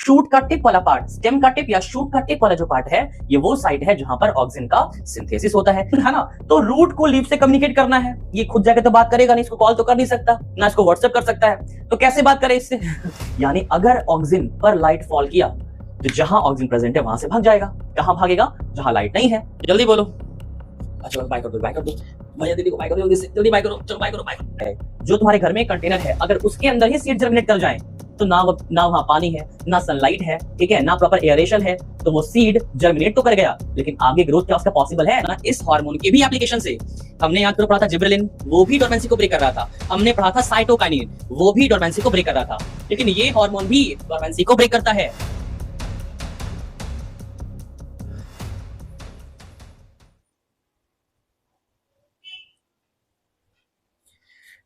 Shoot का tip वाला part, stem का टिप या शूट का टिप वाला जो पार्ट है, ये वो साइड है जहां पर ऑक्सीजन का सिंथेसिस होता है ना। तो रूट को लीफ से कम्युनिकेट करना है, ये खुद जाके तो बात करेगा नहीं, इसको कॉल तो कर नहीं सकता ना, इसको व्हाट्सएप कर सकता है, तो कैसे बात करे इससे यानी अगर ऑक्सीजन पर लाइट फॉल किया तो जहां ऑक्सीजन प्रेजेंट है वहां से भाग जाएगा। कहां भागेगा? जहां लाइट नहीं है। जल्दी बोलो। अच्छा बाय कर दो, बाय कर दो भैया, दीदी को बाय करो, जल्दी से जल्दी बाय करो, चलो बाय करो, बाय करो। जो तुम्हारे घर में एक कंटेनर है, अगर उसके अंदर ही सीड जर्मिनेट कर जाए तो ना वहां पानी है, ना सनलाइट है, ठीक है, ना प्रॉपर एयरेशन है, तो वो सीड जर्मिनेट तो कर गया, लेकिन आगे ग्रोथ क्या उसका पॉसिबल है ना। इस हार्मोन के भी एप्लीकेशन से हमने याद करो पढ़ा था जिब्रेलिन, वो भी डोरमेंसी को ब्रेक कर रहा था। हमने पढ़ा था साइटोकाइनिन, वो भी डोरमेंसी को ब्रेक कर रहा था, लेकिन ये हार्मोन भी डोरमेंसी को ब्रेक करता है।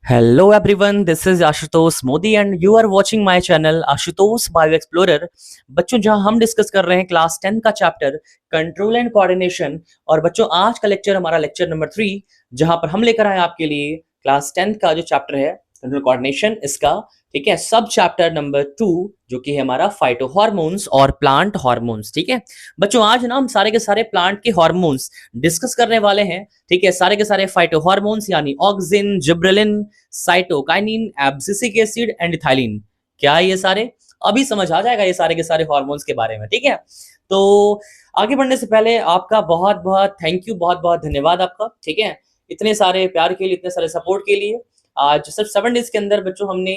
Hello everyone, this is Ashutosh Modi and you are watching my channel Ashutosh Bio Explorer। बच्चों जहां हम डिस्कस कर रहे हैं क्लास 10 का चैप्टर कंट्रोल एंड कोऑर्डिनेशन, और बच्चों आज का लेक्चर हमारा लेक्चर नंबर 3, जहां पर हम लेकर आए आपके लिए क्लास 10 का जो चैप्टर है कंट्रोल कोऑर्डिनेशन, इसका ठीक है सब चैप्टर नंबर 2 जो कि है हमारा फाइटो हार्मोन्स और प्लांट हार्मोन्स। ठीक है बच्चों, आज ना हम सारे के सारे प्लांट के हार्मोन्स डिस्कस करने वाले हैं। ठीक है, सारे के सारे फाइटो हार्मोन्स यानी auxin, gibberellin, cytokinin, abscisic acid and ethylene. क्या ये सारे? अभी समझ आ जाएगा ये सारे के सारे हार्मोन्स के बारे में। ठीक है, तो आगे बढ़ने से पहले आपका बहुत बहुत थैंक यू, बहुत बहुत धन्यवाद आपका। ठीक है, इतने सारे प्यार के लिए, इतने सारे सपोर्ट के लिए। आज सिर्फ 7 डेज के अंदर बच्चों हमने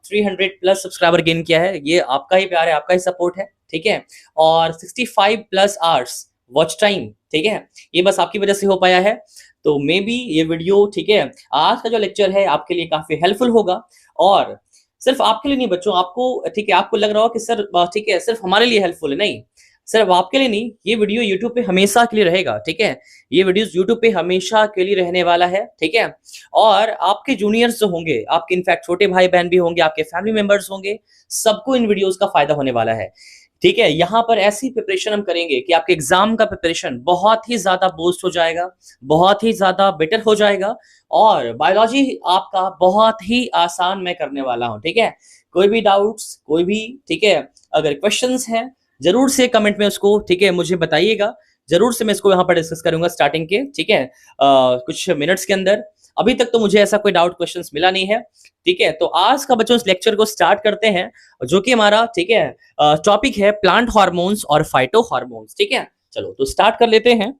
300 प्लस सब्सक्राइबर गेन किया है। ये आपका ही प्यार है, आपका ही सपोर्ट है। ठीक है, और 65 प्लस आवर्स वॉच टाइम, ठीक है, ये बस आपकी वजह से हो पाया है। तो मे बी ये वीडियो, ठीक है, आज का जो लेक्चर है आपके लिए काफी हेल्पफुल होगा, और सिर्फ आपके लिए नहीं बच्चों, आपको ठीक है, आपको लग रहा हो कि सर ठीक है सिर्फ हमारे लिए हेल्पफुल है, नहीं, सिर्फ आपके लिए नहीं, ये वीडियो यूट्यूब पे हमेशा के लिए रहेगा। ठीक है, ये वीडियोस यूट्यूब पे हमेशा के लिए रहने वाला है। ठीक है, और आपके जूनियर्स जो होंगे, आपके इनफैक्ट छोटे भाई बहन भी होंगे, आपके फैमिली मेंबर्स होंगे, सबको इन वीडियोस का फायदा होने वाला है। ठीक है, यहाँ पर ऐसी प्रिपरेशन हम करेंगे कि आपके एग्जाम का प्रिपरेशन बहुत ही ज्यादा बूस्ट हो जाएगा, बहुत ही ज्यादा बेटर हो जाएगा, और बायोलॉजी आपका बहुत ही आसान मैं करने वाला हूँ। ठीक है, कोई भी डाउट्स, कोई भी, ठीक है, अगर क्वेश्चंस हैं जरूर से कमेंट में उसको, ठीक है, मुझे बताइएगा, जरूर से मैं इसको यहाँ पर डिस्कस करूंगा स्टार्टिंग के, ठीक है, कुछ मिनट्स के अंदर। अभी तक तो मुझे ऐसा कोई डाउट क्वेश्चंस मिला नहीं है। ठीक है, तो आज का बच्चों इस लेक्चर को स्टार्ट करते हैं, जो कि हमारा, ठीक है, टॉपिक है प्लांट हार्मोन्स और फाइटो हार्मोन्स। ठीक है, चलो तो स्टार्ट कर लेते हैं।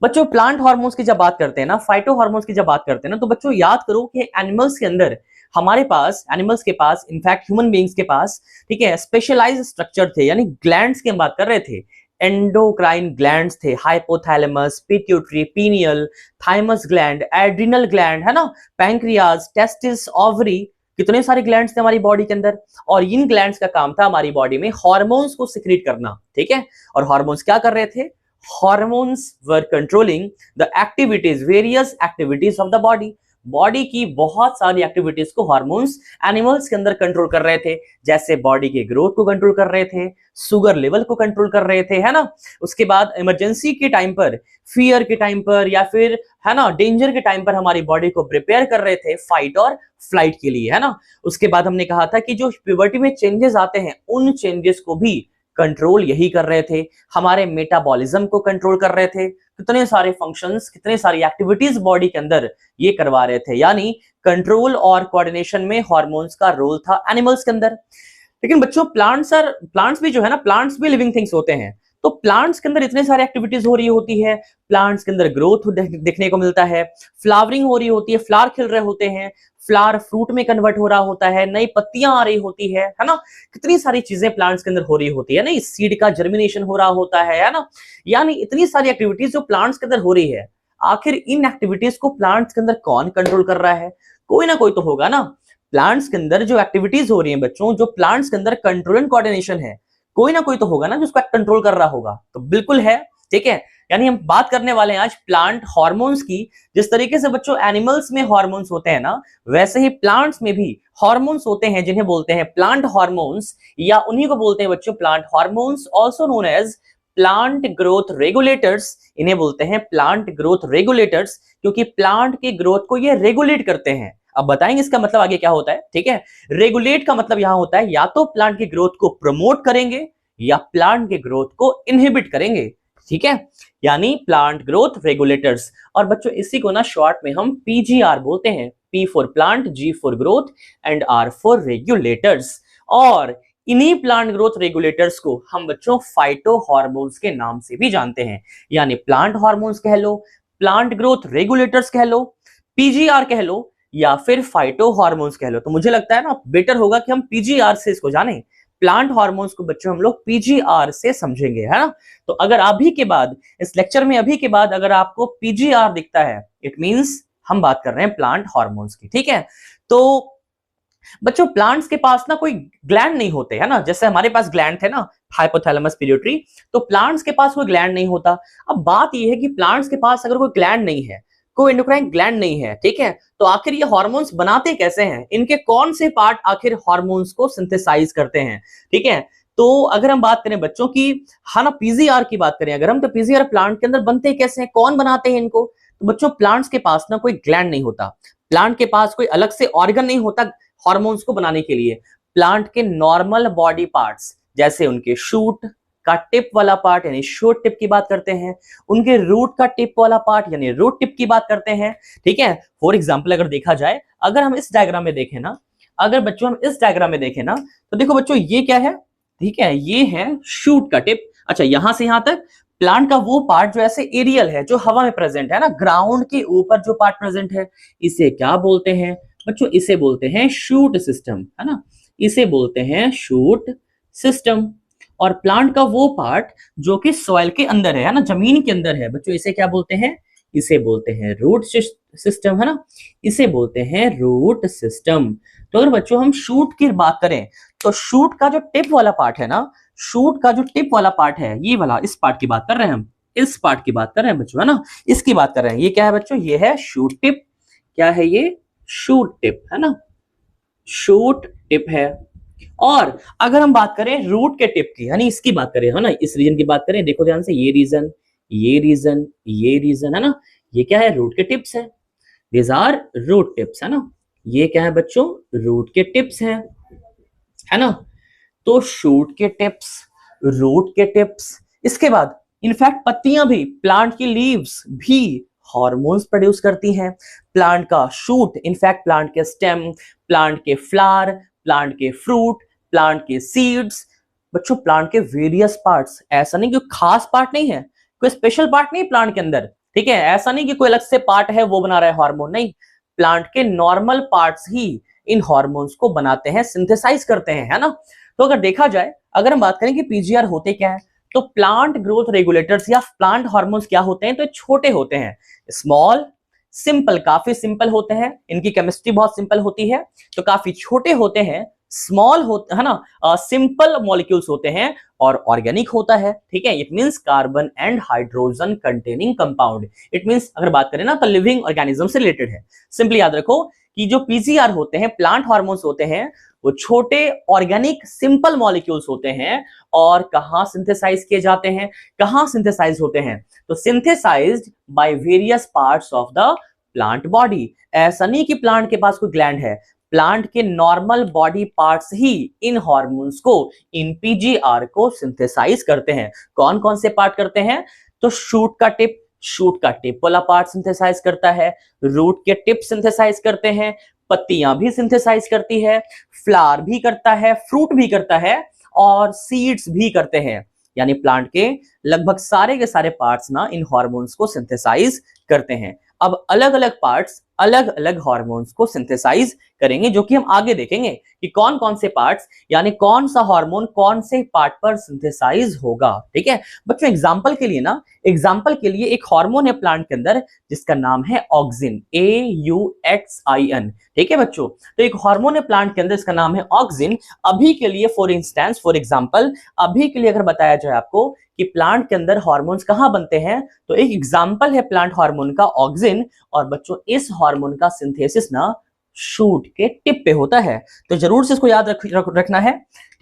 बच्चों प्लांट हार्मोन्स की जब बात करते हैं ना, फाइटो हार्मोन्स की जब बात करते हैं ना, तो बच्चों याद करो कि एनिमल्स के अंदर, हमारे पास, एनिमल्स के पास, इनफैक्ट ह्यूमन बीइंग्स के पास, ठीक है, स्पेशलाइज्ड स्ट्रक्चर थे, यानी ग्लैंड्स की हम बात कर रहे थे। एंडोक्राइन ग्लैंड्स थे, hypothalamus, pituitary, pineal, thymus gland, adrenal gland, है ना, पैंक्रियाज, टेस्टिस, ओवरी, कितने सारे ग्लैंड्स थे हमारी बॉडी के अंदर, और इन ग्लैंड्स का काम था हमारी बॉडी में हार्मोन्स को सिक्रीट करना। ठीक है, और हार्मोन्स क्या कर रहे थे? Hormones were controlling the activities, various activities of the body। Body की बहुत सारी एक्टिविटीज को हार्मोन्स एनिमल्स के अंदर कंट्रोल कर रहे थे, जैसे बॉडी के ग्रोथ को कंट्रोल कर रहे थे, शुगर लेवल को कंट्रोल कर रहे थे, है ना, उसके बाद इमरजेंसी के टाइम पर, फियर के टाइम पर, या फिर है ना डेंजर के टाइम पर हमारी बॉडी को प्रिपेयर कर रहे थे फाइट और फ्लाइट के लिए, है ना। उसके बाद हमने कहा था कि जो प्यूबर्टी में चेंजेस आते हैं, उन चेंजेस को भी कंट्रोल यही कर रहे थे, हमारे मेटाबॉलिज्म को कंट्रोल कर रहे थे, कितने सारे फंक्शंस, कितने सारी एक्टिविटीज बॉडी के अंदर ये करवा रहे थे, यानी कंट्रोल और कोऑर्डिनेशन में हार्मोन्स का रोल था एनिमल्स के अंदर। लेकिन बच्चों प्लांट्स भी जो है ना, प्लांट्स भी लिविंग थिंग्स होते हैं, तो प्लांट्स के अंदर इतने सारे एक्टिविटीज हो रही होती है, प्लांट्स के अंदर ग्रोथ देखने को मिलता है, फ्लावरिंग हो रही होती है, फ्लावर खिल रहे होते हैं, फ्लावर फ्रूट में कन्वर्ट हो रहा होता है, नई पत्तियां आ रही होती है ना, कितनी सारी चीजें प्लांट्स के अंदर हो रही होती है ना, इस सीड का जर्मिनेशन हो रहा होता है ना, यानी इतनी सारी एक्टिविटीज जो प्लांट्स के अंदर हो रही है। आखिर इन एक्टिविटीज को प्लांट्स के अंदर कौन कंट्रोल कर रहा है? कोई ना कोई तो होगा ना। प्लांट्स के अंदर जो एक्टिविटीज हो रही है बच्चों, जो प्लांट्स के अंदर कंट्रोल एंड कोऑर्डिनेशन है, कोई ना कोई तो होगा ना जो उसको कंट्रोल कर रहा होगा। तो बिल्कुल है, ठीक है, यानी हम बात करने वाले हैं आज प्लांट हार्मोन्स की। जिस तरीके से बच्चों एनिमल्स में हार्मोन्स होते हैं ना, वैसे ही प्लांट्स में भी हार्मोन्स होते हैं, जिन्हें बोलते हैं प्लांट हार्मोन्स, या उन्हीं को बोलते हैं बच्चों plant hormones, also known as plant growth regulators. इन्हें बोलते हैं प्लांट ग्रोथ रेगुलेटर्स, क्योंकि प्लांट की ग्रोथ को ये रेगुलेट करते हैं। अब बताएंगे इसका मतलब आगे क्या होता है, ठीक है। रेगुलेट का मतलब यहां होता है या तो प्लांट की ग्रोथ को प्रमोट करेंगे या प्लांट के ग्रोथ को इनहिबिट करेंगे, ठीक है, यानी प्लांट ग्रोथ रेगुलेटर्स। और बच्चों इसी को ना शॉर्ट में हम पीजीआर बोलते हैं, P for plant, G for growth and R for regulators. और इन्हीं प्लांट ग्रोथ रेगुलेटर्स को हम बच्चों फाइटो हार्मोन्स के नाम से भी जानते हैं, यानी प्लांट हार्मोन्स कह लो, प्लांट ग्रोथ रेगुलेटर्स कह लो, पीजीआर कह लो या फिर फाइटो हार्मोन्स कह लो। तो मुझे लगता है ना बेटर होगा कि हम पीजीआर से इसको जानें, प्लांट हार्मोन्स को बच्चों हम लोग पीजीआर से समझेंगे, है ना। तो अगर अभी के बाद इस लेक्चर में अभी के बाद अगर आपको पीजीआर दिखता है, इट मींस हम बात कर रहे हैं प्लांट हार्मोन्स की, ठीक है। तो बच्चों प्लांट्स के पास ना कोई ग्लैंड नहीं होते, है ना, जैसे हमारे पास ग्लैंड थे ना, हाइपोथैलेमस पिट्यूटरी, तो प्लांट्स के पास कोई ग्लैंड नहीं होता। अब बात यह है कि प्लांट्स के पास अगर कोई ग्लैंड नहीं है, कोई एंडोक्राइन ग्लैंड नहीं है, ठीक है, तो आखिर ये हार्मोन्स बनाते कैसे हैं, इनके कौन से पार्ट आखिर हार्मोन्स को सिंथेसाइज करते हैं, ठीक है। तो अगर हम बात करें बच्चों की, हाँ ना, पीजीआर की बात करें अगर हम, तो पीजीआर प्लांट के अंदर बनते कैसे हैं, कौन बनाते हैं इनको। तो बच्चों प्लांट्स के पास ना कोई ग्लैंड नहीं होता, प्लांट के पास कोई अलग से ऑर्गन नहीं होता हार्मोन्स को बनाने के लिए। प्लांट के नॉर्मल बॉडी पार्ट्स जैसे उनके शूट का टिप वाला पार्ट यानी शूट टिप की बात करते हैं, उनके रूट का टिप वाला पार्ट यानी रूट टिप की बात करते हैं, ठीक है। फॉर एग्जांपल अगर देखा जाए, अगर हम इस डायग्राम में देखें ना, अगर बच्चों हम इस डायग्राम में देखें ना, तो देखो बच्चों ये क्या है, ठीक है, ये है शूट का टिप। अच्छा, यहां से यहां तक प्लांट का वो पार्ट जो ऐसे एरियल है, जो हवा में प्रेजेंट है ना, ग्राउंड के ऊपर जो पार्ट प्रेजेंट है, इसे क्या बोलते हैं बच्चों, इसे बोलते हैं शूट सिस्टम, है ना, इसे बोलते हैं शूट सिस्टम। और प्लांट का वो पार्ट जो कि सॉइल के अंदर है ना, जमीन के अंदर है बच्चों, इसे क्या बोलते हैं, इसे बोलते हैं रूट सिस्टम, है ना, इसे बोलते हैं रूट सिस्टम। तो अगर बच्चों हम शूट की बात करें, तो शूट का जो टिप वाला पार्ट है ना, शूट का जो टिप वाला पार्ट है, ये वाला, इस पार्ट की बात कर रहे हैं हम, इस पार्ट की बात कर रहे हैं बच्चों, है ना, इसकी बात कर रहे हैं। ये क्या है बच्चों, ये है शूट टिप। क्या है ये, शूट टिप, है ना, शूट टिप है। और अगर हम बात करें रूट के टिप की, यानी इसकी बात करें, है ना, इस रीजन की बात करें, देखो ध्यान से, ये रीजन, ये रीजन, ये रीजन, है ना, ये क्या है, रूट के टिप्स है, दीज आर रूट टिप्स, है ना, ये क्या है बच्चों, रूट के टिप्स हैं, है ना। तो शूट के टिप्स, रूट के टिप्स, इसके बाद इनफैक्ट पत्तियां भी, प्लांट की लीव्स भी हार्मोन्स प्रोड्यूस करती हैं। प्लांट का शूट, इनफैक्ट प्लांट के स्टेम, प्लांट के फ्लावर, प्लांट के फ्रूट, प्लांट के सीड्स, बच्चों प्लांट के वेरियस पार्ट्स, ऐसा नहीं कि खास पार्ट नहीं है, कोई स्पेशल पार्ट नहीं प्लांट के अंदर, ठीक है, ऐसा नहीं कि कोई अलग से पार्ट है वो बना रहा है हार्मोन, नहीं, प्लांट के नॉर्मल पार्ट्स ही इन हार्मोन्स को बनाते हैं, सिंथेसाइज करते हैं, है ना। तो अगर देखा जाए, अगर हम बात करें कि पीजीआर होते क्या है, तो प्लांट ग्रोथ रेगुलेटर्स या प्लांट हार्मोन्स क्या होते हैं, तो छोटे होते हैं, स्मॉल, सिंपल, काफी सिंपल होते हैं, इनकी केमिस्ट्री बहुत सिंपल होती है, तो काफी छोटे होते हैं, स्मॉल होते है ना, सिंपल मॉलिक्यूल्स होते हैं और ऑर्गेनिक होता है, ठीक है, it means carbon and hydrogen containing compound. It means अगर बात करें ना तो लिविंग ऑर्गेनिज्म से रिलेटेड है। सिंपली याद रखो कि जो पीजीआर होते हैं, प्लांट हार्मोन्स होते हैं, वो छोटे ऑर्गेनिक सिंपल मॉलिक्यूल्स होते हैं। और कहां सिंथेसाइज किए जाते हैं, कहां सिंथेसाइज होते हैं, तो synthesised by various parts of the plant body. ऐसा नहीं कि प्लांट के पास कोई ग्लैंड है, प्लांट के नॉर्मल बॉडी पार्ट्स ही इन हार्मोन्स को, इन पीजीआर को सिंथेसाइज करते हैं। कौन कौन से पार्ट करते हैं, तो शूट का टिप, शूट का टिप वाला पार्ट सिंथेसाइज करता है, रूट के टिप सिंथेसाइज करते हैं, पत्तियां भी सिंथेसाइज करती है, फ्लावर भी करता है, फ्रूट भी करता है और सीड्स भी करते हैं। यानी प्लांट के लगभग सारे के सारे पार्ट्स ना इन हार्मोन्स को सिंथेसाइज करते हैं। अब अलग अलग पार्ट्स अलग अलग हार्मोन्स को सिंथेसाइज करेंगे, जो कि हम आगे देखेंगे कि कौन कौन से पार्ट्स, यानी कौन सा हार्मोन कौन से पार्ट पर सिंथेसाइज होगा, ठीक है बच्चों। एग्जांपल के लिए ना, एग्जांपल के लिए एक हार्मोन है प्लांट के अंदर जिसका नाम है ऑक्सिन, AUXIN, ठीक है बच्चों। तो एक हार्मोन है प्लांट के अंदर, इसका नाम है ऑक्सिन। अभी के लिए फॉर इंस्टेंस, फॉर एग्जांपल, अभी के लिए अगर बताया जाए आपको कि प्लांट के अंदर हार्मोन्स कहां बनते हैं, तो एक एग्जांपल है प्लांट हार्मोन का ऑक्सिन। और बच्चों इस हार्मोन का सिंथेसिस ना शूट के टिप पे होता है, तो जरूर से इसको याद रखना है,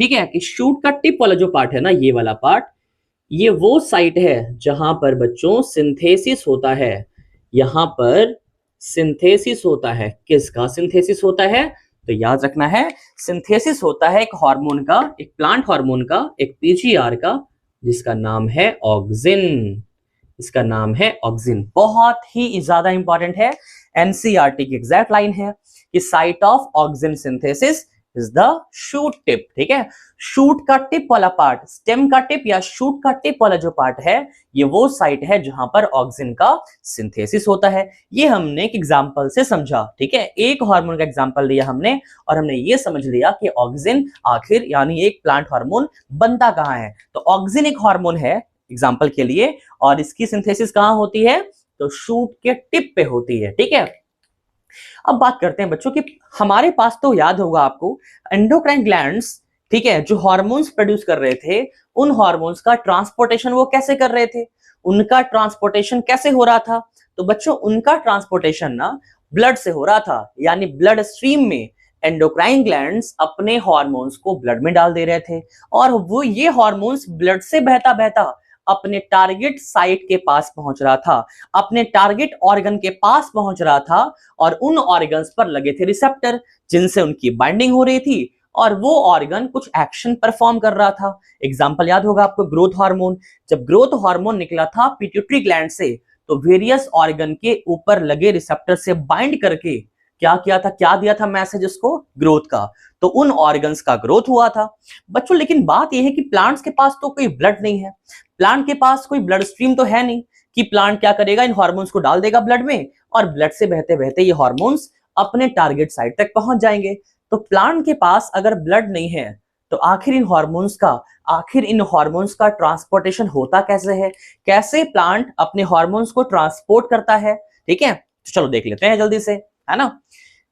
ठीक है, कि शूट का टिप वाला जो पार्ट है ना, ये वाला पार्ट, ये वो साइट है जहां पर बच्चों सिंथेसिस होता है, यहां पर सिंथेसिस होता है। किसका सिंथेसिस होता है? तो याद रखना है, सिंथेसिस होता है एक हार्मोन का, एक प्लांट हार्मोन का, एक पीजीआर का, जिसका नाम है ऑक्सिन। इसका नाम है ऑक्सिन। बहुत ही ज्यादा इंपॉर्टेंट है, एनसीईआरटी की एग्जैक्ट लाइन है कि site of auxin synthesis is the shoot tip. ठीक है, शूट का टिप वाला पार्ट, स्टेम का टिप या शूट का टिप वाला जो पार्ट है, ये वो साइट है जहां पर ऑक्सिन का सिंथेसिस होता है। ये हमने एक एग्जांपल से समझा। ठीक है, एक हार्मोन का एग्जांपल लिया हमने और हमने ये समझ लिया कि ऑक्सिन आखिर यानी एक प्लांट हार्मोन बनता कहां है। तो ऑक्सिन एक हार्मोन है एग्जांपल के लिए, और इसकी सिंथेसिस कहां होती है? तो शूट के टिप पे होती है। ठीक है, अब बात करते हैं बच्चों की, हमारे पास तो याद होगा आपको एंडोक्राइन ग्लैंड्स, ठीक है, जो हार्मोन्स प्रोड्यूस कर रहे थे, उन हार्मोन्स का ट्रांसपोर्टेशन वो कैसे कर रहे थे? उनका ट्रांसपोर्टेशन कैसे हो रहा था? तो बच्चों उनका ट्रांसपोर्टेशन ना ब्लड से हो रहा था, यानी ब्लड स्ट्रीम में एंडोक्राइन ग्लैंड्स अपने हार्मोन्स को ब्लड में डाल दे रहे थे, और वो ये हार्मोन्स ब्लड से बहता बहता अपने टारगेट साइट के पास पहुंच रहा था, अपने टारगेट ऑर्गन के पास पहुंच रहा था, और उन ऑर्गन्स पर लगे थे रिसेप्टर जिनसे उनकी बाइंडिंग हो रही थी, और वो ऑर्गन कुछ एक्शन परफॉर्म कर रहा था। एग्जांपल याद होगा आपको, ग्रोथ हार्मोन। जब ग्रोथ हार्मोन निकला था पिट्यूटरी ग्लैंड से, तो वेरियस ऑर्गन के ऊपर लगे रिसेप्टर से बाइंड करके क्या किया था, क्या दिया था मैसेज उसको? ग्रोथ का। तो उन ऑर्गन्स का ग्रोथ हुआ था बच्चों। लेकिन बात यह है कि प्लांट्स के पास तो कोई ब्लड नहीं है, प्लांट के पास कोई ब्लड स्ट्रीम तो है नहीं कि प्लांट क्या करेगा, इन हार्मोन्स को डाल देगा ब्लड में और ब्लड से बहते बहते ये हार्मोन्स अपने टारगेट साइट तक पहुंच जाएंगे। तो प्लांट के पास अगर ब्लड नहीं है, तो आखिर इन हार्मोन्स का ट्रांसपोर्टेशन होता कैसे है? कैसे प्लांट अपने हार्मोन्स को ट्रांसपोर्ट करता है? ठीक है, तो चलो देख लेते हैं जल्दी से, है ना।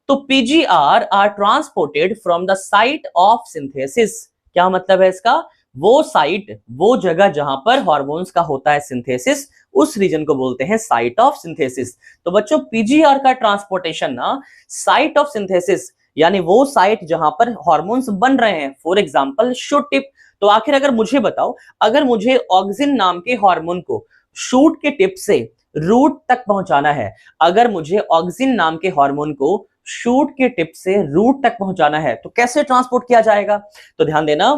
तो PGR are transported from the site of synthesis. क्या मतलब है इसका? वो साइट, वो जगह जहां पर हार्मोन्स का होता है सिंथेसिस, उस रीजन को बोलते हैं साइट ऑफ सिंथेसिस। तो बच्चों पीजीआर का ट्रांसपोर्टेशन ना साइट ऑफ सिंथेसिस, यानी वो साइट जहां पर हार्मोन्स बन रहे हैं, फॉर एग्जांपल शूट टिप। तो आखिर अगर मुझे बताओ, अगर मुझे ऑक्सिन नाम के हार्मोन को शूट के टिप से रूट तक पहुंचाना है, अगर मुझे ऑक्सिन नाम के हार्मोन को शूट के टिप से रूट तक पहुंचाना है, तो कैसे ट्रांसपोर्ट किया जाएगा? तो ध्यान देना,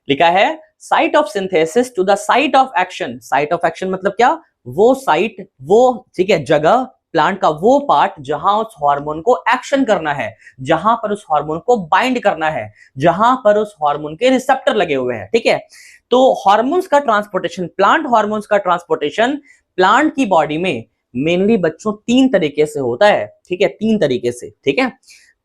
लिखा है site of synthesis to the site of action. Site of action मतलब क्या? वो साइट, वो ठीक है जगह, प्लांट का वो पार्ट जहां उस हार्मोन को एक्शन करना है, जहां पर उस हार्मोन को बाइंड करना है, जहां पर उस हार्मोन के रिसेप्टर लगे हुए हैं। ठीक है, तो हार्मोन्स का ट्रांसपोर्टेशन, प्लांट हार्मोन्स का ट्रांसपोर्टेशन प्लांट की बॉडी में मेनली बच्चों 3 तरीके से होता है। ठीक है, 3 तरीके से। ठीक है,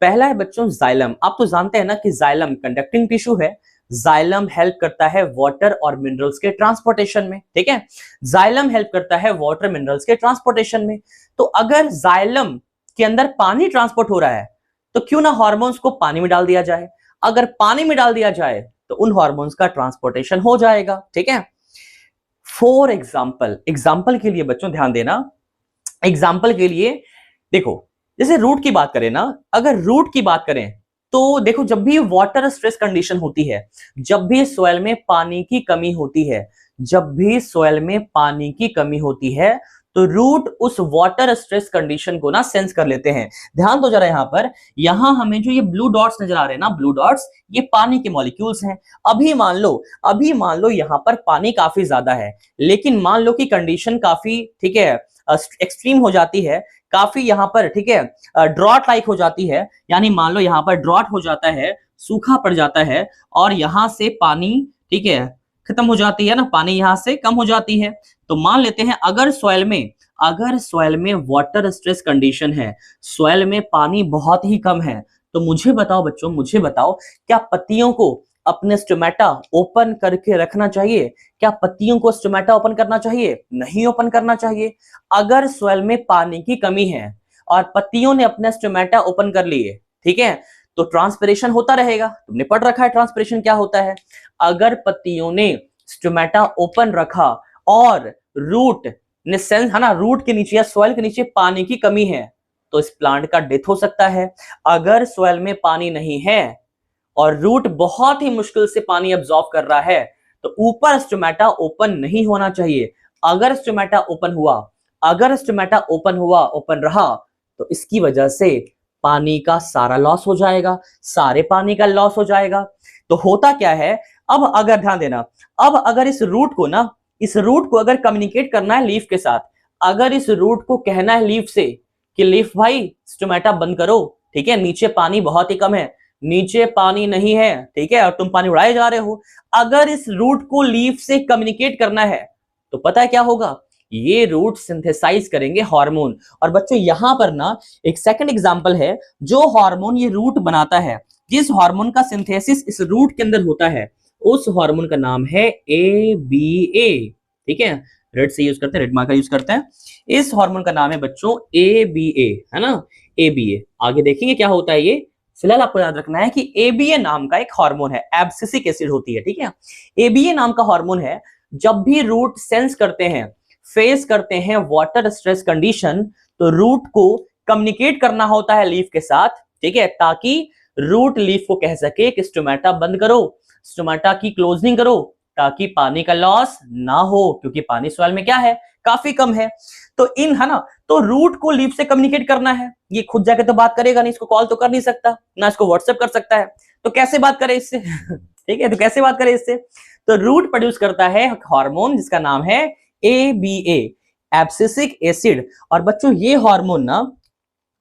पहला है बच्चों जाइलम। आप तो जानते हैं ना कि जाइलम कंडक्टिंग टिश्यू है, जाइलम हेल्प करता है वाटर और मिनरल्स के ट्रांसपोर्टेशन में। ठीक है, जाइलम हेल्प करता है वाटर मिनरल्स के ट्रांसपोर्टेशन में। तो अगर जाइलम के अंदर पानी ट्रांसपोर्ट हो रहा है, तो क्यों ना हार्मोन्स को पानी में डाल दिया जाए। अगर पानी में डाल दिया जाए तो उन हार्मोन्स का ट्रांसपोर्टेशन हो जाएगा। ठीक है, फॉर एग्जाम्पल, एग्जाम्पल के लिए बच्चों ध्यान देना, एग्जाम्पल के लिए देखो, जैसे रूट की बात करें ना, अगर रूट की बात करें तो देखो, जब भी वाटर स्ट्रेस कंडीशन होती है, जब भी सॉइल में पानी की कमी होती है, जब भी सॉइल में पानी की कमी होती है, तो रूट उस वाटर स्ट्रेस कंडीशन को ना सेंस कर लेते हैं। ध्यान दो जरा यहां पर, यहां हमें जो ये ब्लू डॉट्स नजर आ रहे हैं ना, ब्लू डॉट्स, ये पानी के मॉलिक्यूल्स हैं। अभी मान लो यहां पर पानी काफी ज्यादा है, लेकिन मान लो कि कंडीशन काफी, ठीक है, एक्सट्रीम हो जाती है, काफी यहां पर, ठीक है, ड्रॉट लाइक हो जाती है, यानी मान लो यहां पर ड्रॉट हो जाता है, सूखा पड़ जाता है, और यहां से पानी, ठीक है, खत्म हो जाती है ना, पानी यहां से कम हो जाती है। तो मान लेते हैं अगर सॉइल में वाटर स्ट्रेस कंडीशन है, सॉइल में पानी बहुत ही कम है, तो मुझे बताओ बच्चों, मुझे बताओ, क्या पत्तियों को अपने स्टोमेटा ओपन करके रखना चाहिए? क्या पत्तियों को स्टोमेटा ओपन करना चाहिए? नहीं ओपन करना चाहिए। अगर सॉइल में पानी की कमी है और पत्तियों ने अपने स्टोमेटा ओपन कर लिए, ठीक है, तो ट्रांसपिरेशन होता रहेगा। तुमने पढ़ रखा है ट्रांसपिरेशन क्या होता है। अगर पत्तियों ने स्टोमेटा ओपन रखा और रूट ने सेंस, है ना, रूट के नीचे या सॉइल के नीचे पानी की कमी है, तो इस प्लांट का डेथ हो सकता है। अगर सॉइल में पानी नहीं है और रूट बहुत ही मुश्किल से पानी एब्जॉर्ब कर रहा है, तो ऊपर स्टोमेटा ओपन नहीं होना चाहिए। अगर स्टोमेटा ओपन हुआ, ओपन रहा, तो इसकी वजह से पानी का सारा लॉस हो जाएगा, सारे पानी का लॉस हो जाएगा। तो होता क्या है, अब अगर ध्यान देना, अब अगर इस रूट को अगर कम्युनिकेट करना है लीफ के साथ, अगर इस रूट को कहना है लीफ से कि लीफ भाई स्टोमेटा बंद करो, ठीक है, नीचे पानी बहुत ही कम है, नीचे पानी नहीं है, ठीक है, और तुम पानी उड़ाए जा रहे हो, अगर इस रूट को लीफ से कम्युनिकेट करना है तो पता है क्या होगा, ये रूट सिंथेसाइज करेंगे हार्मोन। और बच्चों यहां पर ना एक सेकंड एग्जांपल है, जो हार्मोन ये रूट बनाता है, जिस हार्मोन का सिंथेसिस इस रूट के अंदर होता है, उस हार्मोन का नाम है ABA, ठीक है, रेड से यूज करते हैं, रेड मार्कर यूज करते हैं, इस हार्मोन का नाम है बच्चों ABA, है ना, ABA। आगे देखेंगे क्या होता है ये, फिलहाल आपको याद रखना है कि ABA नाम का एक हार्मोन है, एब्सिसिक एसिड होती है, ठीक है, ABA नाम का हार्मोन है। जब भी रूट सेंस करते हैं, फेस करते हैं वाटर स्ट्रेस कंडीशन, तो रूट को कम्युनिकेट करना होता है लीफ के साथ, ठीक है, ताकि रूट लीफ को कह सके कि स्टोमेटा बंद करो, स्टोमेटा की क्लोजिंग करो, ताकि पानी का लॉस ना हो, क्योंकि पानी सॉइल में क्या है, काफी कम है। तो इन है ना, तो रूट को लीफ से कम्युनिकेट करना है, ये खुद जाके तो बात करेगा नहीं, इसको कॉल तो कर नहीं सकता, ना इसको व्हाट्सएप कर सकता है, तो कैसे बात करे इससे ठीक है, तो कैसे बात करे इससे, तो रूट प्रोड्यूस करता है हार्मोन जिसका नाम है ABA, एब्सिसिक एसिड। और बच्चों ये हार्मोन ना,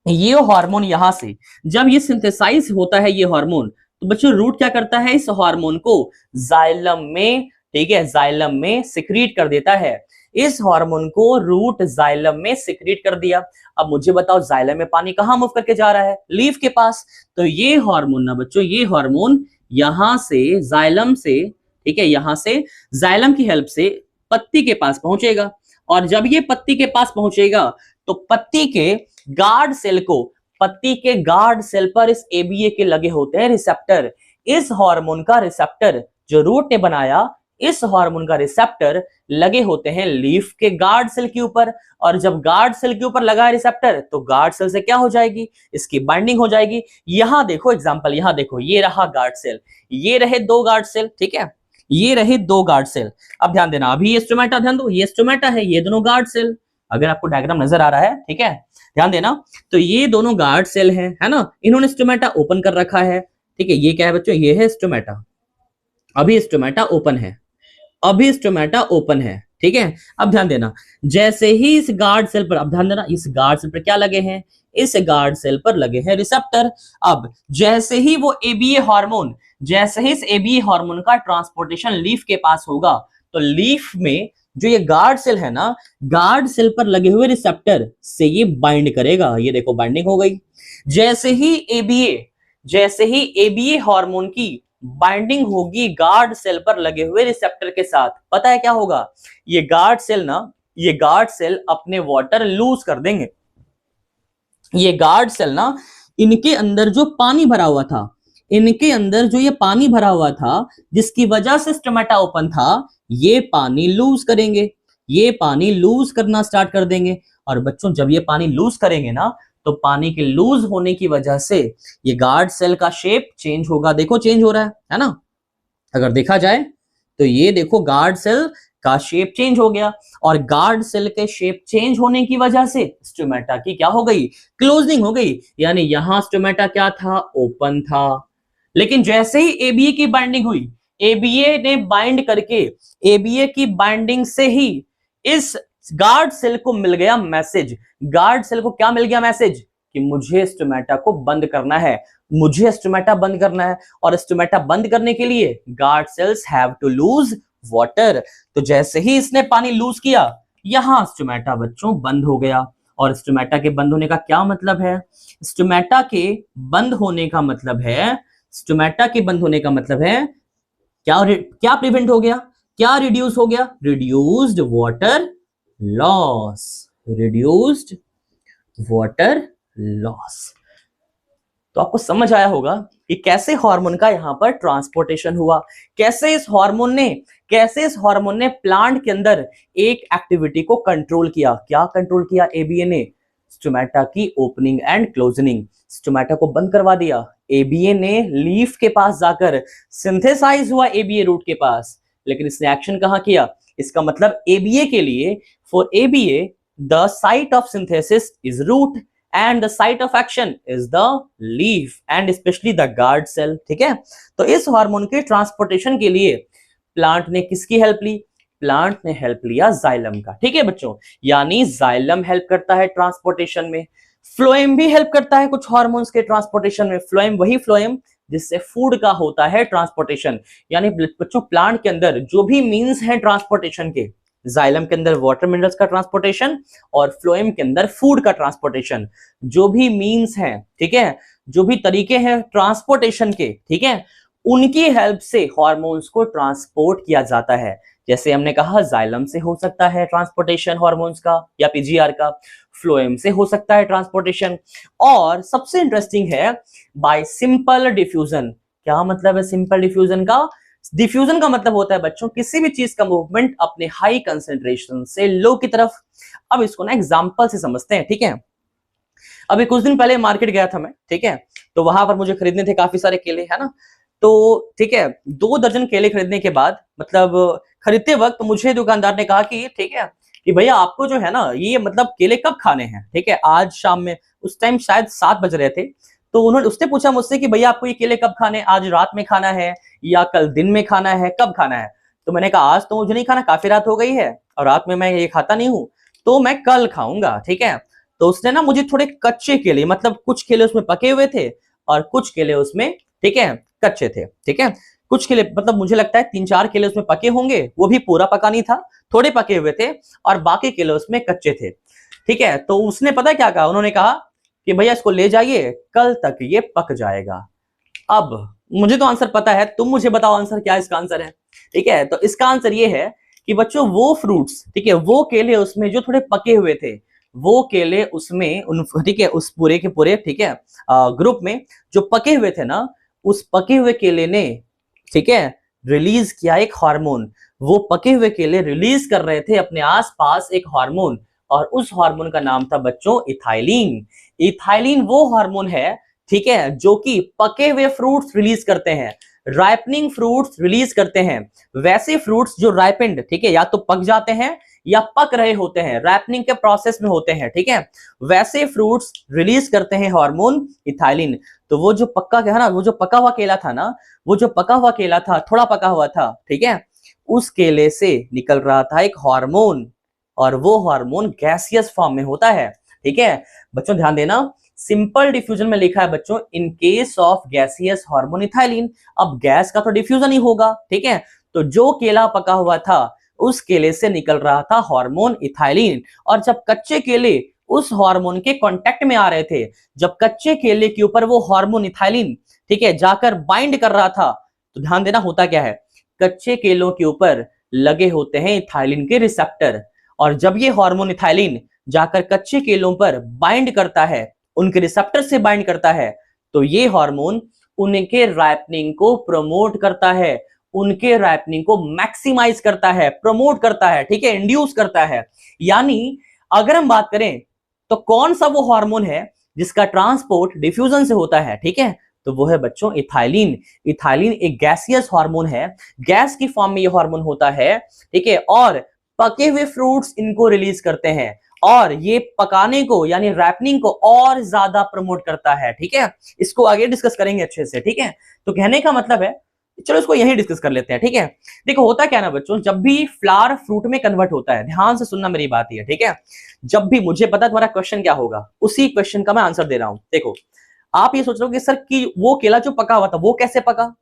ये हार्मोन यहां से जब ये सिंथेसाइज होता है ये हार्मोन, तो बच्चों रूट क्या करता है, इस हार्मोन को जाइलम में, ठीक है, जाइलम में सिक्रीट कर देता है। इस हार्मोन को रूट जाइलम में सिक्रीट कर दिया। अब मुझे बताओ जाइलम में पानी कहां मूव करके जा रहा है, लीफ के पास। तो ये हार्मोन ना बच्चों, ये हार्मोन यहां से जाइलम से, ठीक है, यहां से जाइलम की हेल्प से पत्ती के पास पहुंचेगा। और जब ये पत्ती के पास पहुंचेगा तो पत्ती के गार्ड सेल को, पत्ती के गार्ड सेल पर इस ABA के लगे होते हैं रिसेप्टर। इस हार्मोन का रिसेप्टर जो रूट ने बनाया, इस हार्मोन का रिसेप्टर लगे होते हैं लीफ के गार्ड सेल के ऊपर। और जब गार्ड सेल के ऊपर लगा है रिसेप्टर, तो गार्ड सेल से क्या हो जाएगी, इसकी बाइंडिंग हो जाएगी। यहां देखो एग्जांपल, यहां देखो, ये रहा गार्ड सेल, ये रहे दो गार्ड सेल, ठीक है, ये रहे दो गार्ड सेल। अब ध्यान देना, अभी ये स्टोमेटा, ध्यान दो, ये स्टोमेटा है, ये दोनों गार्ड सेल, अगर आपको डायग्राम नजर आ रहा है, ठीक है, ध्यान देना, तो ये दोनों गार्ड सेल हैं, है ना, इन्होंने स्टोमेटा ओपन कर रखा है, ठीक है, ये क्या है बच्चों, ये है स्टोमेटा, अभी स्टोमेटा ओपन है, अभी स्टोमेटा ओपन है, ठीक है। अब ध्यान देना, जैसे ही इस गार्ड सेल पर, अब ध्यान देना, इस गार्ड सेल पर क्या लगे हैं, इस गार्ड सेल पर लगे हैं रिसेप्टर। अब जैसे ही वो ABA हार्मोन, जैसे ही इस ABA हार्मोन का ट्रांसपोर्टेशन लीफ के पास होगा, तो लीफ में जो ये गार्ड सेल है ना, गार्ड सेल पर लगे हुए रिसेप्टर से ये बाइंड करेगा, ये देखो बाइंडिंग हो गई। जैसे ही ABA हार्मोन की बाइंडिंग होगी गार्ड सेल पर लगे हुए रिसेप्टर के साथ, पता है क्या होगा, ये गार्ड सेल ना, ये गार्ड सेल अपने वाटर लूज कर देंगे। ये गार्ड सेल ना, इनके अंदर जो पानी भरा हुआ था, इनके अंदर जो ये पानी भरा हुआ था, जिसकी वजह से स्टोमेटा ओपन था, ये पानी लूज करेंगे, ये पानी लूज करना स्टार्ट कर देंगे। और बच्चों जब ये पानी लूज करेंगे ना, तो पानी के लूज होने की वजह से ये गार्ड सेल का शेप चेंज होगा, देखो चेंज हो रहा है ना, अगर देखा जाए तो ये देखो गार्ड सेल का शेप चेंज हो गया। और गार्ड सेल के शेप चेंज होने की वजह से स्टोमेटा की क्या हो गई, क्लोजिंग हो गई। यानी यहां स्टोमेटा क्या था, ओपन था। लेकिन जैसे ही ABA की बाइंडिंग हुई, ABA ने बाइंड करके, ABA की बाइंडिंग से ही इस गार्ड सेल को मिल गया मैसेज। गार्ड सेल को क्या मिल गया मैसेज, कि मुझे स्टोमेटा को बंद करना है, मुझे स्टोमेटा बंद करना है। और स्टोमेटा बंद करने के लिए guard cells have to lose water. तो जैसे ही इसने पानी लूज किया, यहां स्टोमेटा बच्चों बंद हो गया। और स्टोमेटा के बंद होने का क्या मतलब है, स्टोमेटा के बंद होने का मतलब है, स्टोमेटा के बंद होने का मतलब है क्या, क्या प्रिवेंट हो गया, क्या रिड्यूस हो गया, reduced water loss, reduced water loss. तो आपको समझ आया होगा कि कैसे हार्मोन का यहां पर ट्रांसपोर्टेशन हुआ, कैसे इस हार्मोन ने प्लांट के अंदर एक एक्टिविटी को कंट्रोल किया। क्या कंट्रोल किया ABA ने, स्टोमेटा की ओपनिंग एंड क्लोजनिंग, स्टोमेटा को बंद करवा दिया। ABA ने लीफ के पास जाकर सिंथेसाइज हुआ ABA रूट के पास, लेकिन इसने एक्शन कहां किया, इसका मतलब ABA के लिए, for ABA the site of synthesis is root and the site of action is the leaf and specially the guard cell. ठीक है, तो इस हार्मोन के ट्रांसपोर्टेशन के लिए प्लांट ने किसकी हेल्प ली? प्लांट ने हेल्प लिया जाइलम का। ठीक है बच्चों, यानी जाइलम हेल्प करता है ट्रांसपोर्टेशन में, फ्लोएम भी हेल्प करता है कुछ हार्मोन्स के ट्रांसपोर्टेशन में। फ्लोएम वही फ्लोएम जिससे फूड का होता है ट्रांसपोर्टेशन, यानी बच्चों प्लांट के अंदर जो भी मीन्स हैं ट्रांसपोर्टेशन के, जाइलम के अंदर वाटर मिनरल्स का ट्रांसपोर्टेशन और फ्लोएम के अंदर फूड का ट्रांसपोर्टेशन, जो भी मीन्स हैं, ठीक है, जो भी तरीके हैं ट्रांसपोर्टेशन के, ठीक है, उनकी हेल्प से हार्मोन्स को ट्रांसपोर्ट किया जाता है। जैसे हमने कहा जाइलम से हो सकता है ट्रांसपोर्टेशन हार्मोन्स का या पीजीआर का, फ्लोएम से हो सकता है ट्रांसपोर्टेशन, और सबसे इंटरेस्टिंग है बाय सिंपल डिफ्यूजन। क्या मतलब है सिंपल डिफ्यूजन का? डिफ्यूजन का मतलब होता है बच्चों किसी भी चीज का मूवमेंट अपने हाई कंसेंट्रेशन से लो की तरफ। अब इसको ना एग्जांपल से समझते हैं। ठीक है, अभी कुछ दिन पहले मार्केट गया था मैं, ठीक है, तो वहां पर मुझे खरीदने थे काफी सारे केले, है ना, तो ठीक है, 2 दर्जन केले खरीदने के बाद मतलब खरीदते वक्त मुझे दुकानदार ने कहा कि ठीक है कि भैया आपको जो है ना ये मतलब केले कब खाने हैं? ठीक है, आज शाम में, उस टाइम शायद 7 बज रहे थे, तो उसने पूछा मुझसे कि भैया आपको ये केले कब खाने, आज रात में खाना है या कल दिन में खाना है, कब खाना है? तो मैंने कहा आज तो मुझे नहीं खाना, काफी रात हो गई है और रात में मैं ये खाता नहीं हूं, तो मैं कल खाऊंगा। ठीक है, तो उसने ना मुझे थोड़े कच्चे केले, मतलब कुछ केले उसमें पके हुए थे और कुछ केले उसमें, ठीक है, कच्चे थे। ठीक है, कुछ केले मतलब मुझे लगता है 3-4 केले उसमें पके होंगे, वो भी पूरा पका नहीं था, थोड़े पके हुए थे, और बाकी केले उसमें कच्चे थे। ठीक है, तो उसने पता क्या कहा, उन्होंने कहा कि भैया इसको ले जाइए, कल तक ये पक जाएगा। अब मुझे तो आंसर पता है, तुम मुझे बताओ आंसर क्या इसका आंसर है। ठीक है, तो इसका आंसर ये है कि बच्चों वो फ्रूट्स, ठीक है, वो केले उसमें जो थोड़े पके हुए थे, वो केले उसमें ठीक है, उस पूरे के पूरे, ठीक है, ग्रुप में जो पके हुए थे ना, उस पके हुए केले ने, ठीक है, रिलीज किया एक हार्मोन। वो पके हुए केले रिलीज कर रहे थे अपने आसपास एक हार्मोन, और उस हार्मोन का नाम था बच्चों इथाइलिन। इथाइलिन वो हार्मोन है, ठीक है, जो कि पके हुए फ्रूट्स रिलीज करते हैं, राइपनिंग फ्रूट्स रिलीज करते हैं। वैसे फ्रूट्स जो राइपेंड, ठीक है, या तो पक जाते हैं या पक रहे होते हैं, रैपनिंग के प्रोसेस में होते हैं, ठीक है, वैसे फ्रूट्स रिलीज करते हैं हार्मोन इथाइलिन। तो वो जो पक्का है ना, वो जो पका हुआ केला था ना, वो जो पका हुआ केला था, थोड़ा पका हुआ था, ठीक है, उस केले से निकल रहा था एक हार्मोन, और वो हार्मोन गैसियस फॉर्म में होता है। ठीक है बच्चों, ध्यान देना, सिंपल डिफ्यूजन में लिखा है बच्चों in case of gaseous hormone ethylene. अब गैस का तो डिफ्यूजन ही होगा, ठीक है, तो जो केला पका हुआ था उस केले से निकल रहा था हार्मोन इथाइलिन, और जब कच्चे केले उस हार्मोन के कांटेक्ट में आ रहे थे, जब कच्चे केले के ऊपर वो हार्मोन इथाइलिन, ठीक है, जाकर बाइंड कर रहा था, तो ध्यान देना होता क्या है, कच्चे केलों के ऊपर लगे होते हैं इथाइलिन के रिसेप्टर, और जब ये हार्मोन इथाइलिन जाकर कच्चे केलों पर बाइंड करता है, उनके रिसेप्टर से बाइंड करता है, तो ये हार्मोन उनके राइपनिंग को प्रमोट करता है, उनके राइपनिंग को मैक्सिमाइज करता है, प्रमोट करता है, ठीक है, इंड्यूस करता है। यानी अगर हम बात करें तो कौन सा वो हार्मोन है जिसका ट्रांसपोर्ट डिफ्यूजन से होता है, ठीक है, तो वो है बच्चों इथाइलिन। इथाइलिन एक गैसियस हार्मोन है, गैस की फॉर्म में ये हार्मोन होता है, ठीक है, और पके हुए फ्रूट्स इनको रिलीज करते हैं, और ये पकाने को यानी रैपनिंग को और ज्यादा प्रमोट करता है। ठीक है, इसको आगे डिस्कस करेंगे अच्छे से। ठीक है, तो कहने का मतलब है, चलो इसको यहीं डिस्कस कर लेते हैं। ठीक है, देखो होता क्या ना बच्चों, जब भी फ्लावर फ्रूट में कन्वर्ट होता है, ध्यान से सुनना मेरी बात है, ठीक है, जब भी, मुझे पता है तुम्हारा क्वेश्चन क्या होगा, उसी क्वेश्चन का मैं आंसर दे रहा हूं। देखो आप ये सोच रहे हो कि सर कि वो केला जो पका हुआ था वो कैसे पका,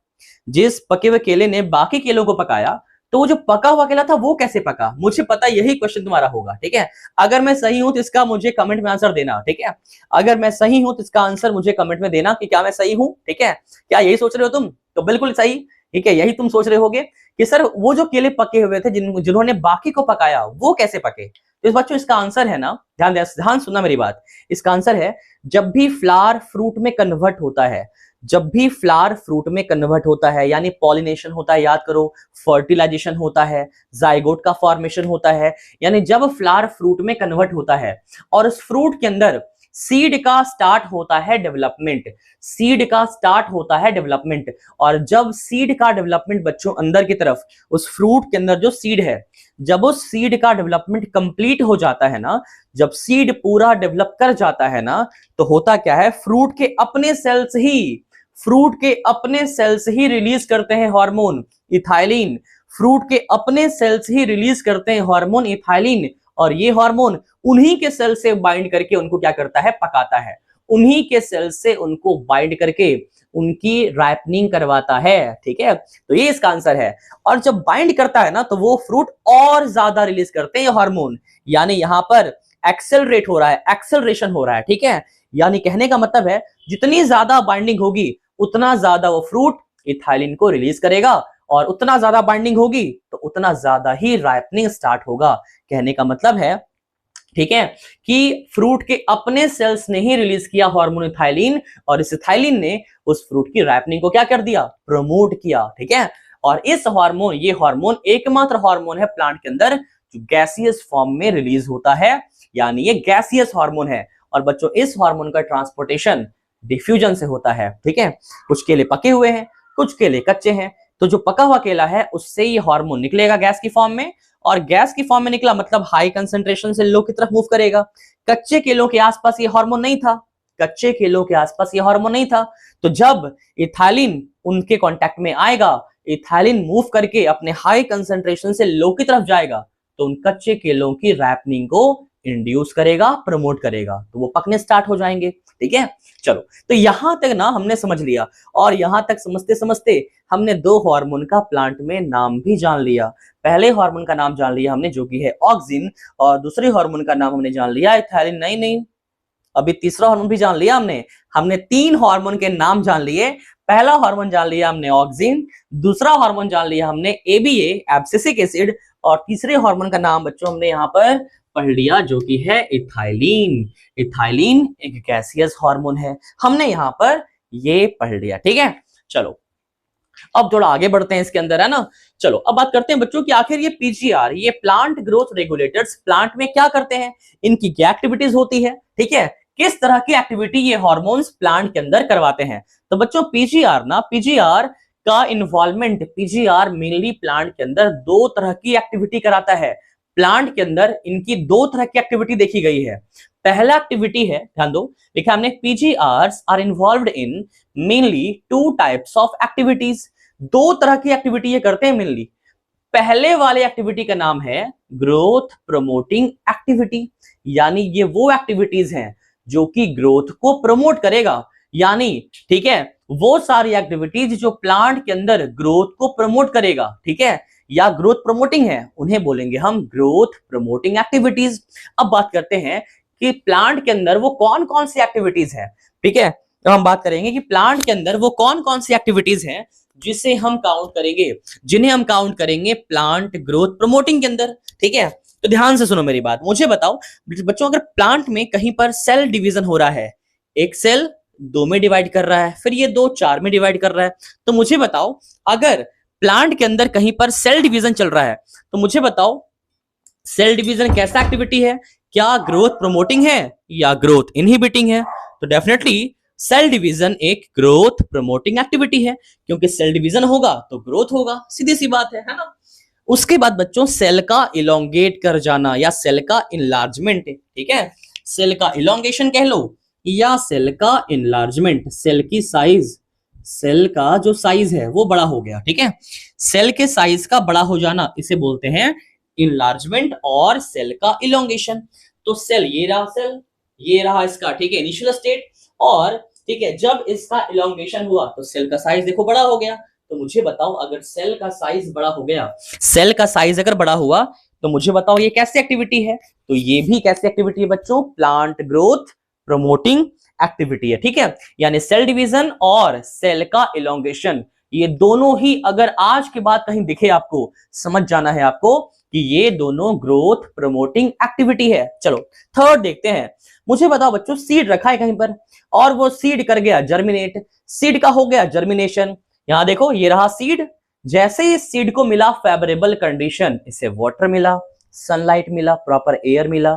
जिस पके हुए केले ने बाकी केलों को पकाया, तो वो जो पका हुआ केला था वो कैसे पका, मुझे पता यही क्वेश्चन तुम्हारा होगा। ठीक है, अगर मैं सही हूं तो इसका मुझे कमेंट में आंसर देना। ठीक है, अगर मैं सही हूं तो इसका आंसर मुझे कमेंट में देना कि क्या मैं सही हूं। ठीक है, क्या यही सोच रहे हो तुम? तो बिल्कुल सही। ठीक है, यही तुम सोच रहे होगे कि सर वो जो केले पके हुए थे जिन्होंने बाकी को पकाया वो कैसे पके, तो इस बच्चों इसका आंसर है ना, ध्यान सुनना मेरी बात, इसका आंसर है जब भी फ्लावर फ्रूट में कन्वर्ट होता है, जब भी फ्लावर फ्रूट में कन्वर्ट होता है, यानी पॉलिनेशन होता है, याद करो, फर्टिलाइजेशन होता है, जाइगोट का फॉर्मेशन होता है, यानी जब फ्लावर फ्रूट में कन्वर्ट होता है और उस फ्रूट के अंदर सीड का स्टार्ट होता है डेवलपमेंट, सीड का स्टार्ट होता है डेवलपमेंट, और जब सीड का डेवलपमेंट बच्चों अंदर की तरफ, उस फ्रूट के अंदर जो सीड है, जब वो सीड का डेवलपमेंट कंप्लीट हो जाता है ना, जब सीड पूरा डेवलप कर जाता है ना, तो होता क्या है, फ्रूट के अपने सेल्स ही रिलीज करते हैं हार्मोन इथाइलिन। फ्रूट के अपने सेल्स ही रिलीज करते हैं हार्मोन इथाइलिन, और ये हार्मोन उन्हीं के सेल से बाइंड करके उनको क्या करता है, पकाता है। उन्हीं के सेल से उनको बाइंड करके उनकी राइपनिंग करवाता है। ठीक है, तो ये इसका आंसर है। और जब बाइंड करता है ना, तो वो फ्रूट और ज्यादा रिलीज करते हैं ये हार्मोन, यानी यहां पर एक्सेलरेट हो रहा है, एक्सेलरेशन हो रहा है। ठीक है, यानी कहने का मतलब है जितनी ज्यादा बाइंडिंग होगी उतना ज्यादा वो फ्रूट इथाइलिन को रिलीज करेगा, और उतना ज्यादा बाइंडिंग होगी तो उतना ज्यादा ही राइपनिंग स्टार्ट होगा। कहने का मतलब है, ठीक है, कि फ्रूट के अपने सेल्स ने ही रिलीज किया हार्मोन इथाइलिन, और इस इथाइलिन ने उस फ्रूट की राइपनिंग को क्या कर दिया, प्रमोट किया। ठीक है, और ये हार्मोन एकमात्र हार्मोन है प्लांट के अंदर जो गैसियस फॉर्म में रिलीज होता है, यानी ये गैसियस हार्मोन है। और बच्चों, इस हार्मोन का ट्रांसपोर्टेशन डिफ्यूजन से होता है। ठीक है, कुछ केले पके हुए हैं, कुछ केले कच्चे हैं, तो जो पका हुआ केला है उससे ये हार्मोन निकलेगा गैस की फॉर्म में, और गैस की फॉर्म में निकला मतलब हाई कंसंट्रेशन से लो की तरफ मूव करेगा। कच्चे केलों के आसपास ये हार्मोन नहीं था, कच्चे केलों के आसपास ये हार्मोन नहीं था, तो जब इथाइलिन उनके कांटेक्ट में आएगा, इथाइलिन मूव करके अपने हाई कंसंट्रेशन से लो की तरफ जाएगा, तो उन कच्चे केलों की रैपनिंग को इंड्यूस करेगा, प्रमोट करेगा, तो वो पकने स्टार्ट हो जाएंगे। ठीक है, चलो, तो यहां तक ना हमने समझ लिया, और यहां तक समझते समझते हमने दो हार्मोन का प्लांट में नाम भी जान लिया। पहले हार्मोन का नाम जान लिया हमने जो कि है ऑक्सिन, और दूसरे हार्मोन का नाम हमने जान लिया इथाइलिन। नहीं नहीं, अभी तीसरा हार्मोन भी जान लिया हमने 3 हार्मोन के नाम जान लिए। पहला हार्मोन जान लिया हमने ऑक्सिन, दूसरा हार्मोन जान लिया हमने एबीए एब्सिसिक एसिड, और तीसरे हार्मोन का नाम बच्चों हमने यहाँ पर पढ़ लिया जो कि है इथाइलिन। इथाइलिन एक गैसियस हार्मोन है, हमने यहाँ पर ये पढ़ लिया। ठीक है, चलो अब थोड़ा आगे बढ़ते हैं इसके अंदर, है ना। चलो अब बात करते हैं बच्चों कि आखिर ये पीजीआर, ये प्लांट ग्रोथ रेगुलेटर्स प्लांट में क्या करते हैं, इनकी क्या एक्टिविटीज होती है। ठीक है, किस तरह की एक्टिविटी ये हार्मोन्स प्लांट के अंदर करवाते हैं। तो बच्चों पीजीआर का इन्वॉल्वमेंट, पीजीआर मेनली प्लांट के अंदर 2 तरह की एक्टिविटी कराता है। प्लांट के अंदर इनकी 2 तरह की एक्टिविटी देखी गई है। पहला एक्टिविटी है, ध्यान दो, लिखा हमने PGRs are involved in mainly 2 types of activities. 2 तरह की एक्टिविटी ये करते हैं मेनली। पहले वाले एक्टिविटी का नाम है ग्रोथ प्रमोटिंग एक्टिविटी, यानी ये वो एक्टिविटीज हैं जो कि ग्रोथ को प्रमोट करेगा, यानी ठीक है, वो सारी एक्टिविटीज जो प्लांट के अंदर ग्रोथ को प्रमोट करेगा, ठीक है, या ग्रोथ प्रमोटिंग है, उन्हें बोलेंगे हम ग्रोथ प्रमोटिंग एक्टिविटीज। अब बात करते हैं कि प्लांट के अंदर वो कौन कौन सी एक्टिविटीज है। ठीक है, तो हम बात करेंगे कि प्लांट के अंदर वो कौन कौन सी एक्टिविटीज हैं जिसे हम काउंट करेंगे, जिन्हें हम काउंट करेंगे प्लांट ग्रोथ प्रमोटिंग के अंदर। ठीक है, तो ध्यान से सुनो मेरी बात, मुझे बताओ बच्चों, अगर प्लांट में कहीं पर सेल डिवीजन हो रहा है, एक सेल 2 में डिवाइड कर रहा है, फिर ये 2 4 में डिवाइड कर रहा है, तो मुझे बताओ अगर प्लांट के अंदर कहीं पर सेल डिवीजन चल रहा है, तो मुझे बताओ सेल डिवीजन कैसा एक्टिविटी है, क्या ग्रोथ प्रमोटिंग है या ग्रोथ इनहिबिटिंग है। तो डेफिनेटली सेल डिवीजन एक ग्रोथ प्रमोटिंग एक्टिविटी है, क्योंकि सेल डिवीजन होगा तो ग्रोथ होगा, सीधी सी बात है ना। उसके बाद बच्चों सेल का इलोंगेट कर जाना या सेल का इनलार्जमेंट, ठीक है, सेल का इलोंगेशन कह लो या सेल का इनलार्जमेंट, सेल की साइज, सेल का जो साइज है वो बड़ा हो गया। ठीक है, सेल के साइज का बड़ा हो जाना इसे बोलते हैं इनलार्जमेंट और सेल का इलोंगेशन। तो सेल ये रहा, सेल ये रहा इसका, ठीक है, इनिशियल स्टेट, और ठीक है, जब इसका इलोंगेशन हुआ तो सेल का साइज देखो बड़ा हो गया। तो मुझे बताओ अगर सेल का साइज बड़ा हो गया, सेल का साइज अगर बड़ा हुआ, तो मुझे बताओ ये कैसी एक्टिविटी है। तो ये भी कैसी एक्टिविटी है बच्चों, प्लांट ग्रोथ प्रमोटिंग एक्टिविटी है। ठीक है, यानी सेल डिवीजन और सेल का इलोंगेशन, ये दोनों ही अगर आज के बाद कहीं दिखे आपको, समझ जाना है आपको कि ये दोनों ग्रोथ प्रमोटिंग एक्टिविटी है। चलो थर्ड देखते हैं, मुझे बताओ बच्चों सीड रखा है कहीं पर और वो सीड कर गया जर्मिनेट, सीड का हो गया जर्मिनेशन। यहां देखो ये रहा सीड, जैसे ही सीड को मिला फेवरेबल कंडीशन, इसे वाटर मिला, सनलाइट मिला, प्रॉपर एयर मिला,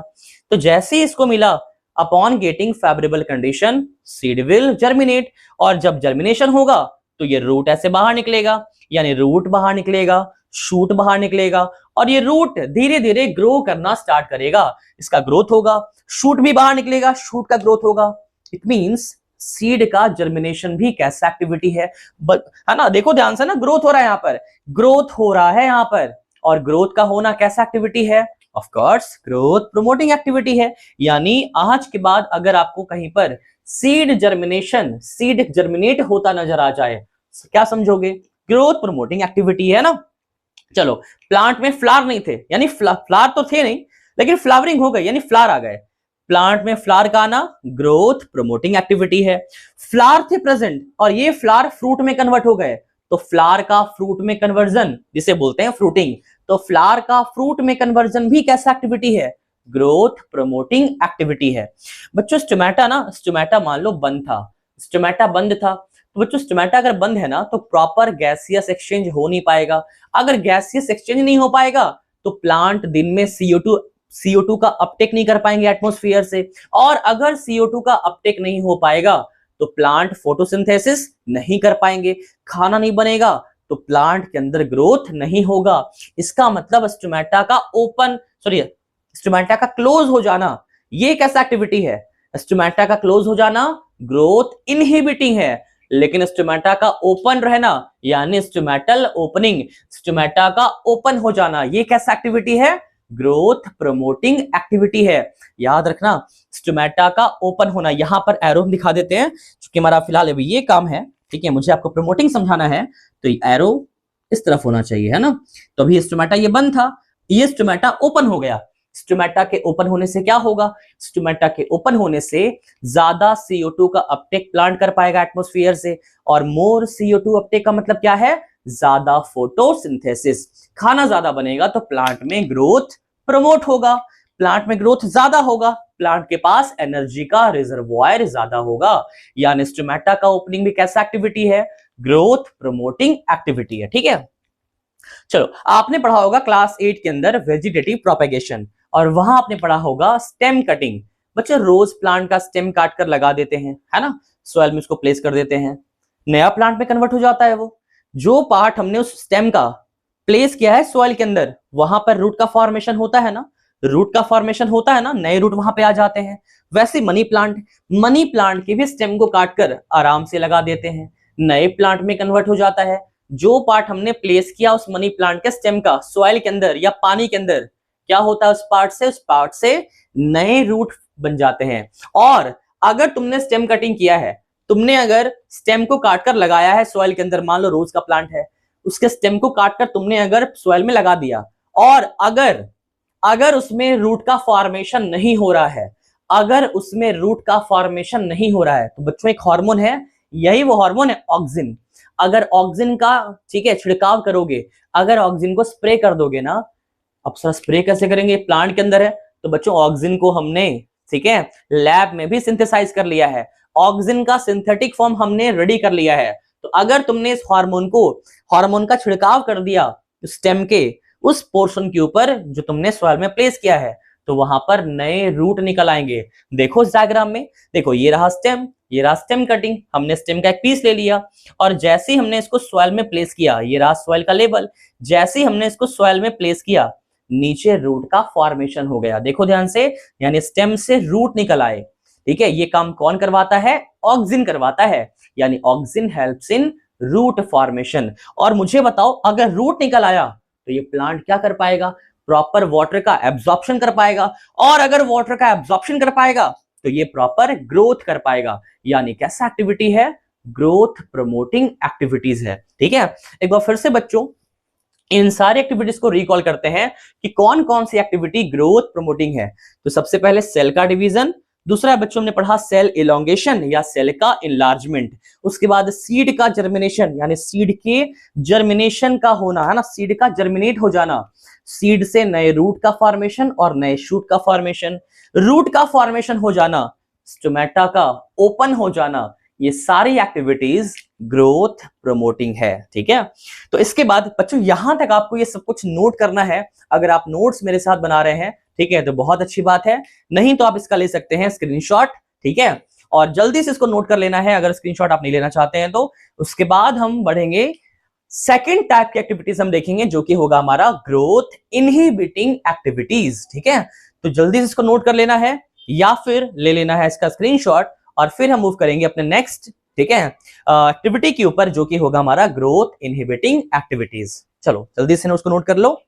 तो जैसे ही इसको मिला upon getting favourable condition seed will germinate, और जब जर्मिनेशन होगा तो ये रूट ऐसे बाहर निकलेगा, यानी रूट बाहर निकलेगा, शूट बाहर निकलेगा और ये रूट धीरे धीरे ग्रो करना स्टार्ट करेगा, इसका ग्रोथ होगा, शूट भी बाहर निकलेगा, शूट का ग्रोथ होगा। इट मींस सीड का जर्मिनेशन भी कैसा एक्टिविटी है ना, देखो ध्यान से ना, ग्रोथ हो रहा है यहाँ पर, ग्रोथ हो रहा है यहाँ पर, और ग्रोथ का होना कैसा एक्टिविटी है, of course growth promoting activity है। यानी आज के बाद अगर आपको कहीं पर सीड जर्मिनेट होता नजर आ जाए, क्या समझोगे, ग्रोथ प्रमोटिंग एक्टिविटी है ना। चलो, प्लांट में फ्लावर नहीं थे, यानी फ्लावर तो थे नहीं, लेकिन फ्लावरिंग हो गई, यानी फ्लावर आ गए। प्लांट में फ्लावर का आना ग्रोथ प्रमोटिंग एक्टिविटी है। फ्लावर थे प्रेजेंट और ये फ्लावर फ्रूट में कन्वर्ट हो गए, तो फ्लावर का फ्रूट में कन्वर्जन, जिसे बोलते हैं फ्रूटिंग, तो फ्लावर का फ्रूट में कन्वर्जन भी कैसा एक्टिविटी है, ग्रोथ प्रमोटिंग एक्टिविटी है। बच्चों स्टोमेटा मान लो बंद था, स्टोमेटा बंद था, तो बच्चों स्टोमेटा अगर बंद है ना तो प्रॉपर गैसियस एक्सचेंज हो नहीं पाएगा। अगर गैसियस एक्सचेंज नहीं हो पाएगा तो प्लांट दिन में CO2 का अपटेक नहीं कर पाएंगे एटमॉस्फेयर से, और अगर CO2 का अपटेक नहीं हो पाएगा तो प्लांट फोटोसिंथेसिस नहीं कर पाएंगे, खाना नहीं बनेगा, तो प्लांट के अंदर ग्रोथ नहीं होगा। इसका मतलब स्टोमेटा का क्लोज हो जाना, ये कैसा एक्टिविटी है, स्टोमेटा का क्लोज हो जाना ग्रोथ इनहिबिटिंग है, लेकिन स्टोमेटा का ओपन रहना यानी स्टोमेटल ओपनिंग, स्टोमेटा का ओपन हो जाना, ये कैसा एक्टिविटी है, ग्रोथ प्रमोटिंग एक्टिविटी है। याद रखना, स्टोमेटा का ओपन होना, यहां पर एरो दिखा देते हैं क्योंकि हमारा फिलहाल अभी ये काम है, ठीक है, मुझे आपको प्रमोटिंग समझाना है, तो एरो इस तरफ होना चाहिए, है ना। तो अभी स्टोमेटा ये बंद था, ये स्टोमेटा ओपन हो गया। स्टोमेटा के ओपन होने से क्या होगा, स्टोमेटा के ओपन होने से ज्यादा CO2 का अपटेक प्लांट कर पाएगा एटमॉस्फेयर से, और मोर CO2 अपटेक का मतलब क्या है, ज्यादा फोटोसिंथेसिस, खाना ज्यादा बनेगा तो प्लांट में ग्रोथ प्रमोट होगा, प्लांट में ग्रोथ ज्यादा होगा, प्लांट के पास एनर्जी का रिजर्वॉयर ज्यादा होगा, यानी स्टोमेटा का ओपनिंग भी कैसा एक्टिविटी है, ग्रोथ प्रमोटिंग एक्टिविटी है, ठीक है। चलो, आपने पढ़ा होगा क्लास 8 के अंदर वेजिटेटिव प्रोपेगेशन, और वहां आपने पढ़ा होगा स्टेम कटिंग। बच्चे रोज प्लांट का स्टेम काट कर लगा देते हैं, है ना, सॉइल में उसको प्लेस कर देते हैं, नया प्लांट में कन्वर्ट हो जाता है। वो जो पार्ट हमने उस स्टेम का प्लेस किया है सॉइल के अंदर, वहां पर रूट का फॉर्मेशन होता है ना, रूट का फॉर्मेशन होता है ना, नए रूट वहां पे आ जाते हैं। वैसे मनी प्लांट के भी स्टेम को काटकर आराम से लगा देते हैं, नए प्लांट में कन्वर्ट हो जाता है। जो पार्ट हमने प्लेस किया उस मनी प्लांट के स्टेम का सॉइल के अंदर या पानी के अंदर, क्या होता है, उस पार्ट से नए रूट बन जाते हैं। और अगर तुमने स्टेम कटिंग किया है, तुमने अगर स्टेम को काटकर लगाया है सॉइल के अंदर, मान लो रोज का प्लांट है, उसके स्टेम को काटकर तुमने अगर सॉइल में लगा दिया, और अगर उसमें रूट का फॉर्मेशन नहीं हो रहा है, तो बच्चों एक हार्मोन है, यही वो हार्मोन है ऑक्सिन। अगर ऑक्सिन का, ठीक है, छिड़काव करोगे, अगर ऑक्सिन को स्प्रे कर दोगे ना, अब सर स्प्रे कैसे करेंगे, प्लांट के अंदर है, तो बच्चों ऑक्सिन को हमने, ठीक है, लैब में भी सिंथेसाइज कर लिया है, ऑक्सिन का सिंथेटिक फॉर्म हमने रेडी कर लिया है। तो अगर तुमने इस हार्मोन का छिड़काव कर दिया स्टेम के उस पोर्शन के ऊपर जो तुमने सॉइल में प्लेस किया है, तो वहां पर नए रूट निकल आएंगे। देखो इस डायग्राम में, देखो ये रहा स्टेम कटिंग, हमने स्टेम का एक पीस ले लिया, और जैसे ही हमने इसको सॉइल में प्लेस किया, ये रहा सॉइल का लेवल, जैसे ही हमने इसको सॉइल में प्लेस किया, नीचे रूट का फॉर्मेशन हो गया। देखो ध्यान से, यानी स्टेम से रूट निकल आए, ठीक है। ये काम कौन करवाता है, ऑक्सिन करवाता है, यानी auxin helps in root formation. और मुझे बताओ, अगर रूट निकल आया तो ये प्लांट क्या कर पाएगा, प्रॉपर वाटर का एब्जॉर्प्शन कर पाएगा, और अगर वाटर का एब्जॉर्प्शन कर पाएगा तो ये प्रॉपर ग्रोथ कर पाएगा। यानी कैसा एक्टिविटी है, ग्रोथ प्रमोटिंग एक्टिविटीज है, ठीक है। एक बार फिर से बच्चों इन सारी एक्टिविटीज को रिकॉल करते हैं कि कौन कौन सी एक्टिविटी ग्रोथ प्रमोटिंग है। तो सबसे पहले सेल का डिवीजन, दूसरा बच्चों ने पढ़ा सेल इलोंगेशन या सेल का इनलार्जमेंट, उसके बाद सीड का जर्मिनेशन यानी सीड के जर्मिनेशन का होना, है ना, सीड का जर्मिनेट हो जाना, सीड से नए रूट का फॉर्मेशन और नए शूट का फॉर्मेशन, रूट का फॉर्मेशन हो जाना, स्टोमेटा का ओपन हो जाना, ये सारी एक्टिविटीज ग्रोथ प्रमोटिंग है, ठीक है। तो इसके बाद बच्चों यहां तक आपको ये सब कुछ नोट करना है। अगर आप नोट्स मेरे साथ बना रहे हैं, ठीक है, तो बहुत अच्छी बात है, नहीं तो आप इसका ले सकते हैं स्क्रीनशॉट, ठीक है, और जल्दी से इसको नोट कर लेना है अगर स्क्रीनशॉट आप नहीं लेना चाहते हैं तो। उसके बाद हम बढ़ेंगे सेकेंड टाइप की एक्टिविटीज हम देखेंगे जो कि होगा हमारा ग्रोथ इनहिबिटिंग एक्टिविटीज। ठीक है, तो जल्दी से इसको नोट कर लेना है या फिर ले लेना है इसका स्क्रीनशॉट और फिर हम मूव करेंगे अपने नेक्स्ट, ठीक है, एक्टिविटी के ऊपर जो कि होगा हमारा ग्रोथ इनहिबिटिंग एक्टिविटीज। चलो जल्दी से उसको नोट कर लो।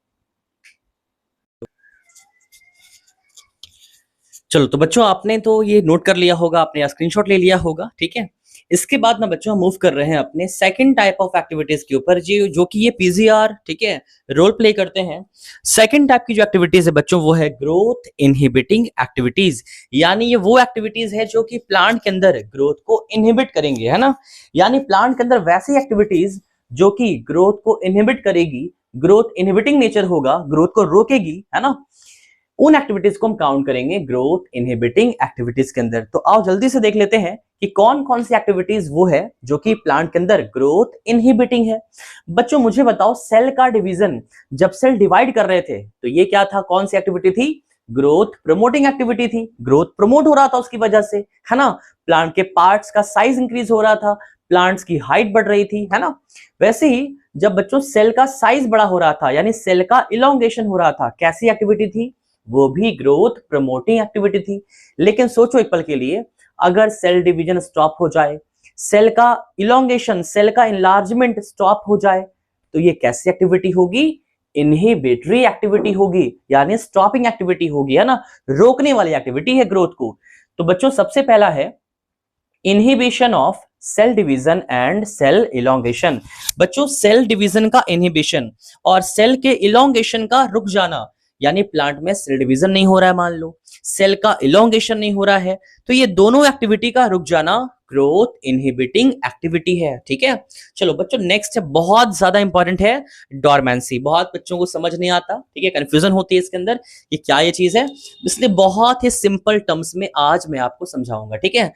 चलो तो बच्चों आपने तो ये नोट कर लिया होगा, आपने स्क्रीनशॉट ले लिया होगा, ठीक है। इसके बाद ना बच्चों हम मूव कर रहे हैं अपने सेकंड टाइप ऑफ एक्टिविटीज के ऊपर जी, जो कि ये पीजीआर, ठीक है, रोल प्ले करते हैं। सेकंड टाइप की जो एक्टिविटीज है बच्चों वो है ग्रोथ इनहिबिटिंग एक्टिविटीज, यानी ये वो एक्टिविटीज है जो कि प्लांट के अंदर ग्रोथ को इनहिबिट करेंगे, है ना। यानी प्लांट के अंदर वैसी एक्टिविटीज जो कि ग्रोथ को इनहिबिट करेगी, ग्रोथ इनहिबिटिंग नेचर होगा, ग्रोथ को रोकेगी, है ना, उन एक्टिविटीज को हम काउंट करेंगे ग्रोथ इनहिबिटिंग एक्टिविटीज के अंदर। तो आओ जल्दी से देख लेते हैं कि कौन कौन सी एक्टिविटीज वो है जो कि प्लांट के अंदर ग्रोथ इनहिबिटिंग है। बच्चों मुझे बताओ, सेल का डिवीजन, जब सेल डिवाइड कर रहे थे तो ये क्या था, कौन सी एक्टिविटी थी, ग्रोथ प्रमोटिंग एक्टिविटी थी। ग्रोथ प्रमोट हो रहा था उसकी वजह से, है ना, प्लांट के पार्ट्स का साइज इंक्रीज हो रहा था, प्लांट्स की हाइट बढ़ रही थी, है ना। वैसे ही जब बच्चों सेल का साइज बड़ा हो रहा था यानी सेल का इलोंगेशन हो रहा था, कैसी एक्टिविटी थी, वो भी ग्रोथ प्रमोटिंग एक्टिविटी थी। लेकिन सोचो एक पल के लिए, अगर सेल डिवीजन स्टॉप हो जाए, सेल का इलोंगेशन, सेल का इनलार्जमेंट स्टॉप हो जाए, तो ये कैसी एक्टिविटी होगी, इनहिबिटरी एक्टिविटी होगी, यानी स्टॉपिंग एक्टिविटी होगी, है ना, रोकने वाली एक्टिविटी है ग्रोथ को। तो बच्चों सबसे पहला है inhibition of cell division and cell elongation. बच्चों सेल डिवीजन का इनहिबिशन और सेल के इलोंगेशन का रुक जाना, यानी प्लांट में सेल डिवीजन नहीं हो रहा है, मान लो सेल का इलोंगेशन नहीं हो रहा है, तो ये दोनों एक्टिविटी का रुक जाना ग्रोथ इनहिबिटिंग एक्टिविटी है। ठीक है, चलो बच्चों नेक्स्ट है, बहुत ज्यादा इंपॉर्टेंट है, डोरमेंसी। बहुत बच्चों को समझ नहीं आता, ठीक है, कंफ्यूजन होती है इसके अंदर कि क्या ये चीज है, इसलिए बहुत ही सिंपल टर्म्स में आज मैं आपको समझाऊंगा। ठीक है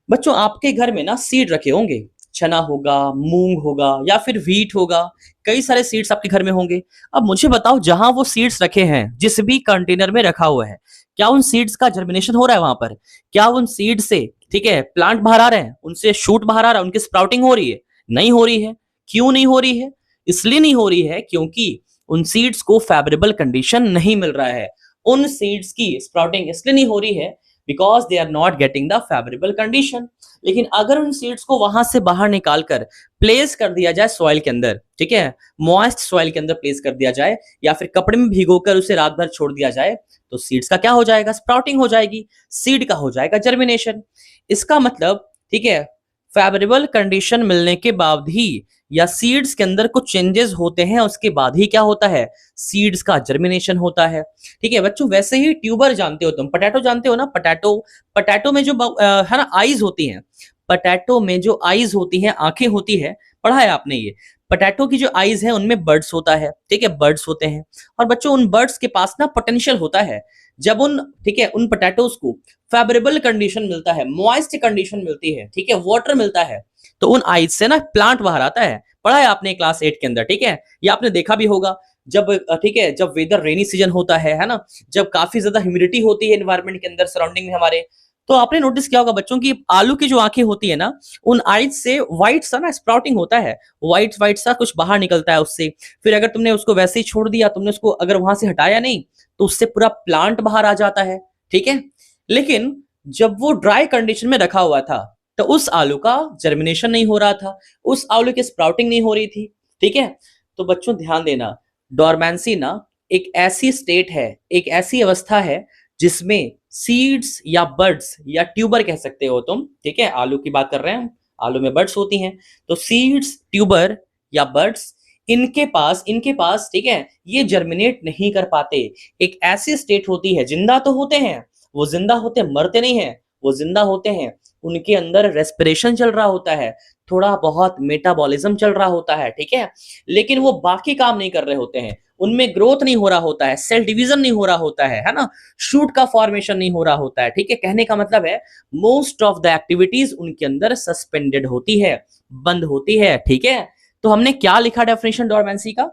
बच्चों, आपके घर में ना सीड रखे होंगे, चना होगा, मूंग होगा या फिर व्हीट होगा, कई सारे सीड्स आपके घर में होंगे। अब मुझे बताओ, जहां वो सीड्स रखे हैं, जिस भी कंटेनर में रखा हुआ है, क्या उन सीड्स का जर्मिनेशन हो रहा है वहां पर, क्या उन सीड से, ठीक है, प्लांट बाहर आ रहे हैं, उनसे शूट बाहर आ रहा है, उनकी स्प्राउटिंग हो रही है, नहीं हो रही है। क्यों नहीं हो रही है, इसलिए नहीं हो रही है क्योंकि उन सीड्स को फेवरेबल कंडीशन नहीं मिल रहा है। उन सीड्स की स्प्राउटिंग इसलिए नहीं हो रही है because they are not getting the favourable condition. लेकिन अगर उन सीड्स को वहां से बाहर निकालकर प्लेस कर दिया जाए सॉइल के अंदर, ठीक है, मॉइस्ट सॉइल के अंदर प्लेस कर दिया जाए या फिर कपड़े में भिगोकर उसे रात भर छोड़ दिया जाए, तो सीड्स का क्या हो जाएगा, स्प्राउटिंग हो जाएगी, सीड का हो जाएगा जर्मिनेशन। इसका मतलब, ठीक है, फेवरेबल कंडीशन मिलने के बाद ही या सीड्स के अंदर कुछ चेंजेस होते हैं, उसके बाद ही क्या होता है, सीड्स का जर्मिनेशन होता है। ठीक है बच्चों, वैसे ही ट्यूबर जानते हो तुम, पोटैटो जानते हो ना, पोटैटो, पोटैटो में जो है ना आईज होती हैं, पोटैटो में जो आईज होती हैं, आंखें होती है, पढ़ा है आपने ये, पोटैटो की जो आईज है उनमें बर्ड्स होता है, ठीक है, बर्ड्स होते हैं। और बच्चों उन बर्ड्स के पास ना पोटेंशियल होता है, जब उन, ठीक है, उन पोटैटोज को फेवरेबल कंडीशन मिलता है, मॉइस्ट कंडीशन मिलती है, ठीक है, वाटर मिलता है, तो उन आईज से ना प्लांट बाहर आता है। पढ़ा है आपने क्लास 8 के अंदर, ठीक है, ये आपने देखा भी होगा, जब, ठीक है, जब वेदर रेनी सीजन होता है ना, जब काफी ज्यादा ह्यूमिडिटी होती है एनवायरनमेंट के अंदर, सराउंडिंग में हमारे, तो आपने नोटिस किया होगा बच्चों की आलू की जो आंखें होती है ना, उन आईज से व्हाइट सा ना स्प्राउटिंग होता है, व्हाइट व्हाइट सा कुछ बाहर निकलता है उससे। फिर अगर तुमने उसको वैसे ही छोड़ दिया, तुमने उसको अगर वहां से हटाया नहीं, तो उससे पूरा प्लांट बाहर आ जाता है। ठीक है, लेकिन जब वो ड्राई कंडीशन में रखा हुआ था, तो उस आलू का जर्मिनेशन नहीं हो रहा था, उस आलू की स्प्राउटिंग नहीं हो रही थी। ठीक है, तो बच्चों ध्यान देना, डोरमेंसी ना एक ऐसी स्टेट है, एक ऐसी अवस्था है जिसमें सीड्स या बर्ड्स या ट्यूबर कह सकते हो तुम, ठीक है, आलू की बात कर रहे हैं, आलू में बर्ड्स होती हैं, तो सीड्स, ट्यूबर या बर्ड्स, इनके पास, ठीक है, ये जर्मिनेट नहीं कर पाते। एक ऐसी स्टेट होती है, जिंदा तो होते हैं, वो जिंदा होते, मरते नहीं है, वो जिंदा होते हैं, उनके अंदर रेस्पिरेशन चल रहा होता है, थोड़ा बहुत मेटाबॉलिज्म चल रहा होता है, ठीक है, लेकिन वो बाकी काम नहीं कर रहे होते हैं, उनमें ग्रोथ नहीं हो रहा होता है, सेल डिवीजन नहीं हो रहा होता है ना, शूट का फॉर्मेशन नहीं हो रहा होता है। ठीक है, कहने का मतलब है मोस्ट ऑफ द एक्टिविटीज उनके अंदर सस्पेंडेड होती है, बंद होती है। ठीक है, तो हमने क्या लिखा डेफिनेशन डोरमेंसी का,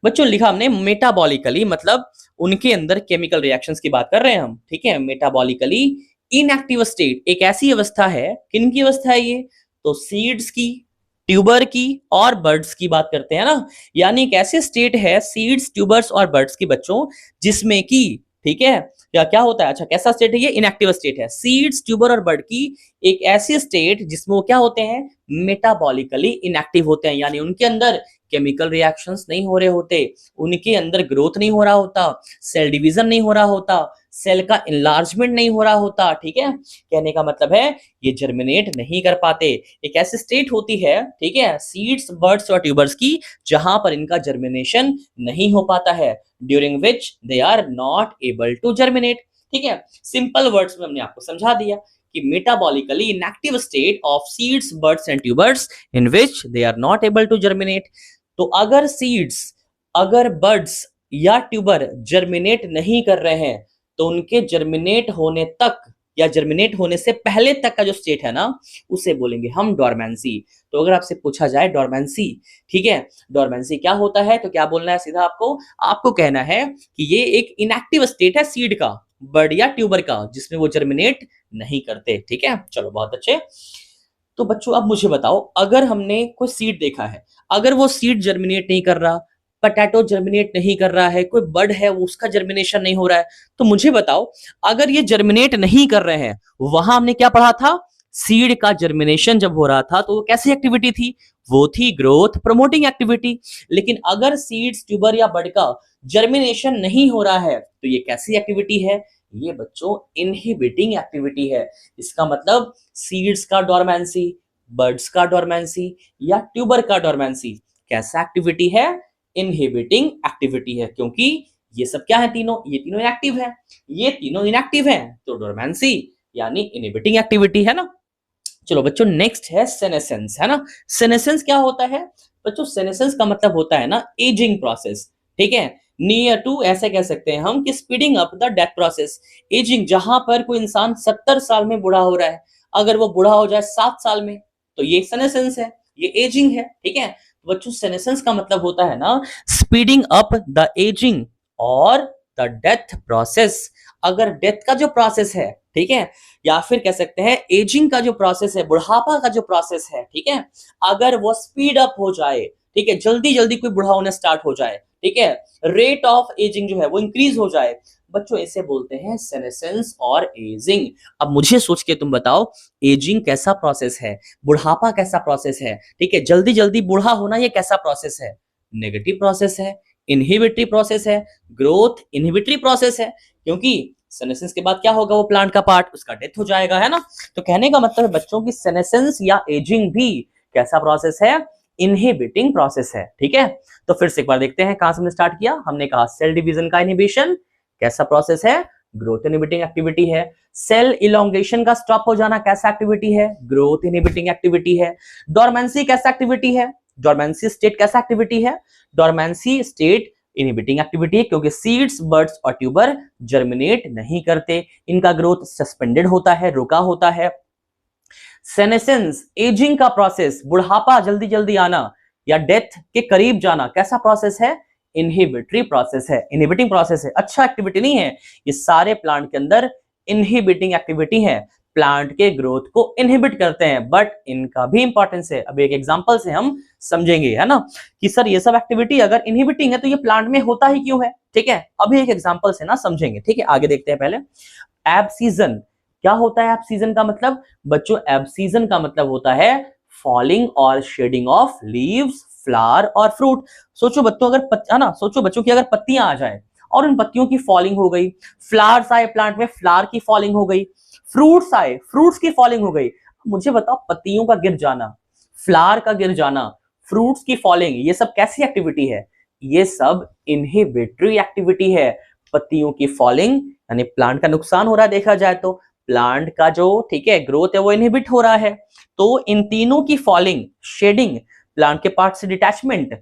बच्चों लिखा हमने मेटाबॉलिकली, मतलब उनके अंदर केमिकल रिएक्शंस की बात कर रहे हैं हम, ठीक है, मेटाबॉलिकली इनएक्टिव स्टेट, एक ऐसी अवस्था है, किन की अवस्था है ये, तो सीड्स की, ट्यूबर की और बर्ड्स की बात करते हैं ना, यानी एक ऐसे स्टेट है सीड्स, ट्यूबर्स और बर्ड्स की बच्चों जिसमें की, ठीक है, क्या क्या होता है, अच्छा कैसा स्टेट है ये, इनएक्टिव स्टेट है। सीड्स, ट्यूबर और बर्ड की एक ऐसी स्टेट जिसमें वो क्या होते हैं, मेटाबॉलिकली इनएक्टिव होते हैं, यानी उनके अंदर केमिकल रिएक्शंस नहीं हो रहे होते, उनके अंदर ग्रोथ नहीं हो रहा होता, सेल डिवीजन नहीं हो रहा होता, सेल का इनलार्जमेंट नहीं हो रहा होता, ठीक है। कहने का मतलब है ये जर्मिनेट नहीं कर पाते। एक ऐसी स्टेट होती है, ठीक है, सीड्स, बर्ड्स और ट्यूबर्स की, जहां पर इनका जर्मिनेशन नहीं हो पाता है, during which they are not able to germinate, ठीक है। सिंपल वर्ड्स में हमने आपको समझा दिया कि metabolically inactive state of seeds, buds and tubers in which they are not able to germinate. तो अगर सीड्स, अगर बर्ड्स या ट्यूबर जर्मिनेट नहीं कर रहे हैं, तो उनके जर्मिनेट होने तक या जर्मिनेट होने से पहले तक का जो स्टेट है ना, उसे बोलेंगे हम डोरमेंसी। तो अगर आपसे पूछा जाए डोरमेंसी, ठीक है, डोरमेंसी क्या होता है, तो क्या बोलना है सीधा आपको, आपको कहना है कि ये एक इनएक्टिव स्टेट है सीड का, बर्ड या ट्यूबर का, जिसमें वो जर्मिनेट नहीं करते, ठीक है। चलो बहुत अच्छे। तो बच्चों अब मुझे बताओ, अगर हमने कोई सीड देखा है, अगर वो सीड जर्मिनेट नहीं कर रहा, पोटैटो जर्मिनेट नहीं कर रहा है, कोई बर्ड है वो उसका जर्मिनेशन नहीं हो रहा है, तो मुझे बताओ अगर ये जर्मिनेट नहीं कर रहे हैं, वहां हमने क्या पढ़ा था, सीड का जर्मिनेशन जब हो रहा था तो वो कैसी एक्टिविटी थी, वो थी ग्रोथ प्रमोटिंग एक्टिविटी। लेकिन अगर सीड्स, ट्यूबर या बर्ड का जर्मिनेशन नहीं हो रहा है, तो ये कैसी एक्टिविटी है, ये बच्चों इनहिबिटिंग एक्टिविटी है। इसका मतलब सीड्स का डोरमेंसी, बर्ड्स का डोरमेंसी या ट्यूबर का डोरमेंसी कैसा एक्टिविटी है, इनहिबिटिंग एक्टिविटी है, क्योंकि ये सब क्या है, तीनों, ये तीनों इनएक्टिव है, ये तीनों इनएक्टिव है, तो डोरमेंसी यानी इनहिबिटिंग एक्टिविटी है ना। चलो बच्चों नेक्स्ट है सेनेसेंस, है ना। सेनेसेंस क्या होता है बच्चों, सेनेसेंस का मतलब होता है ना एजिंग प्रोसेस, ठीक है। नियर टू ऐसे कह सकते हैं हम कि speeding up the death process. Ageing, जहां पर कोई इंसान 70 साल में बूढ़ा हो रहा है, अगर वो बूढ़ा हो जाए 7 साल में, तो ये सेनेसेंस है, ये एजिंग है, ठीक है। तो बच्चों सेनेसेंस का मतलब होता है ना स्पीडिंग अप द एजिंग और द डेथ प्रोसेस। अगर डेथ का जो प्रोसेस है, ठीक है, या फिर कह सकते हैं एजिंग का जो प्रोसेस है, बुढ़ापा का जो प्रोसेस है, ठीक है, अगर वो स्पीड अप हो जाए, ठीक है, जल्दी जल्दी कोई बूढ़ा होने स्टार्ट हो जाए, ठीक है, रेट ऑफ एजिंग जो है वो इंक्रीज हो जाए, बच्चों इसे बोलते हैं सेनेसेंस और एजिंग। अब मुझे सोच के तुम बताओ एजिंग कैसा प्रोसेस है, बुढ़ापा कैसा प्रोसेस है, ठीक है, जल्दी जल्दी बूढ़ा होना ये कैसा प्रोसेस है, नेगेटिव प्रोसेस है, इनहिबिटरी प्रोसेस है, ग्रोथ इनहिबिटरी प्रोसेस है, क्योंकि सेनेसेंस के बाद क्या होगा, वो प्लांट का पार्ट उसका डेथ हो जाएगा, है ना। तो कहने का मतलब है बच्चों की सेनेसेंस या एजिंग भी कैसा प्रोसेस है, इनहिबिटिंग प्रोसेस है, ठीक है। तो फिर से एक बार देखते हैं कहां से हमने स्टार्ट किया, हमने कहा सेल डिवीजन का इनहिबिशन कैसा प्रोसेस है, ग्रोथ इनहिबिटिंग एक्टिविटी है। सेल इलोंगेशन का स्टॉप हो जाना कैसा एक्टिविटी है, ग्रोथ इनहिबिटिंग एक्टिविटी है। डोरमेंसी कैसा एक्टिविटी है, डोरमेंसी स्टेट कैसा एक्टिविटी है, डोरमेंसी स्टेट इनहिबिटिंग एक्टिविटी है, क्योंकि सीड्स, बर्ड्स और ट्यूबर जर्मिनेट नहीं करते, इनका ग्रोथ सस्पेंडेड होता है, रुका होता है। सेनेसेंस एजिंग का प्रोसेस, बुढ़ापा जल्दी जल्दी आना या डेथ के करीब जाना कैसा प्रोसेस है, इनहिबिटरी प्रोसेस है, इनहिबिटिंग प्रोसेस है, अच्छा एक्टिविटी नहीं है। ये सारे प्लांट के अंदर इनहिबिटिंग एक्टिविटी है, प्लांट के ग्रोथ को इनहिबिट करते हैं, बट इनका भी इंपॉर्टेंस है। अब एक एग्जांपल से हम समझेंगे, है ना, कि सर ये सब एक्टिविटी अगर इनहिबिटिंग है तो ये प्लांट में होता ही क्यों है, ठीक है। अभी एक एग्जांपल से ना समझेंगे, ठीक है, आगे देखते हैं। पहले एब्सीजन, क्या होता है एब्सीजन का मतलब बच्चों, एब्सीजन का मतलब होता है फॉलिंग और शेडिंग ऑफ लीव्स, फ्लावर और फ्रूट। सोचो बच्चों अगर है ना, सोचो बच्चों की अगर पत्तियां आ जाए और उन पत्तियों की फॉलिंग हो गई, फ्लावर्स आए प्लांट में, फ्लावर की फॉलिंग हो गई, फ्रूट्स आए, फ्रूट्स की फॉलिंग हो गई। मुझे बताओ पत्तियों का गिर जाना, फ्लावर का गिर जाना, फ्रूट्स की फॉलिंग, ये सब कैसी एक्टिविटी है, ये सब इनहिबिटरी एक्टिविटी है। पत्तियों की फॉलिंग यानी प्लांट का नुकसान हो रहा है, देखा जाए तो प्लांट का जो, ठीक है, ग्रोथ है वो इनहिबिट हो रहा है। तो इन तीनों की फॉलिंग, शेडिंग, प्लांट के पार्ट से डिटैचमेंट,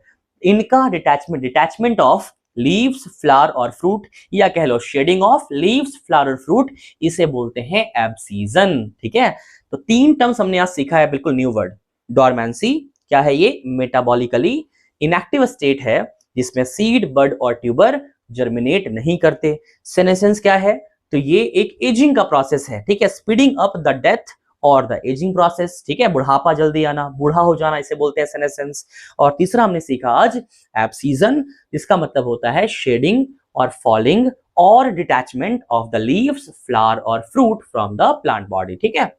इनका detachment, detachment of leaves, flower और फ्रूट, या कह लो शेडिंग ऑफ लीव्स, फ्लावर और फ्रूट, इसे बोलते हैं एब्सीजन, ठीक है। तो 3 टर्म्स हमने आज सीखा है, बिल्कुल न्यू वर्ड। डोरमेंसी क्या है, ये मेटाबॉलिकली इनएक्टिव स्टेट है जिसमें सीड, बर्ड और ट्यूबर जर्मिनेट नहीं करते। सेनेसेंस क्या है, तो ये एक एजिंग का प्रोसेस है, ठीक है, स्पीडिंग अप द डेथ और द एजिंग प्रोसेस, ठीक है, बुढ़ापा जल्दी आना, बूढ़ा हो जाना, इसे बोलते हैं सेनेसेंस। और तीसरा हमने सीखा आज एब्सीजन, जिसका मतलब होता है शेडिंग और फॉलिंग और detachment of the leaves, flower और fruit from the plant body, ठीक है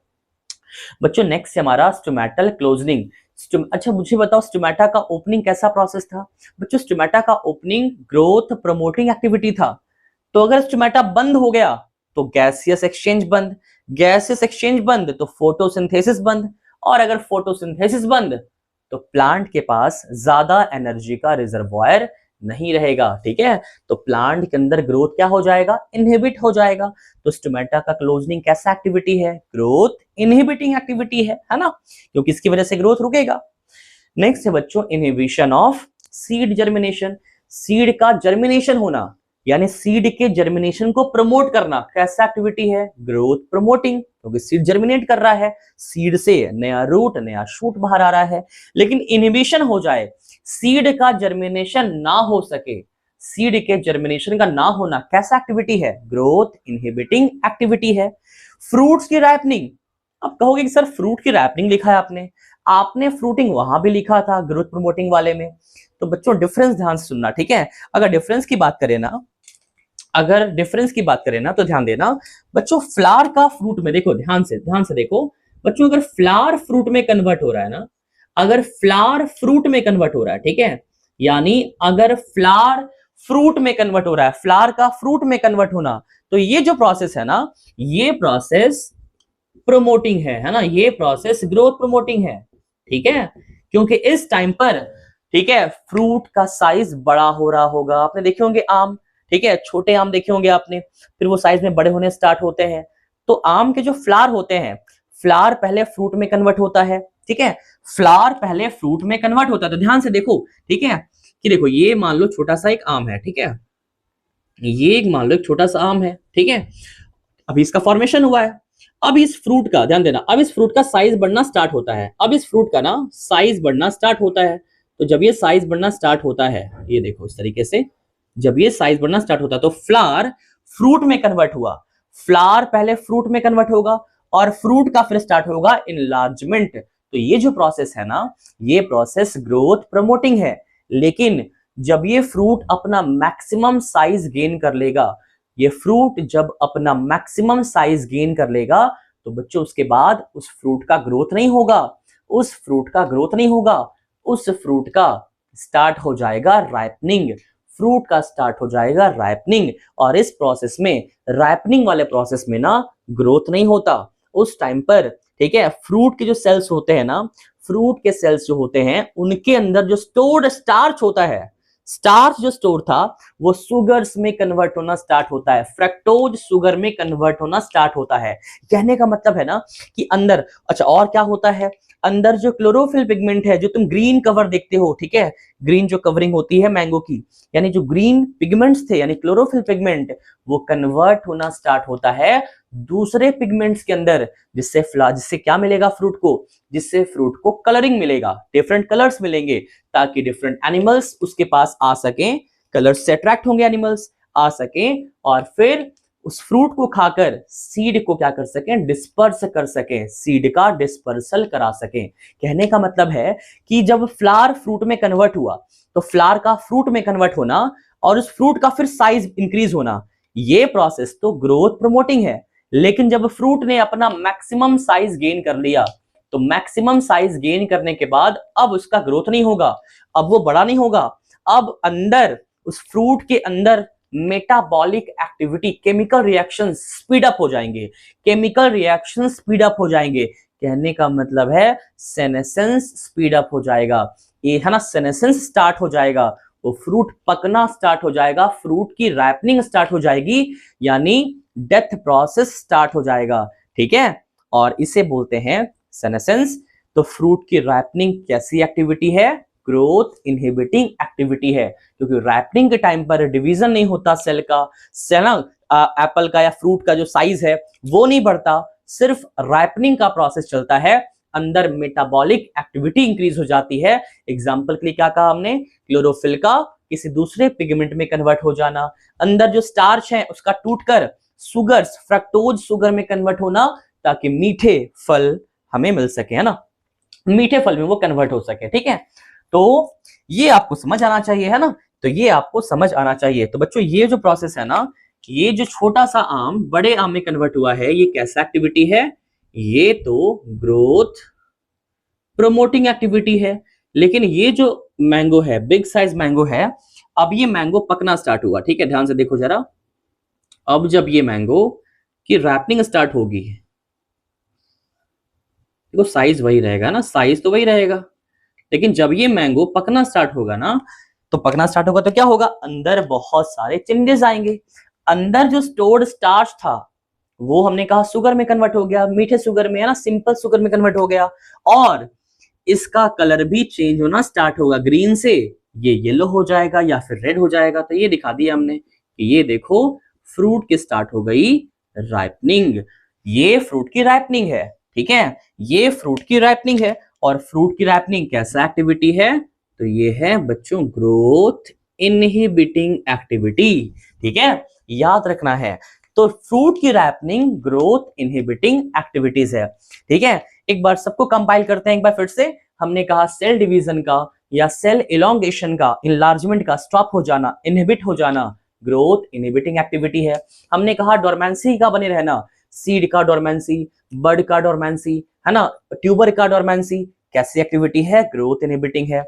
बच्चों। नेक्स्ट है हमारा स्टोमेटल क्लोजनिंग। अच्छा मुझे बताओ स्टोमेटा का ओपनिंग कैसा प्रोसेस था? बच्चों स्टोमेटा का ओपनिंग ग्रोथ प्रमोटिंग एक्टिविटी था। तो अगर स्टोमेटा बंद हो गया तो गैसियस एक्सचेंज बंद, गैसियस एक्सचेंज बंद तो फोटोसिंथेसिस बंद, और अगर फोटोसिंथेसिस बंद तो प्लांट के पास ज्यादा एनर्जी का रिजर्वॉयर नहीं रहेगा, ठीक है। तो प्लांट के अंदर ग्रोथ क्या हो जाएगा? इनहिबिट हो जाएगा। तो स्टोमेटा का क्लोजनिंग कैसा एक्टिविटी है? ग्रोथ इनहिबिटिंग एक्टिविटी है ना, क्योंकि इसकी वजह से ग्रोथ रुकेगा। नेक्स्ट है बच्चों inhibition of seed germination. Seed का जर्मिनेशन होना, यानी सीड के जर्मिनेशन को प्रमोट करना, कैसा एक्टिविटी है? ग्रोथ प्रमोटिंग, क्योंकि सीड जर्मिनेट कर रहा है, सीड से नया रूट नया शूट बाहर आ रहा है। लेकिन इनहिबिशन हो जाए, सीड का जर्मिनेशन ना हो सके, सीड के जर्मिनेशन का ना होना कैसा एक्टिविटी है? ग्रोथ इनहिबिटिंग एक्टिविटी है। फ्रूट्स की रैपनिंग, अब कहोगे कि सर फ्रूट की रैपनिंग लिखा है आपने, आपने फ्रूटिंग वहां भी लिखा था ग्रोथ प्रमोटिंग वाले में। तो बच्चों डिफरेंस ध्यान से सुनना, ठीक है। अगर डिफरेंस की बात करें ना, तो ध्यान देना बच्चों, फ्लावर का फ्रूट में देखो, ध्यान से देखो बच्चों, अगर फ्लावर फ्रूट में कन्वर्ट हो रहा है ना, अगर फ्लावर फ्रूट में कन्वर्ट हो रहा है, ठीक है, यानी अगर फ्लावर फ्रूट में कन्वर्ट हो रहा है, फ्लावर का फ्रूट में कन्वर्ट होना, तो ये जो प्रोसेस है ना, ये प्रोसेस प्रमोटिंग है ना, ये प्रोसेस ग्रोथ प्रमोटिंग है, ठीक है। क्योंकि इस टाइम पर, ठीक है, फ्रूट का साइज बड़ा हो रहा होगा। आपने देखे होंगे आम, ठीक है, छोटे आम देखे होंगे आपने, फिर वो साइज में बड़े होने स्टार्ट होते हैं। तो आम के जो फ्लावर होते हैं, फ्लावर पहले फ्रूट में कन्वर्ट होता है, ठीक है, फ्लावर पहले फ्रूट में कन्वर्ट होता है। तो ध्यान से देखो, ठीक है, कि देखो ये मान लो छोटा सा एक आम है, ठीक है, ये एक मान लो एक छोटा सा आम है, ठीक है, अभी इसका फॉर्मेशन हुआ है। अब इस फ्रूट का ध्यान देना, अब इस फ्रूट का साइज बढ़ना स्टार्ट होता है, अब इस फ्रूट का ना साइज बढ़ना स्टार्ट होता है। तो जब ये साइज बढ़ना स्टार्ट होता है, ये देखो इस तरीके से, जब ये साइज बढ़ना स्टार्ट होता है तो फ्लावर फ्रूट में कन्वर्ट हुआ, फ्लावर पहले फ्रूट में कन्वर्ट होगा और फ्रूट का फिर स्टार्ट होगा इनलार्जमेंट। तो ये जो प्रोसेस है ना, ये प्रोसेस ग्रोथ प्रमोटिंग है। लेकिन जब ये फ्रूट अपना मैक्सिमम साइज गेन कर लेगा, ये फ्रूट जब अपना मैक्सिमम साइज गेन कर लेगा, तो बच्चों उसके बाद उस फ्रूट का ग्रोथ नहीं होगा, उस फ्रूट का ग्रोथ नहीं होगा, उस फ्रूट का स्टार्ट हो जाएगा राइपनिंग, फ्रूट का स्टार्ट हो जाएगा राइपनिंग। और इस प्रोसेस में, राइपनिंग वाले प्रोसेस में ना ग्रोथ नहीं होता उस टाइम पर, ठीक है। फ्रूट के जो सेल्स होते हैं ना, फ्रूट के सेल्स जो होते हैं, उनके अंदर जो स्टोर्ड स्टार्च होता है, स्टार्च जो स्टोर था वो सुगर्स में कन्वर्ट होना स्टार्ट होता है, फ्रक्टोज शुगर में कन्वर्ट होना स्टार्ट होता है। कहने का मतलब है ना कि अंदर, अच्छा और क्या होता है, अंदर जो क्लोरोफिल पिगमेंट है, जो तुम ग्रीन कवर देखते हो, ठीक है, ग्रीन जो कवरिंग होती है मैंगो की, यानी जो ग्रीन पिगमेंट्स थे, यानी क्लोरोफिल पिगमेंट, वो कन्वर्ट होना स्टार्ट होता है दूसरे पिगमेंट्स के अंदर, जिससे क्या मिलेगा फ्रूट को, जिससे फ्रूट को कलरिंग मिलेगा, डिफरेंट कलर्स मिलेंगे, ताकि डिफरेंट एनिमल्स उसके पास आ सकें, कलर्स से अट्रैक्ट होंगे एनिमल्स, आ सकें और फिर उस फ्रूट को खाकर सीड को क्या कर सकें, डिस्पर्स कर सकें, सीड का डिस्पर्सल करा सकें। कहने का मतलब है कि जब फ्लावर फ्रूट में कन्वर्ट हुआ, तो फ्लावर का फ्रूट में कन्वर्ट होना और उस फ्रूट का फिर साइज इंक्रीज होना, ये प्रोसेस तो ग्रोथ प्रमोटिंग है। लेकिन जब फ्रूट ने अपना मैक्सिमम साइज गेन कर लिया, तो मैक्सिमम साइज गेन करने के बाद अब उसका ग्रोथ नहीं होगा, अब वो बड़ा नहीं होगा, अब अंदर उस फ्रूट के अंदर metabolic activity, chemical reaction speed up हो जाएंगे, केमिकल रिएक्शन स्पीड अप हो जाएंगे। कहने का मतलब है सेनेसेंस स्पीड अप हो जाएगा, ये है ना, सेनेसेंस स्टार्ट हो जाएगा, वो फ्रूट पकना स्टार्ट हो जाएगा, फ्रूट की रैपनिंग स्टार्ट हो जाएगी, यानी डेथ प्रोसेस स्टार्ट हो जाएगा, ठीक है। और इसे बोलते हैं सेनेसेंस। तो फ्रूट की रैपनिंग कैसी एक्टिविटी है? ग्रोथ इनहिबिटिंग एक्टिविटी है, क्योंकि रैपनिंग के टाइम पर डिवीजन नहीं होता सेल का, सेल एप्पल का या फ्रूट का जो साइज है वो नहीं बढ़ता, सिर्फ रैपनिंग का प्रोसेस चलता है, अंदर मेटाबॉलिक एक्टिविटी इंक्रीज हो जाती है। एग्जांपल के लिए क्या कहा हमने, क्लोरोफिल का किसी दूसरे पिगमेंट में कन्वर्ट हो जाना, अंदर जो स्टार्च है उसका टूटकर सुगर्स, फ्रक्टोज शुगर में कन्वर्ट होना, ताकि मीठे फल हमें मिल सके, है ना, मीठे फल में वो कन्वर्ट हो सके। ठीक है, तो ये आपको समझ आना चाहिए, है ना, तो ये आपको समझ आना चाहिए। तो बच्चों ये जो प्रोसेस है ना, ये जो छोटा सा आम बड़े आम में कन्वर्ट हुआ है, ये कैसा एक्टिविटी है? ये तो ग्रोथ प्रोमोटिंग एक्टिविटी है। लेकिन ये जो मैंगो है, बिग साइज मैंगो है, अब ये मैंगो पकना स्टार्ट हुआ। ठीक है, ध्यान से देखो जरा, अब जब ये मैंगो की रैपनिंग स्टार्ट होगी, देखो साइज वही रहेगा ना, साइज तो वही रहेगा, लेकिन जब ये मैंगो पकना स्टार्ट होगा ना, तो पकना स्टार्ट होगा तो क्या होगा? अंदर बहुत सारे चेंजेस आएंगे। अंदर जो स्टोर्ड स्टार्च था वो हमने कहा शुगर में कन्वर्ट हो गया, मीठे शुगर में, है ना, सिंपल शुगर में कन्वर्ट हो गया, और इसका कलर भी चेंज होना स्टार्ट होगा। ग्रीन से ये येलो हो जाएगा या फिर रेड हो जाएगा। तो ये दिखा दिया हमने कि ये देखो फ्रूट की स्टार्ट हो गई राइपनिंग। ये फ्रूट की राइपनिंग है। ठीक है, ये फ्रूट की राइपनिंग है। और फ्रूट की राइपनिंग कैसा एक्टिविटी है? तो ये है बच्चों ग्रोथ इनहिबिटिंग एक्टिविटी। ठीक है, याद रखना है। तो फ्रूट की रैपनिंग ग्रोथ इनहिबिटिंग एक्टिविटीज है। ठीक है, एक बार सबको कंपाइल करते हैं एक बार फिर से। हमने कहा सेल डिवीजन का या सेल इलोंगेशन का, इनलार्जमेंट का स्टॉप हो जाना, इनहिबिट हो जाना, ग्रोथ इनहिबिटिंग एक्टिविटी है। हमने कहा डोरमेंसी का बने रहना, सीड का डोरमेंसी, बड का डोरमेंसी, है ना, ट्यूबर का डोरमेंसी, कैसी एक्टिविटी है? ग्रोथ इनहिबिटिंग है।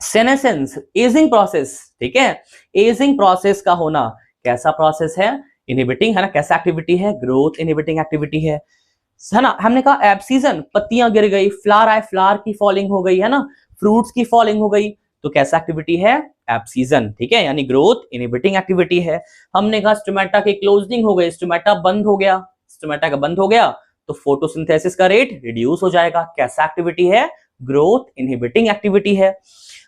सेनेसेंस, एजिंग प्रोसेस, ठीक है, एजिंग प्रोसेस का होना कैसा प्रोसेस है? इनहिबिटिंग, है ना, कैसा एक्टिविटी है? ग्रोथ इनहिबिटिंग एक्टिविटी है ना। हमने कहा एब्सीजन, पत्तियां गिर गई, फ्लावर आए, फ्लावर की फॉलिंग हो गई, है ना, फ्रूट्स की फॉलिंग हो गई, तो कैसा एक्टिविटी है? एब्सीजन। ठीक है, यानी ग्रोथ इनहिबिटिंग एक्टिविटी है। हमने कहा स्टोमेटा की क्लोजिंग हो गई, स्टोमेटा बंद हो गया, स्टोमेटा का बंद हो गया तो फोटोसिंथेसिस का रेट रिड्यूस हो जाएगा, कैसा एक्टिविटी है? ग्रोथ इनहिबिटिंग एक्टिविटी है।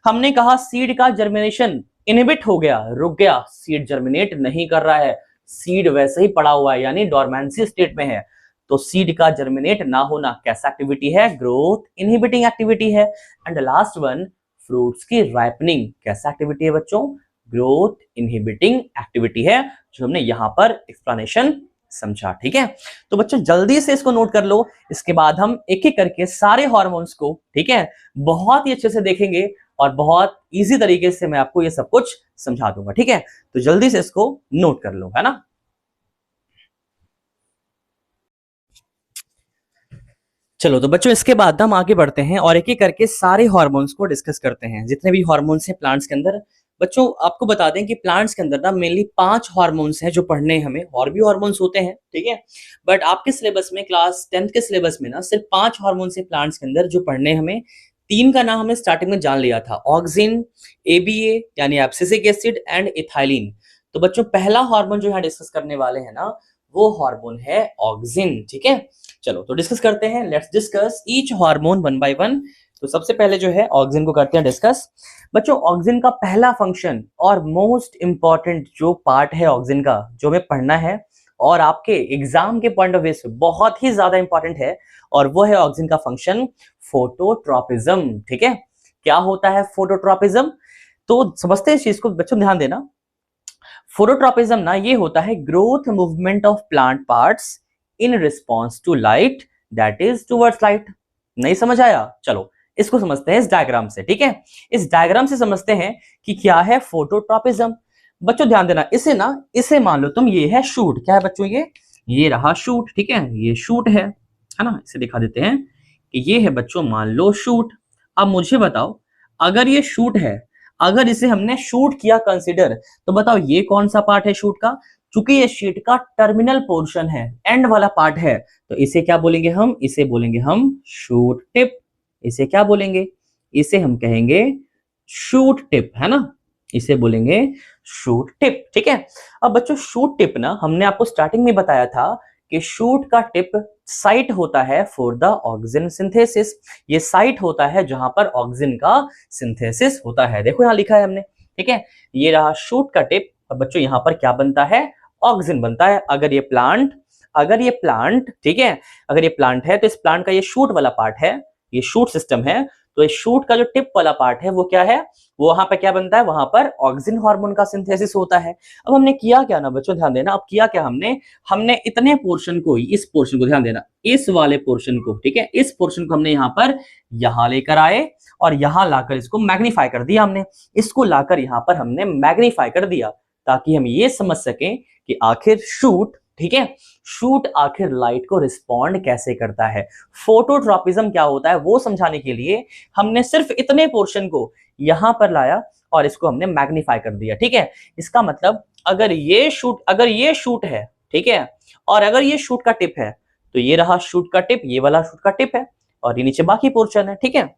हमने कहा सीड का जर्मिनेशन इनहिबिट हो गया, रुक गया, सीड जर्मिनेट नहीं कर रहा है, सीड वैसे ही पड़ा हुआ है, यानी डोरमेंसी स्टेट में है, तो सीड का जर्मिनेट ना होना कैसा एक्टिविटी है? ग्रोथ इनहिबिटिंग एक्टिविटी है। एंड लास्ट वन, फ्रूट्स की राइपनिंग कैसा एक्टिविटी है बच्चों? ग्रोथ इनहिबिटिंग एक्टिविटी है, जो हमने यहां पर एक्सप्लेनेशन समझा। ठीक है, तो बच्चों जल्दी से इसको नोट कर लो, इसके बाद हम एक एक करके सारे हार्मोन्स को, ठीक है, बहुत ही अच्छे से देखेंगे और बहुत इजी तरीके से मैं आपको ये सब कुछ समझा दूंगा। ठीक है, तो जल्दी से इसको नोट कर लो, है ना। चलो तो बच्चों इसके बाद हम आगे बढ़ते हैं और एक एक करके सारे हार्मोन्स को डिस्कस करते हैं, जितने भी हार्मोन्स हैं प्लांट्स के अंदर। बच्चों आपको बता दें कि प्लांट्स के अंदर ना मेनली 5 हार्मोन्स हैं जो पढ़ने हमें, और भी हार्मोन्स होते हैं, ठीक है, बट आपके सिलेबस में क्लास 10th के सिलेबस में ना सिर्फ 5 हार्मोन्स हैं प्लांट्स के अंदर जो पढ़ने हमें। 3 का नाम हमने स्टार्टिंग में जान लिया था, ऑक्सिन, एबीए यानी एब्सिसिक एसिड एंड इथाइलिन। तो बच्चों पहला हार्मोन जो यहाँ डिस्कस करने वाले हैं ना, वो हार्मोन है ऑक्सिन। ठीक है, चलो तो डिस्कस करते हैं, let's discuss each hormone one by one. तो सबसे पहले जो है ऑक्सिन को करते हैं डिस्कस। बच्चों ऑक्सिन का पहला फंक्शन और मोस्ट इंपॉर्टेंट जो पार्ट है ऑक्सिन का, जो हमें पढ़ना है और आपके एग्जाम के पॉइंट ऑफ व्यू से बहुत ही ज्यादा इंपॉर्टेंट है, और वो है ऑक्सिन का फंक्शन फोटोट्रोपिज्म। ठीक है, क्या होता है फोटोट्रोपिज्म? तो समझते हैं इस चीज को बच्चों, ध्यान देना। फोटोट्रोपिज्म ना ये होता है growth movement of plant parts in response to light that is towards light. नहीं समझ आया? चलो इसको समझते हैं इस डायग्राम से। ठीक है, इस डायग्राम से समझते हैं कि क्या है फोटोट्रोपिज्म। बच्चों ध्यान देना, इसे मान लो तुम, ये है शूट। क्या है बच्चों? ये रहा शूट। ठीक है, ये शूट है ना, इसे दिखा देते हैं कि ये है बच्चों, मान लो शूट। अब मुझे बताओ, अगर ये शूट है, अगर इसे हमने शूट किया कंसिडर, तो बताओ ये कौन सा पार्ट है शूट का? चूंकि ये शीट का टर्मिनल पोर्शन है, एंड वाला पार्ट है, तो इसे क्या बोलेंगे हम? इसे बोलेंगे हम शूट टिप। इसे क्या बोलेंगे? इसे हम कहेंगे शूट टिप, है ना, इसे बोलेंगे शूट टिप। ठीक है, अब बच्चों शूट टिप ना, हमने आपको स्टार्टिंग में बताया था कि शूट का टिप साइट होता है फॉर द ऑक्सिन सिंथेसिस। ये साइट होता है जहां पर ऑक्सिन का सिंथेसिस होता है। देखो यहां लिखा है हमने। ठीक है, ये रहा शूट का टिप। अब बच्चों यहां पर क्या बनता है? ऑक्सिन बनता है। अगर ये प्लांट, ठीक है, अगर ये प्लांट है तो इस प्लांट का ये शूट वाला पार्ट है, ये शूट सिस्टम है, तो इस शूट का जो टिप वाला पार्ट है वो क्या है, वो वहां पर क्या बनता है, वहां पर ऑक्सिन हार्मोन का सिंथेसिस होता है। अब हमने किया क्या ना बच्चों, ध्यान देना, अब किया क्या हमने हमने इतने पोर्शन को, इस पोर्शन को ध्यान देना, इस वाले पोर्शन को, ठीक है, इस पोर्शन को हमने यहाँ पर यहां लेकर आए और यहां लाकर इसको मैग्नीफाई कर दिया हमने, इसको लाकर यहां पर हमने मैग्नीफाई कर दिया ताकि हम ये समझ सकें कि आखिर शूट, ठीक है, शूट आखिर लाइट को रिस्पॉन्ड कैसे करता है, फोटोट्रॉपिज्म क्या होता है वो समझाने के लिए हमने सिर्फ इतने पोर्शन को यहां पर लाया और इसको हमने मैग्नीफाई कर दिया, ठीक है। इसका मतलब अगर ये शूट है, ठीक है, और अगर ये शूट का टिप है तो ये रहा शूट का टिप, ये वाला शूट का टिप है और ये नीचे बाकी पोर्शन है, ठीक है।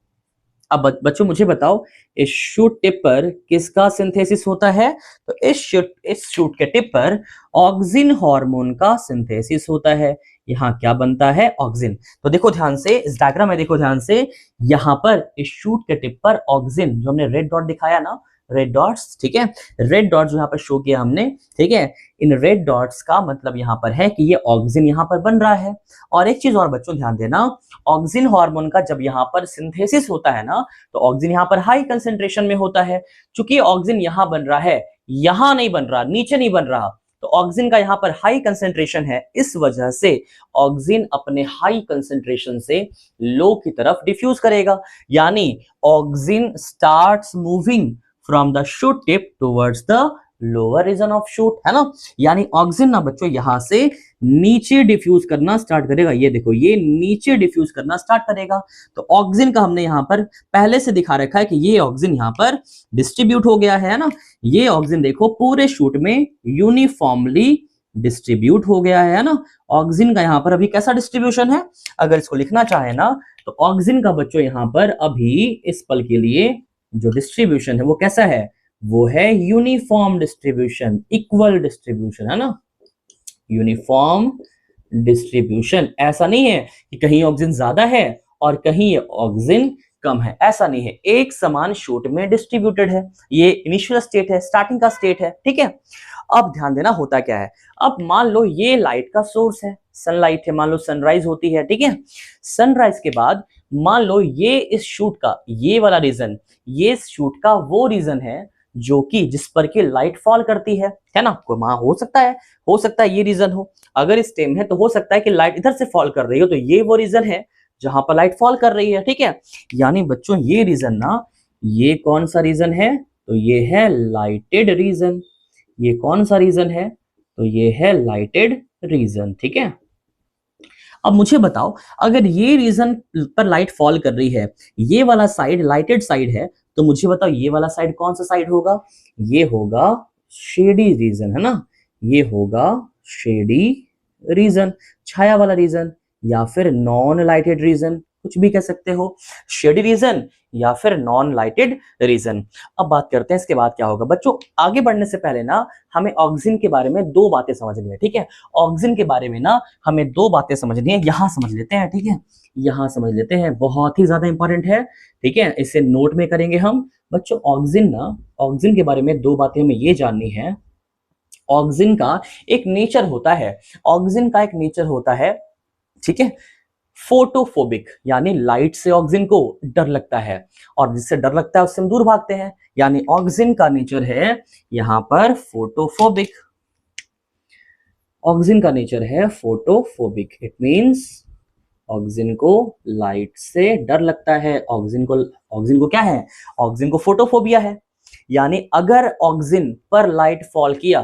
अब बच्चों मुझे बताओ इस शूट टिप पर किसका सिंथेसिस होता है, तो इस शूट के टिप पर ऑक्सिन हार्मोन का सिंथेसिस होता है। यहाँ क्या बनता है, ऑक्सिन। तो देखो ध्यान से इस डायग्राम में, देखो ध्यान से, यहाँ पर इस शूट के टिप पर ऑक्सिन, जो हमने रेड डॉट दिखाया ना, रेड डॉट्स, ठीक है, रेड डॉट जो यहाँ पर शो किया हमने, ठीक है, इन रेड डॉट्स का मतलब यहाँ पर है कि ये ऑक्सिन यहाँ पर बन रहा है। और एक चीज और बच्चों ध्यान देना, ऑक्सिन हार्मोन का जब यहाँ पर सिंथेसिस होता है ना, तो ऑक्सिन यहाँ पर हाई कंसेंट्रेशन में होता है। चूंकि ऑक्सिन यहाँ बन रहा है, यहाँ नहीं बन रहा, नीचे नहीं बन रहा, तो ऑक्सिन का यहाँ पर हाई कंसेंट्रेशन है, इस वजह से ऑक्सिन अपने हाई कंसेंट्रेशन से लो की तरफ डिफ्यूज करेगा, यानी auxin starts moving from the shoot tip towards the lower region of shoot, है ना। यानी ऑक्सिन ना बच्चों यहां से नीचे डिफ्यूज करना स्टार्ट करेगा, ये देखो ये नीचे डिफ्यूज करना स्टार्ट करेगा। तो ऑक्सिन का हमने यहाँ पर पहले से दिखा रखा है कि ये ऑक्सिन यहाँ पर डिस्ट्रीब्यूट हो गया है ना, ये ऑक्सिन देखो पूरे शूट में यूनिफॉर्मली डिस्ट्रीब्यूट हो गया है ना। ऑक्सिन का यहाँ पर अभी कैसा डिस्ट्रीब्यूशन है, अगर इसको लिखना चाहे ना, तो ऑक्सिन का बच्चों यहाँ पर अभी इस पल के लिए जो डिस्ट्रीब्यूशन है वो कैसा है, वो है यूनिफॉर्म डिस्ट्रीब्यूशन, इक्वल डिस्ट्रीब्यूशन, है ना, यूनिफॉर्म डिस्ट्रीब्यूशन। ऐसा नहीं है कि कहीं ऑक्सिन ज्यादा है और कहीं ये ऑक्सिन कम है, ऐसा नहीं है, एक समान शूट में डिस्ट्रीब्यूटेड है। ये इनिशियल स्टेट है, स्टार्टिंग का स्टेट है, ठीक है। अब ध्यान देना होता क्या है, अब मान लो ये लाइट का सोर्स है, सनलाइट है, मान लो सनराइज होती है, ठीक है। सनराइज के बाद मान लो ये इस शूट का ये वाला रीजन, ये शूट का वो रीजन है जो कि जिस पर की लाइट फॉल करती है ना। कोई वहां हो सकता है ये रीजन हो, अगर स्टेम है तो हो सकता है कि लाइट इधर से फॉल कर रही हो, तो ये वो रीजन है जहां पर लाइट फॉल कर रही है, ठीक है। यानी बच्चों ये रीजन ना, ये कौन सा रीजन है, तो ये है लाइटेड रीजन। ये कौन सा रीजन है, तो ये है लाइटेड रीजन, ठीक है। अब मुझे बताओ अगर ये रीजन पर लाइट फॉल कर रही है, ये वाला साइड लाइटेड साइड है, तो मुझे बताओ ये वाला साइड कौन सा साइड होगा, ये होगा शेडी रीजन, है ना, ये होगा शेडी रीजन, छाया वाला रीजन, या फिर नॉन लाइटेड रीजन, कुछ भी कह सकते हो, शेडी रीजन या फिर नॉन लाइटेड रीजन। अब बात करते हैं इसके बाद क्या होगा बच्चों। आगे बढ़ने से पहले ना हमें ऑक्सिन के बारे में दो बातें समझनी है, ठीक है। ऑक्सिन के बारे में ना हमें दो बातें समझनी है, यहां समझ लेते हैं, ठीक है, यहां समझ लेते हैं, बहुत ही ज्यादा इंपॉर्टेंट है, ठीक है, इसे नोट में करेंगे हम बच्चों। ऑक्सिन के बारे में दो बातें हमें ये जाननी है। ऑक्सिन का एक नेचर होता है, ऑक्सिन का एक नेचर होता है, ठीक है, फोटोफोबिक, यानी लाइट से ऑक्सिन को डर लगता है और जिससे डर लगता है उससे हम दूर भागते हैं, यानी ऑक्सिन का नेचर है यहां पर फोटोफोबिक। ऑक्सिन का नेचर है फोटोफोबिक, इट मींस ऑक्सिन को लाइट से डर लगता है, ऑक्सिन को क्या है, ऑक्सिन को फोटोफोबिया है। यानी अगर ऑक्सिन पर लाइट फॉल किया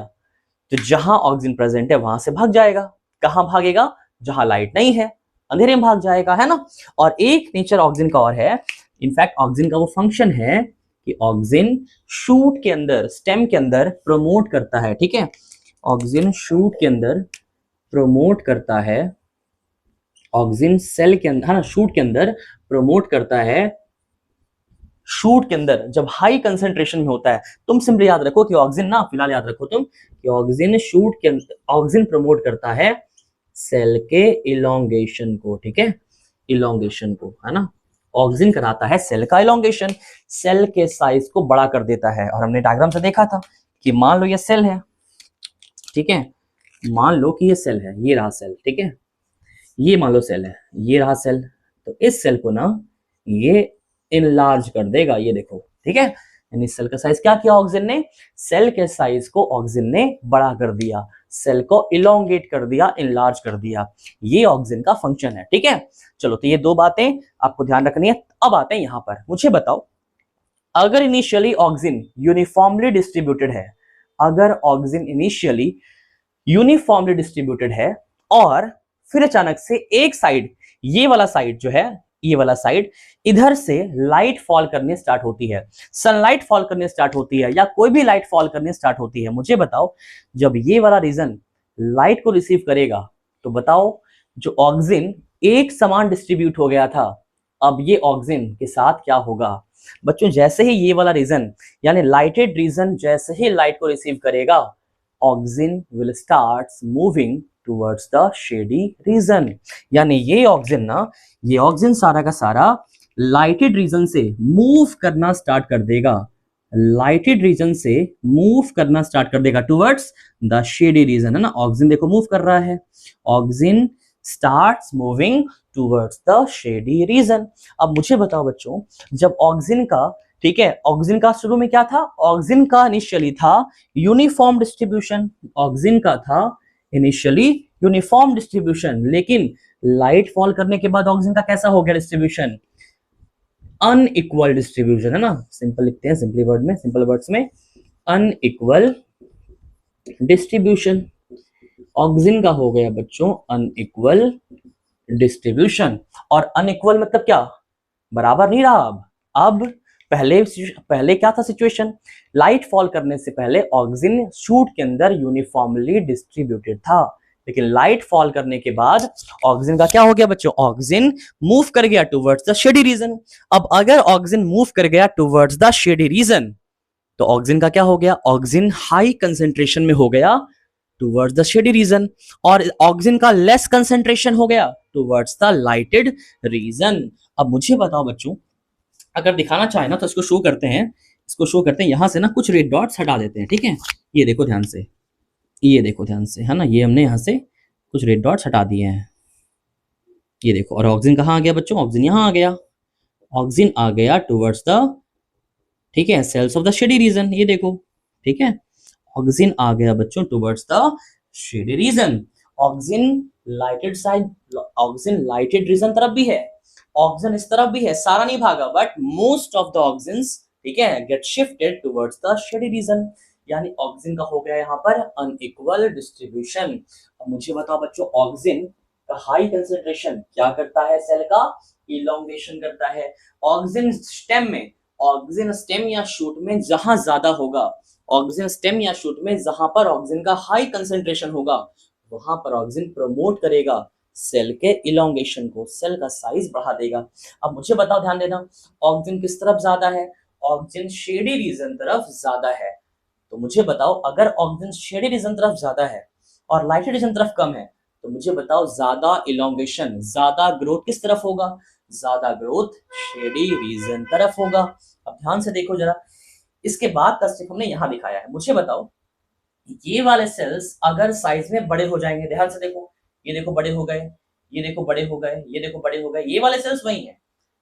तो जहां ऑक्सिन प्रेजेंट है वहां से भाग जाएगा, कहां भागेगा, जहां लाइट नहीं है, अंधेरे में भाग जाएगा, है ना। और एक नेचर ऑक्सिन का और है, इनफैक्ट ऑक्सिन का वो फंक्शन है कि ऑक्सिन शूट के अंदर, स्टेम के अंदर प्रमोट करता है, ठीक है, ऑक्सिन शूट के अंदर प्रमोट करता है, ऑक्सिन सेल के अंदर, है ना, शूट के अंदर प्रमोट करता है। शूट के अंदर जब हाई कंसेंट्रेशन में होता है, तुम सिंपली याद रखो कि ऑक्सिन ना, फिलहाल याद रखो तुम कि ऑक्सिन शूट के अंदर, ऑक्सिन प्रमोट करता है सेल के इलोंगेशन को, ठीक है, इलोंगेशन को, है ना। ऑक्सिन कराता है सेल का इलोंगेशन, सेल के साइज को बड़ा कर देता है। और हमने डायग्राम से देखा था कि मान लो ये सेल है, ठीक है, मान लो कि ये सेल है, ये रहा सेल, ठीक है, ये मान लो सेल है, ये रहा सेल, तो इस सेल को ना ये इनलार्ज कर देगा, ये देखो, ठीक है। यानी सेल का साइज क्या किया ऑक्सीजन ने, सेल के साइज को ऑक्सीजन ने बड़ा कर दिया, सेल को इलोंगेट कर दिया, इनलार्ज कर दिया, ये ऑक्सीजन का फंक्शन है, ठीक है। चलो, तो ये दो बातें आपको ध्यान रखनी है। अब आते हैं यहां पर, मुझे बताओ, अगर इनिशियली ऑक्सीजन यूनिफॉर्मली डिस्ट्रीब्यूटेड है, अगर ऑक्सीजन इनिशियली यूनिफॉर्मली डिस्ट्रीब्यूटेड है और फिर अचानक से एक साइड, ये वाला साइड जो है, ये वाला साइड, इधर से लाइट फॉल करने स्टार्ट होती है, सनलाइट फॉल करने स्टार्ट होती है, या कोई भी लाइट फॉल करने स्टार्ट होती है, मुझे बताओ, जब ये वाला रीजन लाइट को रिसीव करेगा, तो बताओ, जो ऑक्सीजन एक समान डिस्ट्रीब्यूट हो गया था, अब ये ऑक्सीजन के साथ क्या होगा बच्चों, जैसे ही ये वाला रीजन यानी लाइटेड रीजन जैसे ही लाइट को रिसीव करेगा, oxygen will start moving towards the shady region. यानी ये ऑक्सीजन ना, ये ऑक्सीजन सारा का सारा लाइटेड रीजन से मूव करना स्टार्ट कर देगा, लाइटेड रीजन से मूव करना स्टार्ट कर देगा टुवर्ड्स द शेडी रीजन, है ना। ऑक्सीजन देखो मूव कर रहा है, oxygen starts moving towards the shady region. अब मुझे बताओ बच्चों, जब ऑक्सीजन का, ठीक है, ऑक्सीजन का शुरू में क्या था, ऑक्सीजन का इनिशियली था यूनिफॉर्म डिस्ट्रीब्यूशन, ऑक्सीजन का था इनिशियली यूनिफॉर्म डिस्ट्रीब्यूशन, लेकिन लाइट फॉल करने के बाद ऑक्सीजन का कैसा हो गया डिस्ट्रीब्यूशन, अनइक्वल डिस्ट्रीब्यूशन, है ना। सिंपल लिखते हैं, सिंपली वर्ड में, सिंपल वर्ड्स में, अनइक्वल डिस्ट्रीब्यूशन, ऑक्सीजन का हो गया बच्चों अनइक्वल डिस्ट्रीब्यूशन। और अनइक्वल मतलब क्या, बराबर नहीं रहा। अब पहले क्या था सिचुएशन, लाइट फॉल करने से पहले ऑक्सीजन शूट के अंदर यूनिफॉर्मली डिस्ट्रीब्यूटेड था, लेकिन लाइट फॉल करने के बाद ऑक्सीजन का क्या हो गया बच्चों, ऑक्सीजन मूव कर गया टुवर्ड्स द शेडी रीजन। अब अगर ऑक्सीजन मूव कर गया टुवर्ड्स द शेडी रीजन, तो ऑक्सीजन का क्या हो गया, ऑक्सीजन हाई कंसेंट्रेशन में हो गया टुवर्ड्स द शेडी रीजन, और ऑक्सीजन का लेस कंसेंट्रेशन हो गया टुवर्ड्स द लाइटेड रीजन। अब मुझे बताओ बच्चों, अगर दिखाना चाहे ना तो इसको शो करते हैं, इसको शो करते हैं, यहां से ना कुछ रेड डॉट्स हटा देते हैं, ठीक है। ये देखो ध्यान से, ये देखो ध्यान से, है ना, ये हमने यहां से कुछ रेड डॉट्स हटा दिए हैं, ये देखो। और ऑक्सीजन कहाँ आ गया बच्चों, ऑक्सीजन यहां आ गया, ऑक्सीजन आ गया टुवर्ड्स द, ठीक है, cells of the shady region, ये देखो, ठीक है, ऑक्सीजन आ गया बच्चों towards the shady region. Oxygen lighted side, oxygen lighted region तरफ भी है, ऑक्सीजन इस तरफ भी है, सारा नहीं भागा, but most of the oxygen, ठीक है, get shifted towards the shady region. यानी ऑक्सीजन का हो गया यहाँ पर अनइक्वल डिस्ट्रीब्यूशन। अब मुझे बताओ बच्चों, ऑक्सीजन का हाई कंसेंट्रेशन क्या करता है, सेल का इलोंगेशन करता है। ऑक्सीजन स्टेम में, ऑक्सीजन स्टेम या शूट में जहां ज्यादा होगा, ऑक्सीजन स्टेम या शूट में जहां पर ऑक्सीजन का हाई कंसेंट्रेशन होगा, वहां पर ऑक्सीजन प्रमोट करेगा सेल के इलोंगेशन को, सेल का साइज बढ़ा देगा। अब मुझे बताओ, ध्यान देना, ऑक्सीजन किस तरफ ज्यादा है, ऑक्सीजन शेडी रीजन तरफ ज्यादा है। तो मुझे बताओ, अगर ऑक्सीजन शेडी रीजन तरफ ज्यादा है और लाइटेड रीजन तरफ कम है, तो मुझे बताओ ज्यादा इलोंगेशन, ज्यादा ग्रोथ किस तरफ होगा, ज्यादा ग्रोथ शेडी रीजन तरफ होगा। अब ध्यान से देखो जरा, इसके बाद का स्टेप हमने यहां दिखाया है। मुझे बताओ, ये वाले सेल्स अगर साइज में बड़े हो जाएंगे, ध्यान से देखो, ये देखो बड़े हो गए, ये देखो बड़े हो गए, ये देखो बड़े हो गए, ये वाले सेल्स वही है,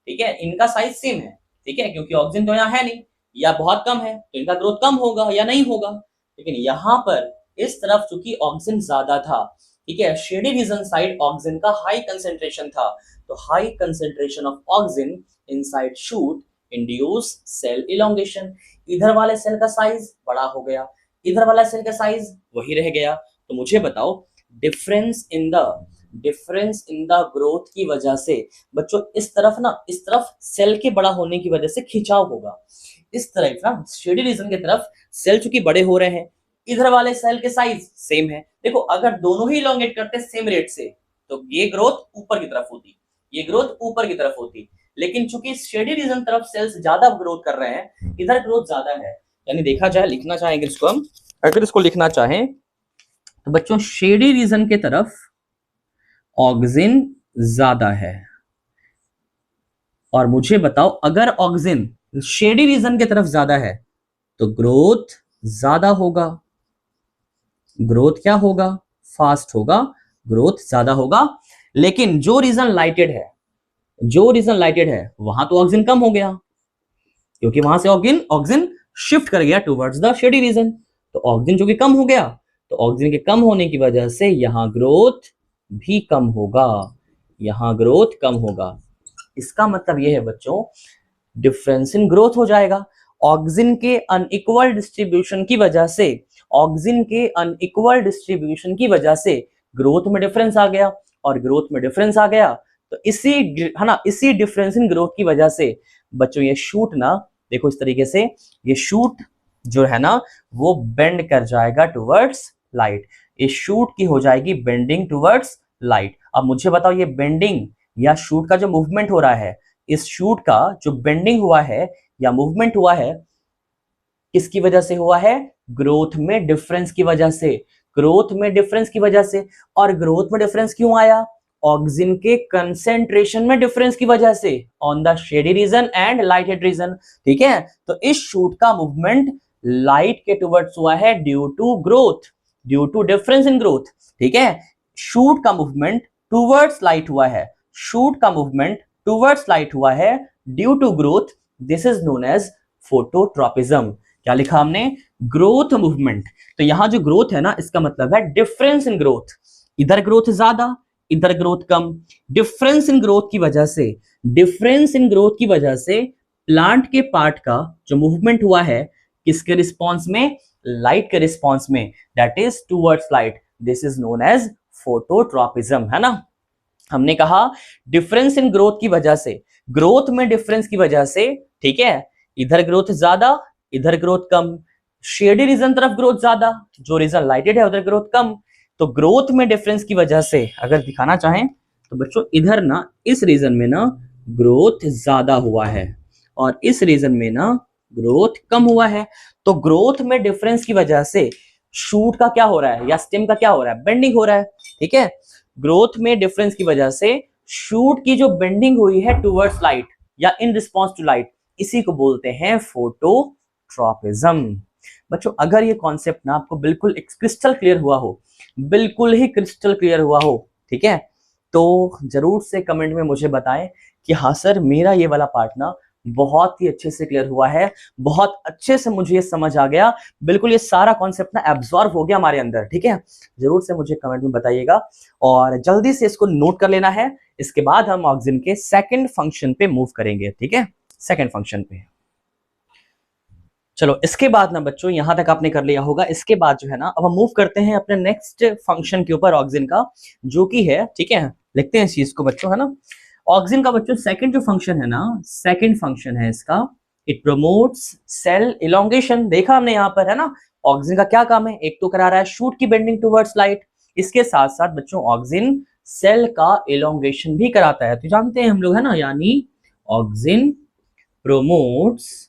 ठीक है, इनका साइज सेम है, ठीक है, क्योंकि ऑक्सीजन तो यहाँ है नहीं या बहुत कम है, तो इनका ग्रोथ कम होगा या नहीं होगा। लेकिन यहाँ पर इस तरफ चूंकि ऑक्सीजन ज्यादा था, ठीक है, शेडी रीजन साइड ऑक्सीजन का हाई कंसेंट्रेशन था, तो high concentration of oxygen inside shoot induce cell elongation. इधर वाले सेल का साइज बड़ा हो गया, इधर वाला सेल का साइज वही रह गया। तो मुझे बताओ, डिफरेंस इन द ग्रोथ की वजह से बच्चों, इस तरफ ना, इस तरफ सेल के बड़ा होने की वजह से खिंचाव होगा, इस तरफ ना शेडी रीजन की तरफ सेल चूंकि बड़े हो रहे हैं, इधर वाले सेल के साइज सेम है। देखो, अगर दोनों ही इलोंगेट करते सेम रेट से, तो ये ग्रोथ ऊपर की तरफ होती, ये ग्रोथ ऊपर की तरफ होती, लेकिन चूंकि शेडी रीजन तरफ सेल्स ज्यादा ग्रोथ कर रहे हैं, इधर ग्रोथ ज्यादा है। यानी देखा जाए, लिखना चाहेंगे इसको हम, अगर इसको लिखना चाहें तो बच्चों, शेडी रीजन के तरफ ऑक्सीजन ज्यादा है। और मुझे बताओ, अगर ऑक्सीजन शेडी रीजन की तरफ ज्यादा है तो ग्रोथ ज्यादा होगा, ग्रोथ क्या होगा, फास्ट होगा, ग्रोथ ज्यादा होगा। लेकिन जो रीजन लाइटेड है, जो रीजन लाइटेड है वहां तो ऑक्सीजन कम हो गया, क्योंकि वहां से ऑक्सीजन शिफ्ट कर गया टुवर्ड्स द शेडी रीजन। तो ऑक्सीजन जो कि कम हो गया, तो ऑक्सीजन के कम होने की वजह से यहां ग्रोथ भी कम होगा, यहां ग्रोथ कम होगा। इसका मतलब यह है बच्चों, डिफरेंस इन ग्रोथ हो जाएगा। ऑक्सीजन के अनइक्वल डिस्ट्रीब्यूशन की वजह से, ऑक्सीजन के अनइक्वल डिस्ट्रीब्यूशन की वजह से ग्रोथ में डिफरेंस आ गया, और ग्रोथ में डिफरेंस आ गया तो इसी है ना, इसी डिफरेंस इन ग्रोथ की वजह से बच्चों ये शूट ना, देखो इस तरीके से ये शूट जो है ना वो बेंड कर जाएगा टुवर्ड्स लाइट। इस शूट की हो जाएगी बेंडिंग टुवर्ड्स लाइट। अब मुझे बताओ ये बेंडिंग या शूट का जो मूवमेंट हो रहा है, इस शूट का जो बेंडिंग हुआ है या मूवमेंट हुआ है, किसकी वजह से हुआ है? ग्रोथ में डिफरेंस की वजह से, ग्रोथ में डिफरेंस की वजह से। और ग्रोथ में डिफरेंस क्यों आया? ऑक्सीजन के कंसेंट्रेशन में डिफरेंस की वजह से, on the shady region and lighted region. ठीक है, तो इस शूट का मूवमेंट लाइट के टुवर्ड्स हुआ है due to growth, due to difference in growth. ठीक है, शूट का मूवमेंट टुवर्ड्स लाइट हुआ है, शूट का मूवमेंट टुवर्ड्स लाइट हुआ है due to growth. This is known as phototropism. क्या लिखा हमने? Growth movement. तो यहां जो ग्रोथ है ना, इसका मतलब है डिफरेंस इन ग्रोथ। इधर ग्रोथ ज्यादा, इधर ग्रोथ कम। डिफरेंस इन ग्रोथ की वजह से, डिफरेंस इन ग्रोथ की वजह से प्लांट के पार्ट का जो मूवमेंट हुआ है, किसके रिस्पॉन्स में? लाइट के रिस्पॉन्स में, that is towards light. This is known as phototropism, है ना। हमने कहा डिफरेंस इन ग्रोथ की वजह से, ग्रोथ में डिफरेंस की वजह से, ठीक है, इधर ग्रोथ ज्यादा, इधर ग्रोथ कम। शेडी रीजन तरफ ग्रोथ ज्यादा, जो रीजन लाइटेड है उधर ग्रोथ कम। तो ग्रोथ में डिफरेंस की वजह से अगर दिखाना चाहें तो बच्चों इधर ना, इस रीजन में ना ग्रोथ ज्यादा हुआ है, और इस रीजन में ना ग्रोथ कम हुआ है। तो ग्रोथ में डिफरेंस की वजह से शूट का क्या हो रहा है या स्टेम का क्या हो रहा है? बेंडिंग हो रहा है। ठीक है, ग्रोथ में डिफरेंस की वजह से शूट की जो बेंडिंग हुई है टुवर्ड्स लाइट या इन रिस्पॉन्स टू लाइट, इसी को बोलते हैं फोटोट्रॉपिज्म। बच्चों अगर ये कॉन्सेप्ट ना आपको बिल्कुल क्रिस्टल क्लियर हुआ हो, बिल्कुल ही क्रिस्टल क्लियर हुआ हो, ठीक है, तो जरूर से कमेंट में मुझे बताएं कि हाँ सर मेरा ये वाला पार्ट ना बहुत ही अच्छे से क्लियर हुआ है, बहुत अच्छे से मुझे ये समझ आ गया, बिल्कुल ये सारा कॉन्सेप्ट ना एब्जॉर्ब हो गया हमारे अंदर। ठीक है, जरूर से मुझे कमेंट में बताइएगा और जल्दी से इसको नोट कर लेना है। इसके बाद हम ऑक्सीजन के सेकंड फंक्शन पे मूव करेंगे। ठीक है, सेकंड फंक्शन पे। चलो इसके बाद ना बच्चों यहां तक आपने कर लिया होगा। इसके बाद जो है ना अब हम मूव करते हैं अपने नेक्स्ट फंक्शन के ऊपर ऑक्सीजन का, जो कि है, ठीक है, लिखते हैं इस चीज को बच्चों, है ना। ऑक्सीजन का बच्चों सेकंड जो फंक्शन है ना, सेकंड फंक्शन है इसका, इट प्रमोट्स सेल इलोंगेशन। देखा हमने यहाँ पर, है ना। ऑक्सीजन का क्या काम है? एक तो करा रहा है शूट की बेंडिंग टुवर्ड्स लाइट, इसके साथ साथ बच्चों ऑक्सीजन सेल का इलोंगेशन भी कराता है। तो जानते हैं हम लोग, है ना, यानी oxygen promotes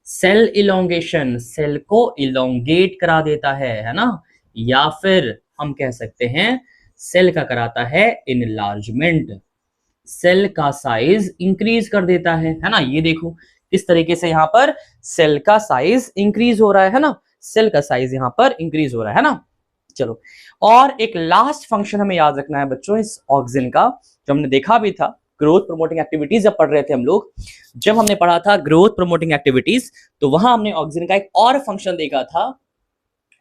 cell elongation, cell को इलोंगेट करा देता है ना, या फिर हम कह सकते हैं सेल का कराता है इनलार्जमेंट, सेल का साइज इंक्रीज कर देता है ना। ये देखो किस तरीके से यहाँ पर सेल का साइज इंक्रीज हो रहा है ना, सेल का साइज यहाँ पर इंक्रीज हो रहा है ना। चलो, और एक लास्ट फंक्शन हमें याद रखना है बच्चों इस ऑक्सीजन का, जो हमने देखा भी था ग्रोथ प्रमोटिंग एक्टिविटीज जब पढ़ रहे थे हम लोग, जब हमने पढ़ा था ग्रोथ प्रमोटिंग एक्टिविटीज, तो वहां हमने ऑक्सीजन का एक और फंक्शन देखा था,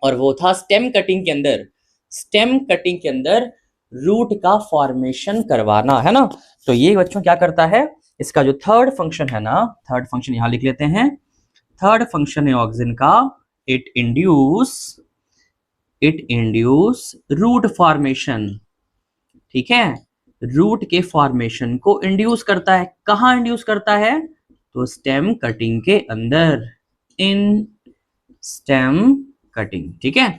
और वो था स्टेम कटिंग के अंदर, स्टेम कटिंग के अंदर रूट का फॉर्मेशन करवाना, है ना। तो ये बच्चों क्या करता है, इसका जो थर्ड फंक्शन है ना, थर्ड फंक्शन यहां लिख लेते हैं, थर्ड फंक्शन है ऑक्सीजन का, इट इंड्यूस रूट फॉर्मेशन। ठीक है, रूट के फॉर्मेशन को इंड्यूस करता है। कहां इंड्यूस करता है? तो स्टेम कटिंग के अंदर, इन स्टेम कटिंग। ठीक है,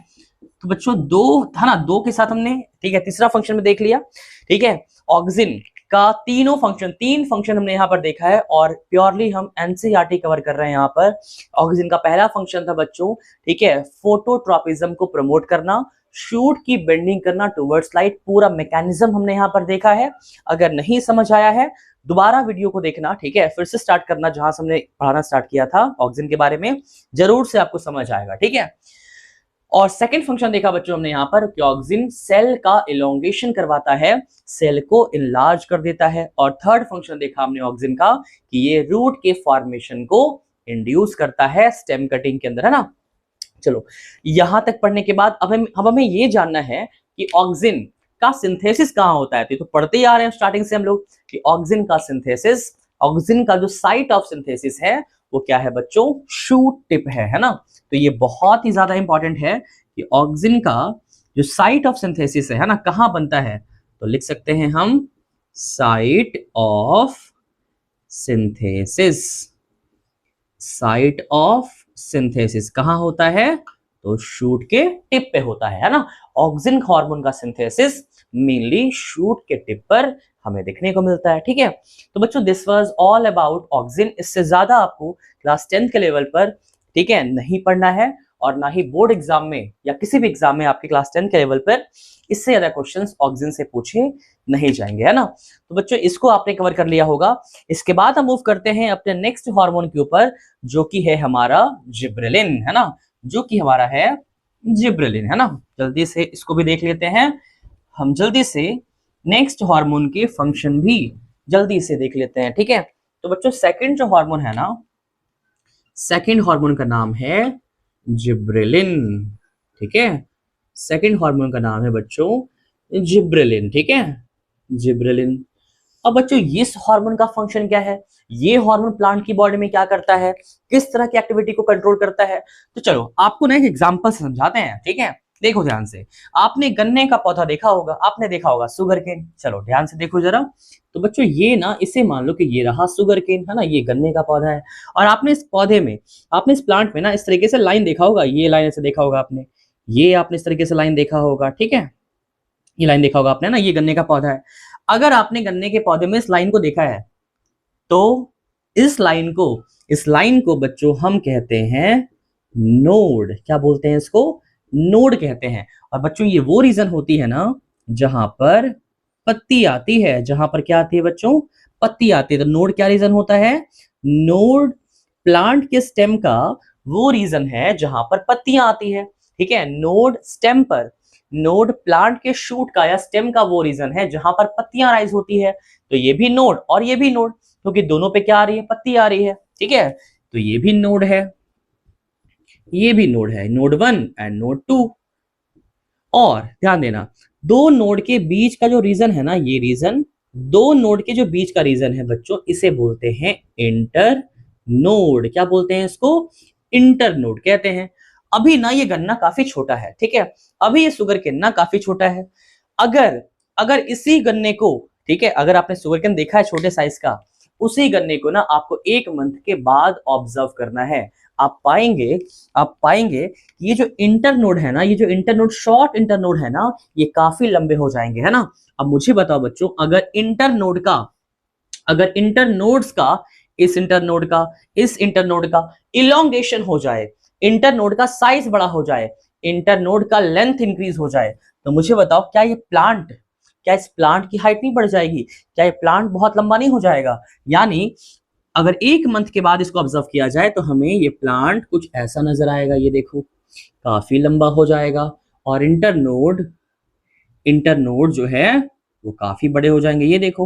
तो बच्चों दो था ना, दो के साथ हमने, ठीक है, तीसरा फंक्शन में देख लिया। ठीक है, ऑक्सीजन का तीनों फंक्शन, तीन फंक्शन हमने यहाँ पर देखा है, और प्योरली हम एनसीईआरटी कवर कर रहे हैं यहाँ पर। ऑक्सीजन का पहला फंक्शन था बच्चों, ठीक है, फोटोट्रॉपिज्म को प्रमोट करना, शूट की बेंडिंग करना टुवर्ड्स लाइट, पूरा मैकेनिज्म हमने यहाँ पर देखा है। अगर नहीं समझ आया है दोबारा वीडियो को देखना, ठीक है, फिर से स्टार्ट करना जहां से हमने पढ़ाना स्टार्ट किया था ऑक्सीजन के बारे में, जरूर से आपको समझ आएगा। ठीक है, और सेकंड फंक्शन देखा बच्चों हमने यहाँ पर कि ऑक्सिन सेल का इलोंगेशन करवाता है, सेल को इनलार्ज कर देता है। और थर्ड फंक्शन देखा हमने ऑक्सिन का कि ये रूट के फॉर्मेशन को इंड्यूस करता है स्टेम कटिंग के अंदर, है ना। चलो यहां तक पढ़ने के बाद अब हमें ये जानना है कि ऑक्सिन का सिंथेसिस कहाँ होता है। तो पढ़ते ही आ रहे हैं स्टार्टिंग से हम लोग कि ऑक्सिन का सिंथेसिस, ऑक्सिन का जो साइट ऑफ सिंथेसिस है वो क्या है बच्चों, शूट टिप है ना। तो ये बहुत ही ज्यादा इंपॉर्टेंट है कि ऑक्सिन का जो साइट ऑफ सिंथेसिस है ना, कहाँ बनता है। तो लिख सकते हैं हम site of synthesis, site of synthesis कहाँ होता है, तो शूट के टिप पे होता है ना। ऑक्सिन हार्मोन का सिंथेसिस मेनली शूट के टिप पर हमें देखने को मिलता है, ठीक है। तो बच्चों this was all about auxin. इससे ज्यादा आपको क्लास 10 के लेवल पर, ठीक है, नहीं पढ़ना है और ना ही बोर्ड एग्जाम में या किसी भी एग्जाम में आपके क्लास 10 के लेवल पर इससे ज्यादा क्वेश्चंस ऑक्सिन से पूछे नहीं जाएंगे, है ना। तो बच्चों इसको आपने कवर कर लिया होगा। इसके बाद हम मूव करते हैं अपने नेक्स्ट हार्मोन के ऊपर जो कि है हमारा जिब्रेलिन, है ना, जो कि हमारा है जिब्रेलिन, है ना। जल्दी से इसको भी देख लेते हैं हम, जल्दी से नेक्स्ट हार्मोन के फंक्शन भी जल्दी से देख लेते हैं, ठीक है। तो बच्चों सेकंड जो हार्मोन है ना, सेकंड हार्मोन का नाम है जिब्रेलिन, ठीक है। सेकंड हार्मोन का नाम है बच्चों जिब्रेलिन, ठीक है, जिब्रेलिन। अब बच्चों इस हार्मोन का फंक्शन क्या है, ये हार्मोन प्लांट की बॉडी में क्या करता है, किस तरह की एक्टिविटी को कंट्रोल करता है। तो चलो आपको ना एक एग्जांपल समझाते हैं, ठीक है। देखो ध्यान से, आपने गन्ने का पौधा देखा होगा, आपने देखा होगा सुगर केन। चलो ध्यान से देखो जरा। तो बच्चों ये ना, इसे मान लो कि ये रहा सुगर केन, है ना, ये गन्ने का पौधा है। और आपने इस पौधे में, आपने इस प्लांट में ना इस तरीके से लाइन देखा होगा, ये लाइन ऐसे देखा होगा आपने, ये आपने इस तरीके से लाइन देखा होगा, ठीक है, ये लाइन देखा होगा आपने ना, ये गन्ने का पौधा है। अगर आपने गन्ने के पौधे में इस लाइन को देखा है तो इस लाइन को बच्चों हम कहते हैं नोड। क्या बोलते हैं इसको, नोड कहते हैं। और बच्चों ये वो रीजन होती है ना जहां पर पत्ती आती है, जहां पर क्या आती है बच्चों, पत्ती आती है। तो नोड क्या रीजन होता है, नोड प्लांट के स्टेम का वो रीजन है जहां पर पत्तियां आती है, ठीक है। नोड स्टेम पर, नोड प्लांट के शूट का या स्टेम का वो रीजन है जहां पर पत्तियां राइज होती है। तो ये भी नोड और ये भी नोड, क्योंकि दोनों पे क्या आ रही है, पत्ती आ रही है, ठीक है। तो ये भी नोड है, ये भी नोड है, नोड 1 एंड नोड 2। और ध्यान देना, दो नोड के बीच का जो रीजन है ना, ये रीजन, दो नोड के जो बीच का रीजन है बच्चों, इसे बोलते हैं इंटर नोड। क्या बोलते हैं इसको, इंटर नोड कहते हैं। अभी ना ये गन्ना काफी छोटा है, ठीक है, अभी ये शुगर केन ना काफी छोटा है। अगर अगर इसी गन्ने को, ठीक है, अगर आपने शुगर केन देखा है छोटे साइज का, उसी गन्ने को ना आपको 1 मंथ के बाद ऑब्जर्व करना है। आप पाएंगे ये जो इंटरनोड है ना, ये जो इंटरनोड, शॉर्ट इंटरनोड है ना, ये काफी लंबे हो जाएंगे, है ना। अब मुझे बताओ बच्चों, अगर इंटरनोड्स का, इस इंटरनोड का इलोंगेशन हो जाए, इंटरनोड का साइज बड़ा हो जाए, इंटरनोड का लेंथ इंक्रीज हो जाए, तो मुझे बताओ क्या इस प्लांट की हाइट नहीं बढ़ जाएगी, क्या ये प्लांट बहुत लंबा नहीं हो जाएगा। यानी अगर 1 मंथ के बाद इसको ऑब्जर्व किया जाए तो हमें ये प्लांट कुछ ऐसा नजर आएगा, ये देखो काफी लंबा हो जाएगा। और इंटरनोड जो है वो काफी बड़े हो जाएंगे। ये देखो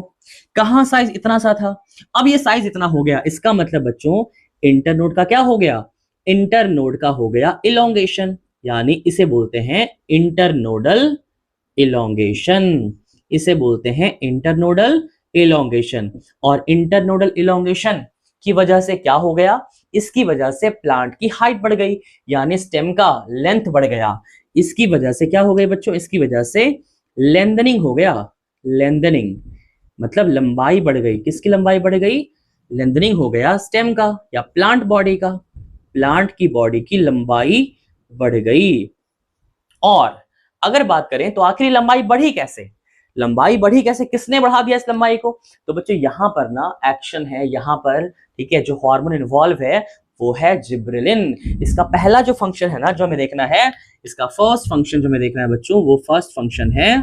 कहाँ साइज इतना सा था, अब ये साइज इतना हो गया। इसका मतलब बच्चों इंटरनोड का क्या हो गया, इंटरनोड का हो गया इलोंगेशन, यानी इसे बोलते हैं इंटरनोडल इलोंगेशन, इसे बोलते हैं इंटरनोडल इलोंगेशन। और इंटरनोडल इलोंगेशन की वजह से क्या हो गया, इसकी वजह से प्लांट की हाइट बढ़ गई, यानी स्टेम का लेंथ बढ़ गया। इसकी वजह से क्या हो गई बच्चों, इसकी वजह से लेंथनिंग हो गया। लेंथनिंग मतलब लंबाई बढ़ गई, किसकी लंबाई बढ़ गई, लेंथनिंग हो गया स्टेम का या प्लांट बॉडी का, प्लांट की बॉडी की लंबाई बढ़ गई। और अगर बात करें तो आखिरी लंबाई बढ़ी कैसे, किसने बढ़ा दिया इस लंबाई को। तो बच्चों यहां पर ना एक्शन है, यहां पर, ठीक है, जो हार्मोन इन्वॉल्व है वो है जिब्रेलिन। इसका पहला जो फंक्शन है ना जो हमें देखना है, इसका फर्स्ट फंक्शन जो हमें देखना है बच्चों, वो फर्स्ट फंक्शन है,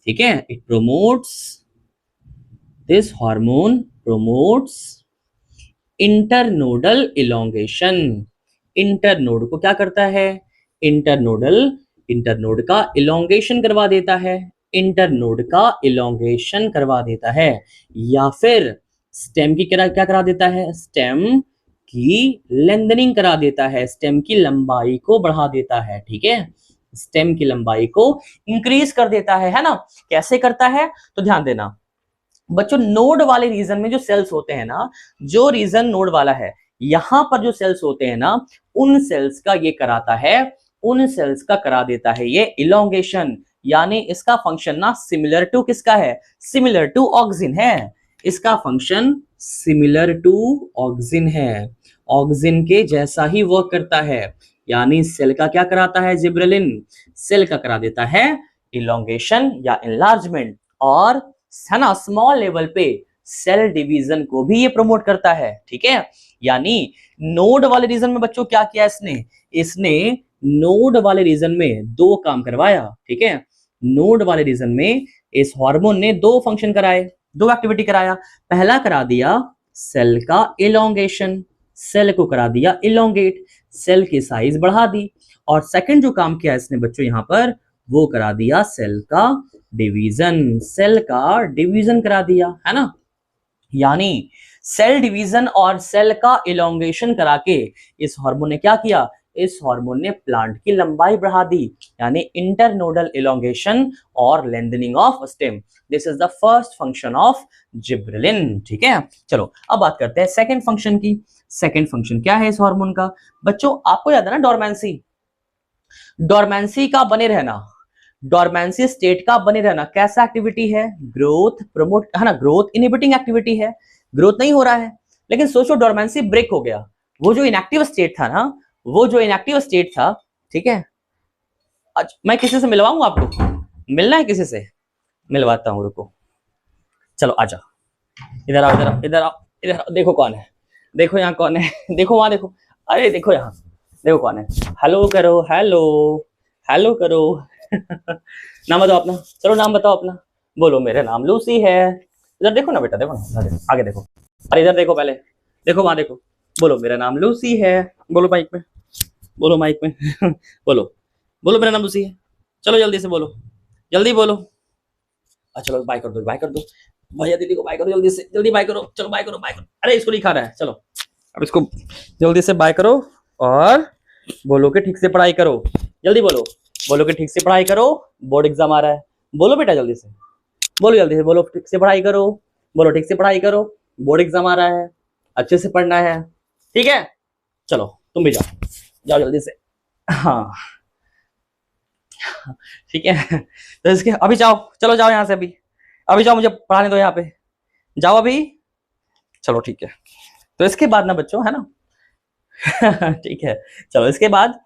ठीक है, it promotes, this hormone promotes internodal elongation. Internode को क्या करता है, इंटरनोडल, इंटरनोड का इलोंगेशन करवा देता है, इंटरनोड का इलोंगेशन करवा देता है, या फिर स्टेम की क्या करा देता है, स्टेम की लेंथनिंग करा देता है, स्टेम की लंबाई को बढ़ा देता है, ठीक है, स्टेम की लंबाई को इंक्रीज कर देता है ना। कैसे करता है तो ध्यान देना बच्चों, नोड वाले रीजन में जो सेल्स होते हैं ना, जो रीजन नोड वाला है, यहां पर जो सेल्स होते हैं ना, उन सेल्स का ये कराता है, उन सेल्स का करा देता है ये इलोंगेशन, यानी इसका फंक्शन ना सिमिलर टू किसका है, सिमिलर टू ऑक्सिन है, इसका फंक्शन सिमिलर टू ऑक्सिन है, ऑक्सिन के जैसा ही वर्क करता है, यानी सेल का क्या कराता है, जिब्रेलिन, सेल का करा देता है इलोंगेशन या इनलार्जमेंट, और है ना स्मॉल लेवल पे सेल डिवीजन को भी ये प्रमोट करता है, ठीक है। यानी नोड वाले रीजन में बच्चों क्या किया इसने, इसने नोड वाले रीजन में दो काम करवाया, ठीक है, नोड वाले रीजन में इस हार्मोन ने दो फंक्शन कराए, दो एक्टिविटी कराया, पहला करा दिया सेल का इलोंगेशन, सेल को करा दिया इलोंगेट, सेल की साइज बढ़ा दी, और सेकंड जो काम किया इसने बच्चों यहां पर, वो करा दिया सेल का डिवीजन, सेल का डिवीजन करा दिया, है ना। यानी सेल डिवीजन और सेल का इलोंगेशन करा के इस हार्मोन ने क्या किया, इस हार्मोन ने प्लांट की लंबाई बढ़ा दी, यानी इंटरनोडल इलोंगेशन और lengthening of stem, this is the first function of gibberellin, ठीक है। चलो अब बात करते हैं सेकंड फंक्शन की। सेकंड फंक्शन क्या है इस हार्मोन का बच्चों, आपको याद है ना डोरमेंसी, डोरमेंसी का बने रहना, डोरमेंसी स्टेट का बने रहना कैसा एक्टिविटी है, ग्रोथ प्रमोट, है ना, ग्रोथ इनहिबिटिंग एक्टिविटी है, ग्रोथ नहीं हो रहा है, लेकिन सोचो डोरमेंसी ब्रेक हो गया, वो जो इनएक्टिव स्टेट था ना, वो जो इनएक्टिव स्टेट था, ठीक है। आज मैं किसी से मिलवाऊं आपको, मिलना है किसी से, मिलवाता हूं, रुको, चलो आजा, इधर आओ, इधर आओ, इधर आओ, इधर आओ, देखो कौन है, देखो यहाँ कौन है, देखो वहां देखो, अरे देखो यहाँ, देखो कौन है, हेलो करो, हेलो, हेलो करो नाम बताओ अपना, चलो नाम बताओ अपना, बोलो मेरा नाम लूसी है, इधर देखो ना बेटा, देखो ना, आगे देखो, अरे इधर देखो पहले, देखो वहां देखो, बोलो मेरा नाम लूसी है, बोलो माइक में, बोलो माइक में बोलो, बोलो मेरा नाम लूसी है, चलो जल्दी से बोलो, जल्दी बोलो, अच्छा चलो बाय कर दो, बाय कर दो, भैया दीदी को बाय करो, जल्दी से, जल्दी बाय करो, चलो बाय करो, बाय करो, अरे इसको नहीं खा रहा है, चलो अब इसको जल्दी से बाय करो, और बोलो कि ठीक से पढ़ाई करो, जल्दी बोलो, बोलो कि ठीक से पढ़ाई करो, बोर्ड एग्जाम आ रहा है, बोलो बेटा जल्दी से, बोलो जल्दी से, बोलो ठीक से पढ़ाई करो, बोलो ठीक से पढ़ाई करो, बोर्ड एग्जाम आ रहा है, अच्छे से पढ़ना है, ठीक है। चलो तुम भी जाओ, जाओ जल्दी से, हाँ ठीक है। तो इसके अभी जाओ, चलो जाओ यहाँ से, अभी जाओ, मुझे पढ़ाने दो यहाँ पे, जाओ अभी, चलो ठीक है। तो इसके बाद ना बच्चों, है ना ठीक है, चलो इसके बाद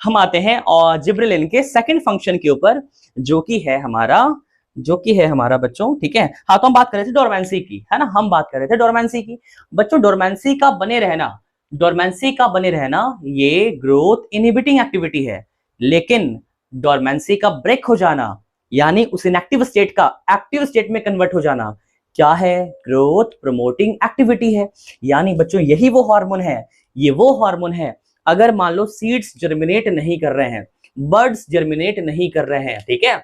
हम आते हैं और जिब्रेलिन के सेकंड फंक्शन के ऊपर, जो कि है हमारा बच्चों, ठीक है। हाँ तो हम बात कर रहे थे डोरमेंसी की, है ना, हम बात कर रहे थे डोरमेंसी की बच्चों, डोरमेंसी का बने रहना, डोरमेंसी का बने रहना ये ग्रोथ इनहिबिटिंग एक्टिविटी है, लेकिन डोरमेंसी का ब्रेक हो जाना, यानी उस इनएक्टिव स्टेट का एक्टिव स्टेट में कन्वर्ट हो जाना, क्या है, ग्रोथ प्रमोटिंग एक्टिविटी है। यानी बच्चों यही वो हार्मोन है, ये वो हार्मोन है, अगर मान लो सीड्स जर्मिनेट नहीं कर रहे हैं, बर्ड्स जर्मिनेट नहीं कर रहे हैं, ठीक है,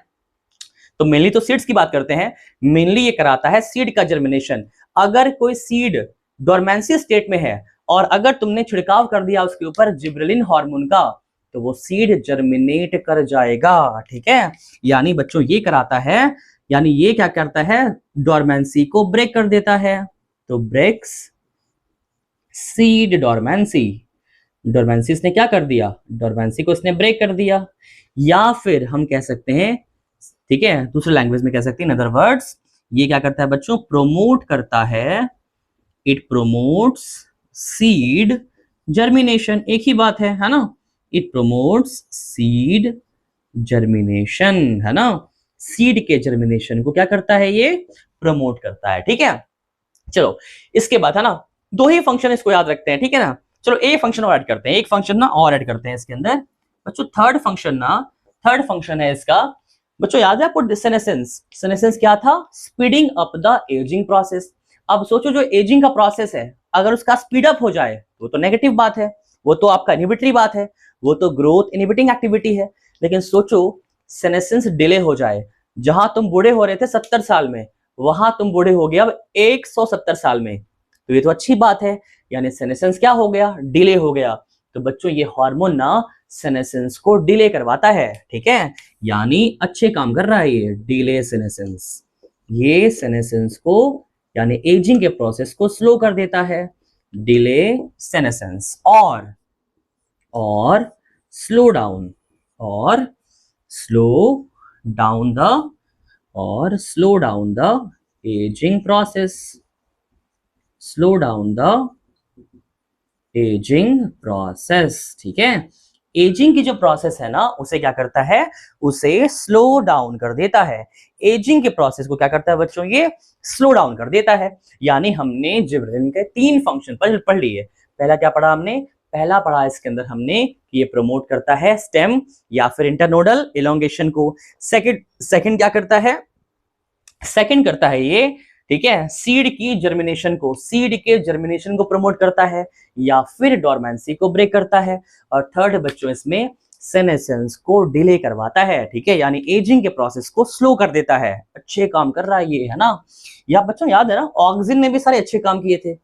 तो मेनली तो सीड्स की बात करते हैं, मेनली ये कराता है सीड का जर्मिनेशन। अगर कोई सीड डोरमेंसी स्टेट में है और अगर तुमने छिड़काव कर दिया उसके ऊपर जिब्रेलिन हार्मोन का, तो वो सीड जर्मिनेट कर जाएगा, ठीक है। यानी बच्चों ये कराता है, यानी ये क्या करता है, डोरमेंसी को ब्रेक कर देता है, तो ब्रेक्स सीड डोरमेंसी, डोरमेंसी इसने क्या कर दिया, डोरमेंसी को इसने ब्रेक कर दिया, या फिर हम कह सकते हैं, ठीक है, दूसरे लैंग्वेज में कह सकते हैं, इन अदर वर्ड्स ये क्या करता है बच्चों, प्रोमोट करता है, इट प्रोमोट्स सीड जर्मिनेशन, एक ही बात है ना, इट प्रोमोट्स सीड जर्मिनेशन, है ना, सीड के जर्मिनेशन को क्या करता है, ये प्रमोट करता है, ठीक है। चलो इसके बाद है ना, दो ही फंक्शन इसको याद रखते हैं, ठीक है ना। चलो एक फंक्शन और ऐड करते हैं, एक फंक्शन ना और ऐड करते हैं इसके अंदर बच्चों, थर्ड फंक्शन है इसका बच्चों, याद है आपको सेनेसेंस, सेनेसेंस क्या था, speeding up the ageing process. अब सोचो जो एजिंग का प्रोसेस है, अगर उसका स्पीड अप हो जाए तो नेगेटिव बात है, वो तो आपका इनहिबिटरी बात है, वो तो ग्रोथ इनहिबिटिंग एक्टिविटी है। लेकिन सोचो सेनेसेंस डिले हो जाए, जहां तुम बूढ़े हो रहे थे 70 साल में, वहां तुम बूढ़े हो गए अब 170 साल में, तो ये तो अच्छी बात है, यानी सेनेसेंस क्या हो गया, डिले हो गया। तो बच्चों ये हार्मोन ना सेनेसेंस को डिले करवाता है, ठीक है, यानी अच्छे काम कर रहा है ये डिले सेनेसेंस। ये सेनेसेंस को यानी एजिंग के प्रोसेस को स्लो कर देता है, डिले सेनेसेंस, और स्लो डाउन, और स्लो डाउन द और slow down the ageing process, slow down the ageing process, ठीक है। एजिंग की जो प्रोसेस है ना उसे क्या करता है, उसे स्लो डाउन कर देता है। एजिंग के प्रोसेस को क्या करता है बच्चों, ये स्लो डाउन कर देता है। यानी हमने जिबरेलिन के 3 फंक्शन पढ़ लिए। पहला क्या पढ़ा हमने, पहला पढ़ा इसके अंदर हमने कि ये प्रमोट करता है स्टेम या फिर इंटरनोडल इलोंगेशन को। सेकंड क्या करता है, सेकंड करता है ये, ठीक है, सीड की जर्मिनेशन को, सीड के जर्मिनेशन को प्रमोट करता है या फिर डोरमेंसी को ब्रेक करता है। और थर्ड बच्चों इसमें सेनेसेंस को डिले करवाता है, ठीक है, यानी एजिंग के प्रोसेस को स्लो कर देता है। अच्छे काम कर रहा है ये, है ना। या बच्चों याद है ना, ऑक्सिन ने भी सारे अच्छे काम किए थे।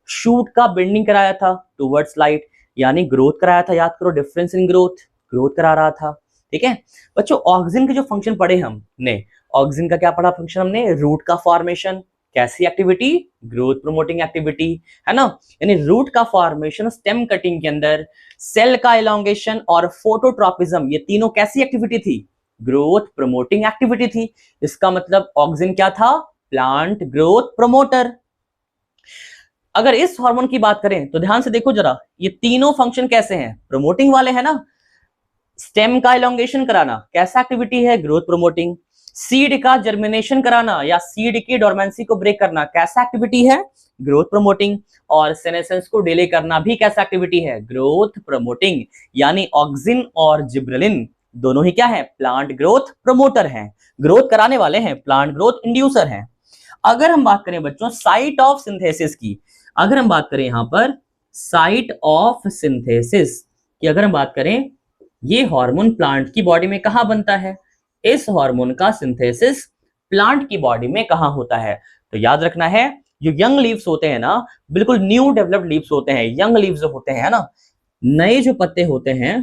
शूट का बेंडिंग कराया था टुवर्ड्स लाइट, यानी ग्रोथ कराया था, याद करो, डिफरेंस इन ग्रोथ, ग्रोथ करा रहा था, ठीक है। बच्चों ऑक्सिन के जो फंक्शन पढ़े हमने, ऑक्सिन का क्या पढ़ा फंक्शन हमने, रूट का फॉर्मेशन, कैसी एक्टिविटी, ग्रोथ प्रोमोटिंग एक्टिविटी, है ना, यानी रूट का फॉर्मेशन स्टेम कटिंग के अंदर, सेल का एलोंगेशन और फोटोट्रॉपिज्म, ये तीनों कैसी एक्टिविटी थी, ग्रोथ प्रोमोटिंग एक्टिविटी थी। इसका मतलब ऑक्सिन क्या था, प्लांट ग्रोथ प्रमोटर। अगर इस हार्मोन की बात करें तो ध्यान से देखो जरा, ये तीनों फंक्शन कैसे हैं, प्रमोटिंग वाले हैं ना। स्टेम का एलोंगेशन कराना कैसा एक्टिविटी है, ग्रोथ प्रोमोटिंग। सीड का जर्मिनेशन कराना या सीड की डोरमेंसी को ब्रेक करना कैसा एक्टिविटी है, ग्रोथ प्रमोटिंग। और सेनेसेंस को डिले करना भी कैसा एक्टिविटी है, ग्रोथ प्रमोटिंग। यानी ऑक्सिन और जिब्रेलिन दोनों ही क्या है, प्लांट ग्रोथ प्रमोटर हैं, ग्रोथ कराने वाले हैं, प्लांट ग्रोथ इंड्यूसर हैं। अगर हम बात करें बच्चों साइट ऑफ सिंथेसिस की, अगर हम बात करें यहां पर साइट ऑफ सिंथेसिस की, अगर हम बात करें, ये हार्मोन प्लांट की बॉडी में कहां बनता है, इस हार्मोन का सिंथेसिस प्लांट की बॉडी में कहां होता है। तो याद रखना है, जो यंग लीव्स होते हैं ना, बिल्कुल न्यू डेवलप्ड लीव्स होते हैं, यंग लीव्स जो होते हैं ना, नए जो पत्ते होते हैं,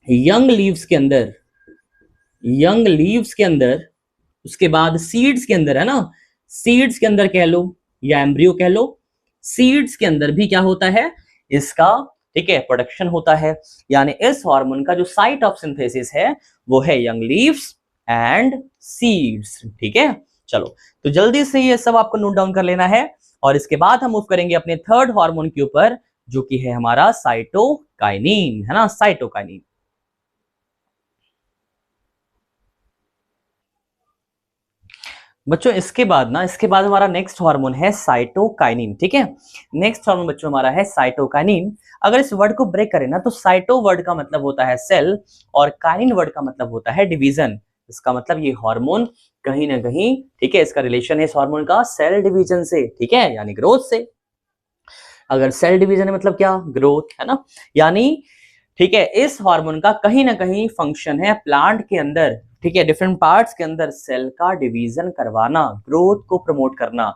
यंग लीव्स के अंदर, यंग लीव्स के अंदर, उसके बाद सीड्स के अंदर, है ना, सीड्स के अंदर कह लो या एम्ब्रियो कह लो, सीड्स के अंदर भी क्या होता है, इसका, ठीक है, प्रोडक्शन होता है। यानी इस हार्मोन का जो साइट ऑफ सिंथेसिस है वो है यंग लीव्स एंड सीड्स, ठीक है। चलो तो जल्दी से ये सब आपको नोट डाउन कर लेना है, और इसके बाद हम मूव करेंगे अपने थर्ड हार्मोन के ऊपर, जो कि है हमारा साइटोकाइनिन, है ना, साइटोकाइनिन। बच्चों इसके बाद ना, इसके बाद हमारा नेक्स्ट हार्मोन है साइटोकाइनिन, ठीक है। नेक्स्ट हार्मोन बच्चों हमारा है साइटोकाइनिन। अगर इस वर्ड को ब्रेक करें ना, तो साइटो वर्ड का मतलब होता है सेल और काइनिन वर्ड का मतलब होता है डिवीजन। इसका मतलब ये हार्मोन कहीं ना कहीं, ठीक है, इसका रिलेशन है इस हार्मोन का सेल डिवीजन से, ठीक है, यानी ग्रोथ से। अगर सेल डिवीजन है मतलब क्या, ग्रोथ, है ना। यानी ठीक है, इस हार्मोन का कहीं ना कहीं फंक्शन है प्लांट के अंदर, ठीक है, डिफरेंट पार्ट्स के अंदर सेल का डिवीजन करवाना, ग्रोथ को प्रमोट करना।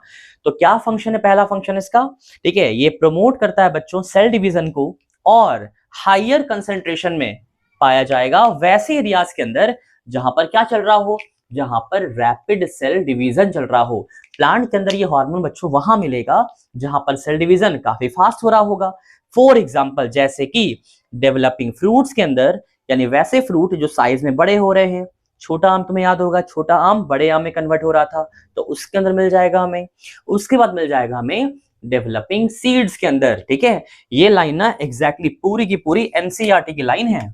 तो क्या फंक्शन है, पहला फंक्शन इसका, ठीक है, ये प्रमोट करता है बच्चों सेल डिवीजन को, और हायर कंसेंट्रेशन में पाया जाएगा वैसे एरियाज के अंदर जहां पर क्या चल रहा हो, जहां पर रैपिड सेल डिवीजन चल रहा हो। प्लांट के अंदर ये हार्मोन बच्चों वहां मिलेगा जहां पर सेल डिवीजन काफी फास्ट हो रहा होगा। फॉर एग्जाम्पल जैसे कि डेवलपिंग फ्रूट्स के अंदर, यानी वैसे फ्रूट जो साइज में बड़े हो रहे हैं, छोटा आम तुम्हें याद होगा, छोटा आम बड़े आम में कन्वर्ट हो रहा था, तो उसके अंदर मिल जाएगा हमें। उसके बाद मिल जाएगा हमें डेवलपिंग सीड्स के अंदर, ठीक है। ये लाइन ना एग्जैक्टली पूरी की पूरी एनसीईआरटी की लाइन है,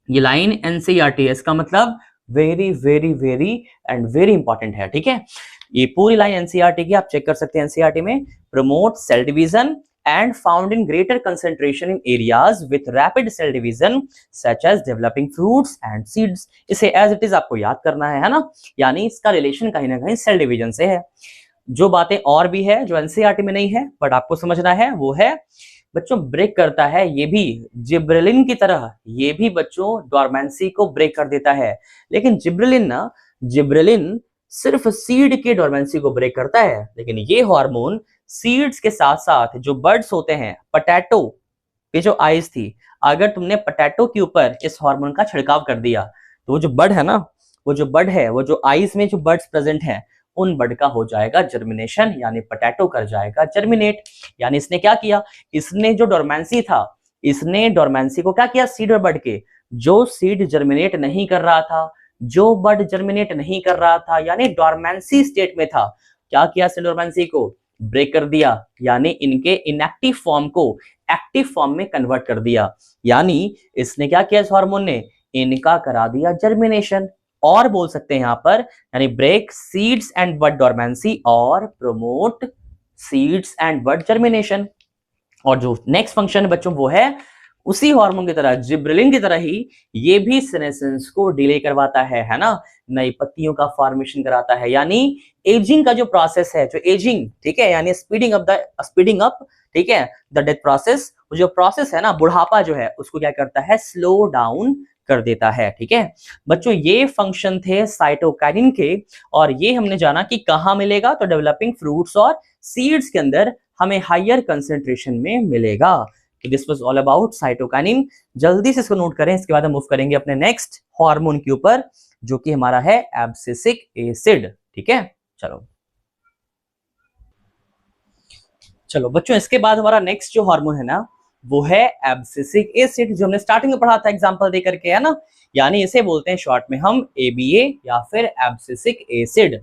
ये लाइन एनसीईआरटी है, इसका मतलब very very very and very important है, ठीक है। ये पूरी लाइन एनसीईआरटी की आप चेक कर सकते हैं एनसीईआरटी में, promote cell division and found in greater concentration in areas with rapid cell division such as developing fruits and seeds। इसे as it is आपको याद करना है ना, यानी इसका रिलेशन कहीं ना कहीं सेल डिवीजन से है। जो बातें और भी है जो एनसीईआरटी में नहीं है बट आपको समझना है, वो है बच्चों ब्रेक करता है, ये भी जिब्रेलिन की तरह ये भी बच्चों डोरमेंसी को ब्रेक कर देता है। लेकिन जिब्रेलिन सिर्फ सीड के डोरमेंसी को ब्रेक करता है, लेकिन ये हार्मोन सीड्स के साथ साथ जो बर्ड्स होते हैं, पोटैटो पे जो आइज थी, अगर तुमने पोटैटो के ऊपर इस हार्मोन का छिड़काव कर दिया तो वो जो बर्ड है ना, वो जो आइज में जो बर्ड्स प्रेजेंट हैं, उन बर्ड का हो जाएगा जर्मिनेशन, यानी पोटैटो कर जाएगा जर्मिनेट। यानी इसने क्या किया, इसने जो डोरमेंसी था, इसने डोरमेंसी को क्या किया, सीड और बर्ड के, जो सीड जर्मिनेट नहीं कर रहा था, जो बर्ड जर्मिनेट नहीं कर रहा था, यानी डोरमेंसी स्टेट में था, क्या किया इसने डोरमेंसी को ब्रेक कर दिया, यानी इनके इनएक्टिव फॉर्म को एक्टिव फॉर्म में कन्वर्ट कर दिया। यानी इसने क्या किया, इस हार्मोन ने इनका करा दिया जर्मिनेशन। और बोल सकते हैं यहां पर, यानी break seeds and bud dormancy और promote seeds and bud germination. और जो नेक्स्ट फंक्शन है बच्चों वो है उसी हार्मोन की तरह, जिब्रेलिन की तरह ही ये भी सेनेसेंस को डिले करवाता है ना, नई पत्तियों का फॉर्मेशन कराता है, यानी एजिंग का जो प्रोसेस है, जो एजिंग, ठीक है, यानी स्पीडिंग अप, ठीक है, द डेथ प्रोसेस, जो प्रोसेस है ना, बुढ़ापा जो है उसको क्या करता है, स्लो डाउन कर देता है। ठीक है बच्चों, ये फंक्शन थे साइटोकाइनिन के, और ये हमने जाना कि कहां मिलेगा, तो डेवलपिंग फ्रूट्स और सीड्स के अंदर हमें हायर कंसेंट्रेशन में मिलेगा। This was all about cytokinin. जल्दी से इसको नोट करें, इसके बाद हम मूव करेंगे अपने नेक्स्ट हार्मोन के ऊपर, जो कि हमारा है एब्सिसिक एसिड। ठीक है, चलो बच्चों, इसके बाद हमारा नेक्स्ट जो हार्मोन है ना, वो है एब्सिसिक एसिड, जो हमने स्टार्टिंग में पढ़ा था एग्जांपल दे करके, है ना, यानी इसे बोलते हैं शॉर्ट में हम एबीए या फिर एब्सिसिक एसिड।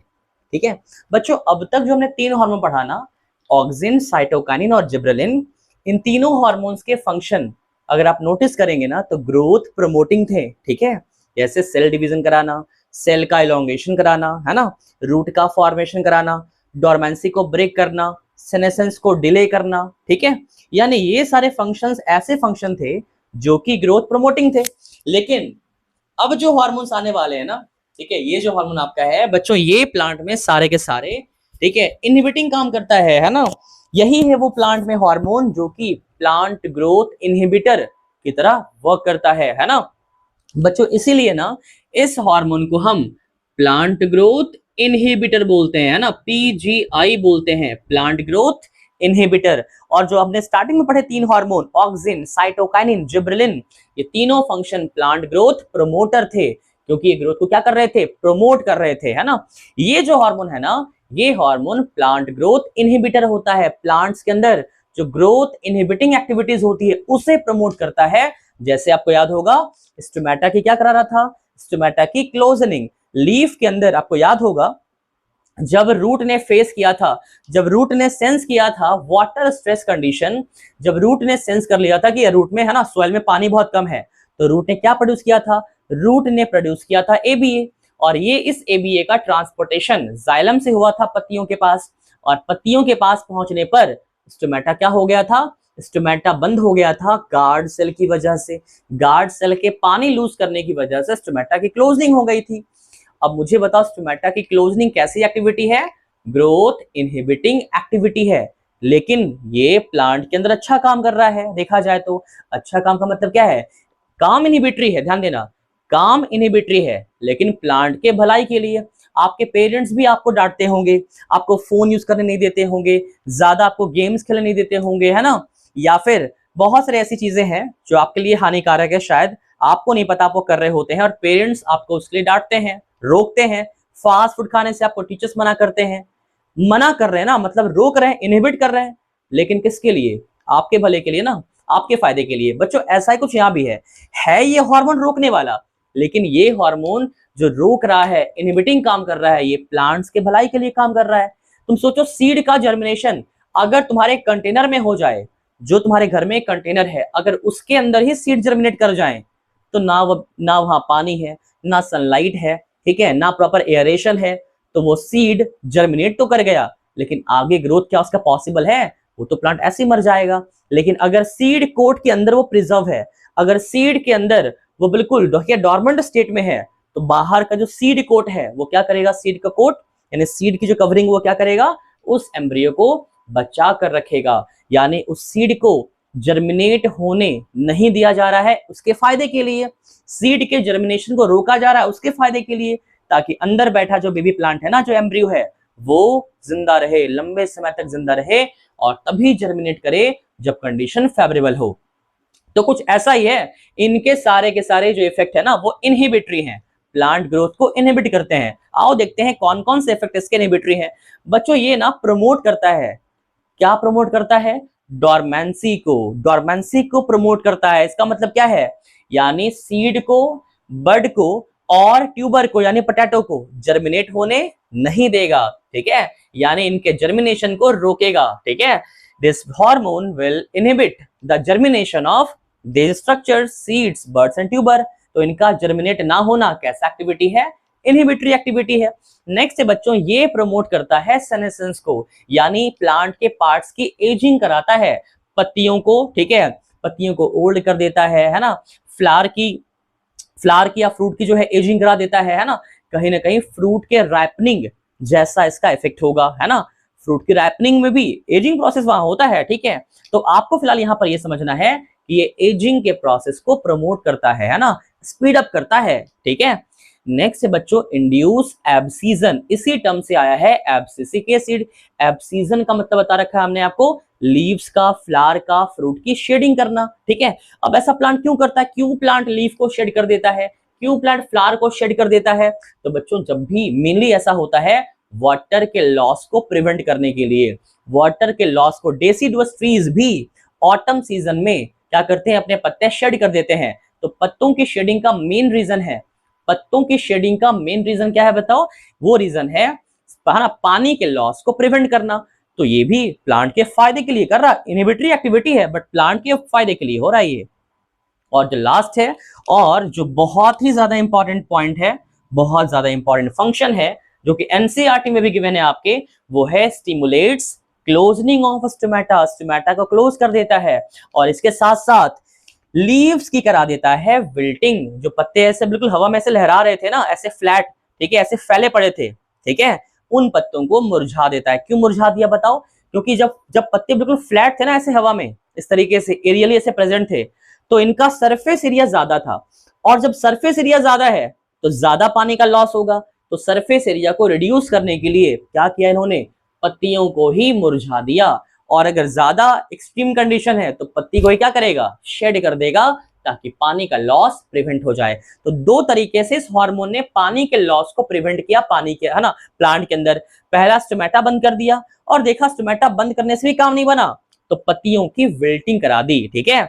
ठीक है बच्चों, अब तक जो हमने तीन हार्मोन पढ़ा ना, ऑक्सिन, साइटोकाइनिन और जिब्रेलिन, इन तीनों हार्मोन्स के फंक्शन अगर आप नोटिस करेंगे ना, तो ग्रोथ प्रमोटिंग थे। ठीक है, जैसे सेल डिवीजन कराना, सेल का इलोंगेशन कराना, है ना, रूट का फॉर्मेशन कराना, डोरमेंसी को ब्रेक करना, सेनेसेंस को डिले करना। ठीक है, यानी ये सारे फंक्शंस ऐसे फंक्शन थे जो कि ग्रोथ प्रमोटिंग थे। लेकिन अब जो हार्मोन्स आने वाले हैं ना, ठीक है, ये जो हार्मोन आपका है बच्चों, ये प्लांट में सारे के सारे, ठीक है, इनहिबिटिंग काम करता है ना, यही है वो प्लांट में हार्मोन जो कि प्लांट ग्रोथ इनहिबिटर की तरह वर्क करता है ना बच्चों। इसीलिए ना इस हार्मोन को हम प्लांट ग्रोथ इनहिबिटर बोलते हैं, है ना, पीजीआई बोलते हैं, प्लांट ग्रोथ इनहिबिटर। और जो हमने स्टार्टिंग में पढ़े तीन हार्मोन, ऑक्सिन, साइटोकाइनिन, जिब्रेलिन, ये तीनों फंक्शन प्लांट ग्रोथ प्रमोटर थे, क्योंकि ये ग्रोथ को क्या कर रहे थे, प्रमोट कर रहे थे, है ना। ये जो हार्मोन है ना, ये हार्मोन प्लांट ग्रोथ इनहिबिटर होता है, प्लांट्स के अंदर जो ग्रोथ इनहिबिटिंग एक्टिविटीज होती है उसे प्रमोट करता है। जैसे आपको याद होगा स्टोमेटा की क्या करा रहा था, स्टोमेटा की क्लोजनिंग। लीफ के अंदर आपको याद होगा जब रूट ने फेस किया था, जब रूट ने सेंस किया था वाटर स्ट्रेस कंडीशन, जब रूट ने सेंस कर लिया था कि रूट में, है ना, सॉइल में पानी बहुत कम है, तो रूट ने क्या प्रोड्यूस किया था, रूट ने प्रोड्यूस किया था एबीए। और ये इस एबीए का ट्रांसपोर्टेशन जाइलम से हुआ था पत्तियों के पास, और पत्तियों के पास पहुंचने पर स्टोमेटा क्या हो गया था, स्टोमेटा बंद हो गया था गार्ड सेल की वजह से। गार्ड सेल के पानी लूज करने की वजह से स्टोमेटा की क्लोजिंग हो गई थी। अब मुझे बताओ स्टोमेटा की क्लोजिंग कैसी एक्टिविटी है, ग्रोथ इनहिबिटिंग एक्टिविटी है, लेकिन ये प्लांट के अंदर अच्छा काम कर रहा है। देखा जाए तो अच्छा काम का मतलब क्या है, काम इनहिबिटरी है, ध्यान देना, काम इनहिबिटरी है, लेकिन प्लांट के भलाई के लिए। आपके पेरेंट्स भी आपको डांटते होंगे, आपको फोन यूज करने नहीं देते होंगे, ज्यादा आपको गेम्स खेलने नहीं देते होंगे, है ना, या फिर बहुत सारी ऐसी चीजें हैं जो आपके लिए हानिकारक है, शायद आपको नहीं पता आप वो कर रहे होते हैं, और पेरेंट्स आपको उसके लिए डांटते हैं, रोकते हैं। फास्ट फूड खाने से आपको टीचर्स मना करते हैं, मना कर रहे हैं ना, मतलब रोक रहे हैं, इनहिबिट कर रहे हैं, लेकिन किसके लिए, आपके भले के लिए ना, आपके फायदे के लिए। बच्चों ऐसा ही कुछ यहाँ भी है ये हार्मोन रोकने वाला, लेकिन ये हार्मोन जो रोक रहा है, इनहिबिटिंग काम कर रहा है, ये प्लांट्स के भलाई के लिए काम कर रहा है। तुम सोचो सीड का जर्मिनेशन अगर तुम्हारे कंटेनर में हो जाए, जो तुम्हारे घर में एक कंटेनर है, अगर उसके अंदर ही सीड जर्मिनेट कर जाए, तो ना वहां पानी है, ना सनलाइट है, ठीक है, ना प्रॉपर एयरेशन है, तो वो सीड जर्मिनेट तो कर गया, लेकिन आगे ग्रोथ क्या उसका पॉसिबल है, वो तो प्लांट ऐसे ही मर जाएगा। लेकिन अगर सीड कोट के अंदर वो प्रिजर्व है, अगर सीड के अंदर वो बिल्कुल डॉर्मेंट स्टेट में है, तो बाहर का जो सीड कोट है वो क्या करेगा, सीड का कोट यानी सीड की जो कवरिंग वो क्या करेगा, उस एम्ब्रियो को बचा कर रखेगा, यानी उस सीड को जर्मिनेट होने नहीं दिया जा रहा है उसके फायदे के लिए, सीड के जर्मिनेशन को रोका जा रहा है उसके फायदे के लिए, ताकि अंदर बैठा जो बेबी प्लांट है ना, जो एम्ब्रियो है, वो जिंदा रहे, लंबे समय तक जिंदा रहे और तभी जर्मिनेट करे जब कंडीशन फेवरेबल हो। तो कुछ ऐसा ही है, इनके सारे के सारे जो इफेक्ट है ना वो इनहिबिटरी हैं, प्लांट ग्रोथ को इनहिबिट करते हैं। आओ देखते हैं कौन कौन से इफेक्ट इसके इनहिबिटरी हैं। बच्चों ये ना प्रमोट करता है, क्या प्रमोट करता है? डॉर्मेंसी को प्रमोट करता है। इसका मतलब क्या है? यानी सीड को, बड को और ट्यूबर को यानी पोटैटो को जर्मिनेट होने नहीं देगा, ठीक है, यानी इनके जर्मिनेशन को रोकेगा, ठीक है। This hormone will inhibit the germination of this structure, seeds, buds and tuber. तो इनका जर्मिनेट ना होना कैसा एक्टिविटी है? इनहिबिटरी एक्टिविटी है। नेक्स्ट है बच्चों, ये प्रमोट करता है सेनेसेंस को, यानी प्लांट के पार्ट्स की एजिंग कराता है, पत्तियों को, ठीक है, पत्तियों को ओल्ड कर देता है ना, फ्लावर की या फ्रूट की जो है एजिंग करा देता है ना, कहीं ना कहीं फ्रूट के राइपनिंग जैसा इसका इफेक्ट होगा, है ना, फ्रूट की राइपनिंग में भी एजिंग प्रोसेस वहां होता है, ठीक है। तो आपको फिलहाल यहाँ पर ये समझना है कि ये एजिंग के प्रोसेस को प्रमोट करता है ना, स्पीड अप करता है, ठीक है। नेक्स्ट है बच्चों इंड्यूस एब्सीजन, इसी टर्म से आया है एब्सिसिक एसिड। एब्सीजन का मतलब बता रखा है हमने आपको, लीव्स का, फ्लावर का, फ्रूट की शेडिंग करना, ठीक है। अब ऐसा प्लांट क्यों करता है? क्यों प्लांट लीफ को शेड कर देता है? क्यों प्लांट फ्लावर को शेड कर देता है? तो बच्चों जब भी मेनली ऐसा होता है वाटर के लॉस को प्रिवेंट करने के लिए, वाटर के लॉस को, डेसिडुअस ट्रीज भी ऑटम सीजन में क्या करते हैं? अपने पत्ते शेड कर देते हैं। तो पत्तों की शेडिंग का मेन रीजन है, पत्तों की शेडिंग का मेन रीजन क्या है बताओ? वो रीजन है पानी के लॉस को प्रिवेंट करना। तो ये भी प्लांट के फायदे के लिए कर रहा, इनहिबिटरी एक्टिविटी है बट प्लांट के फायदे के लिए हो रहा है ये। और जो लास्ट है और जो बहुत ही ज्यादा इंपॉर्टेंट पॉइंट है, बहुत ज्यादा इंपॉर्टेंट फंक्शन है, जो कि एनसीईआरटी में भी गिवन है आपके, वो है स्टिमुलेट्स क्लोजनिंग ऑफ स्टोमेटा, स्टोमेटा को क्लोज कर देता है और इसके साथ साथ लीव्स की करा देता है विल्टिंग। जो पत्ते ऐसे बिल्कुल हवा में ऐसे लहरा रहे थे ना, ऐसे फ्लैट, ठीक है, ऐसे फैले पड़े थे, ठीक है, उन पत्तों को मुरझा देता है। क्यों मुरझा दिया बताओ? क्योंकि जब जब पत्ते बिल्कुल फ्लैट थे ना, ऐसे हवा में इस तरीके से एरियली ऐसे प्रेजेंट थे, तो इनका सरफेस एरिया ज्यादा था, और जब सरफेस एरिया ज्यादा है तो ज्यादा पानी का लॉस होगा। तो सरफेस एरिया को रिड्यूस करने के लिए क्या किया इन्होंने? पत्तियों को ही मुरझा दिया। और अगर ज्यादा एक्सट्रीम कंडीशन है तो पत्ती को ही क्या करेगा? शेड कर देगा, ताकि पानी का लॉस प्रिवेंट हो जाए। तो दो तरीके से इस हार्मोन ने पानी के लॉस को प्रिवेंट किया, पानी के, है ना, प्लांट के अंदर। पहला स्टोमेटा बंद कर दिया, और देखा स्टोमेटा बंद करने से भी काम नहीं बना तो पत्तियों की विल्टिंग करा दी, ठीक है।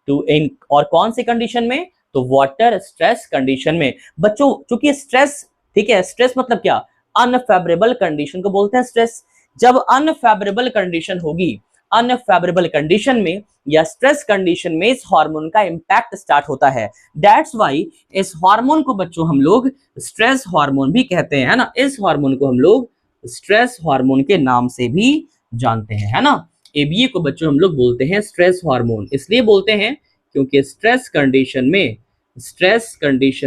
तो इन और कौन सी कंडीशन में? तो वाटर स्ट्रेस कंडीशन में। बच्चों चूंकि स्ट्रेस, ठीक है, स्ट्रेस मतलब क्या? अनफेवरेबल कंडीशन को बोलते हैं स्ट्रेस। जब अनफेवरेबल कंडीशन होगी, अनफेवरेबल कंडीशन में या स्ट्रेस कंडीशन में इस हार्मोन का इंपैक्ट स्टार्ट होता है। दैट्स वाई इस हार्मोन को बच्चों हम लोग स्ट्रेस हार्मोन भी कहते हैं, है ना। इस हार्मोन को हम लोग स्ट्रेस हार्मोन के नाम से भी जानते हैं, है ना। एबीए को बच्चों हम लोग बोलते हैं स्ट्रेस हार्मोन, इसलिए बोलते हैं क्योंकि स्ट्रेस कंडीशन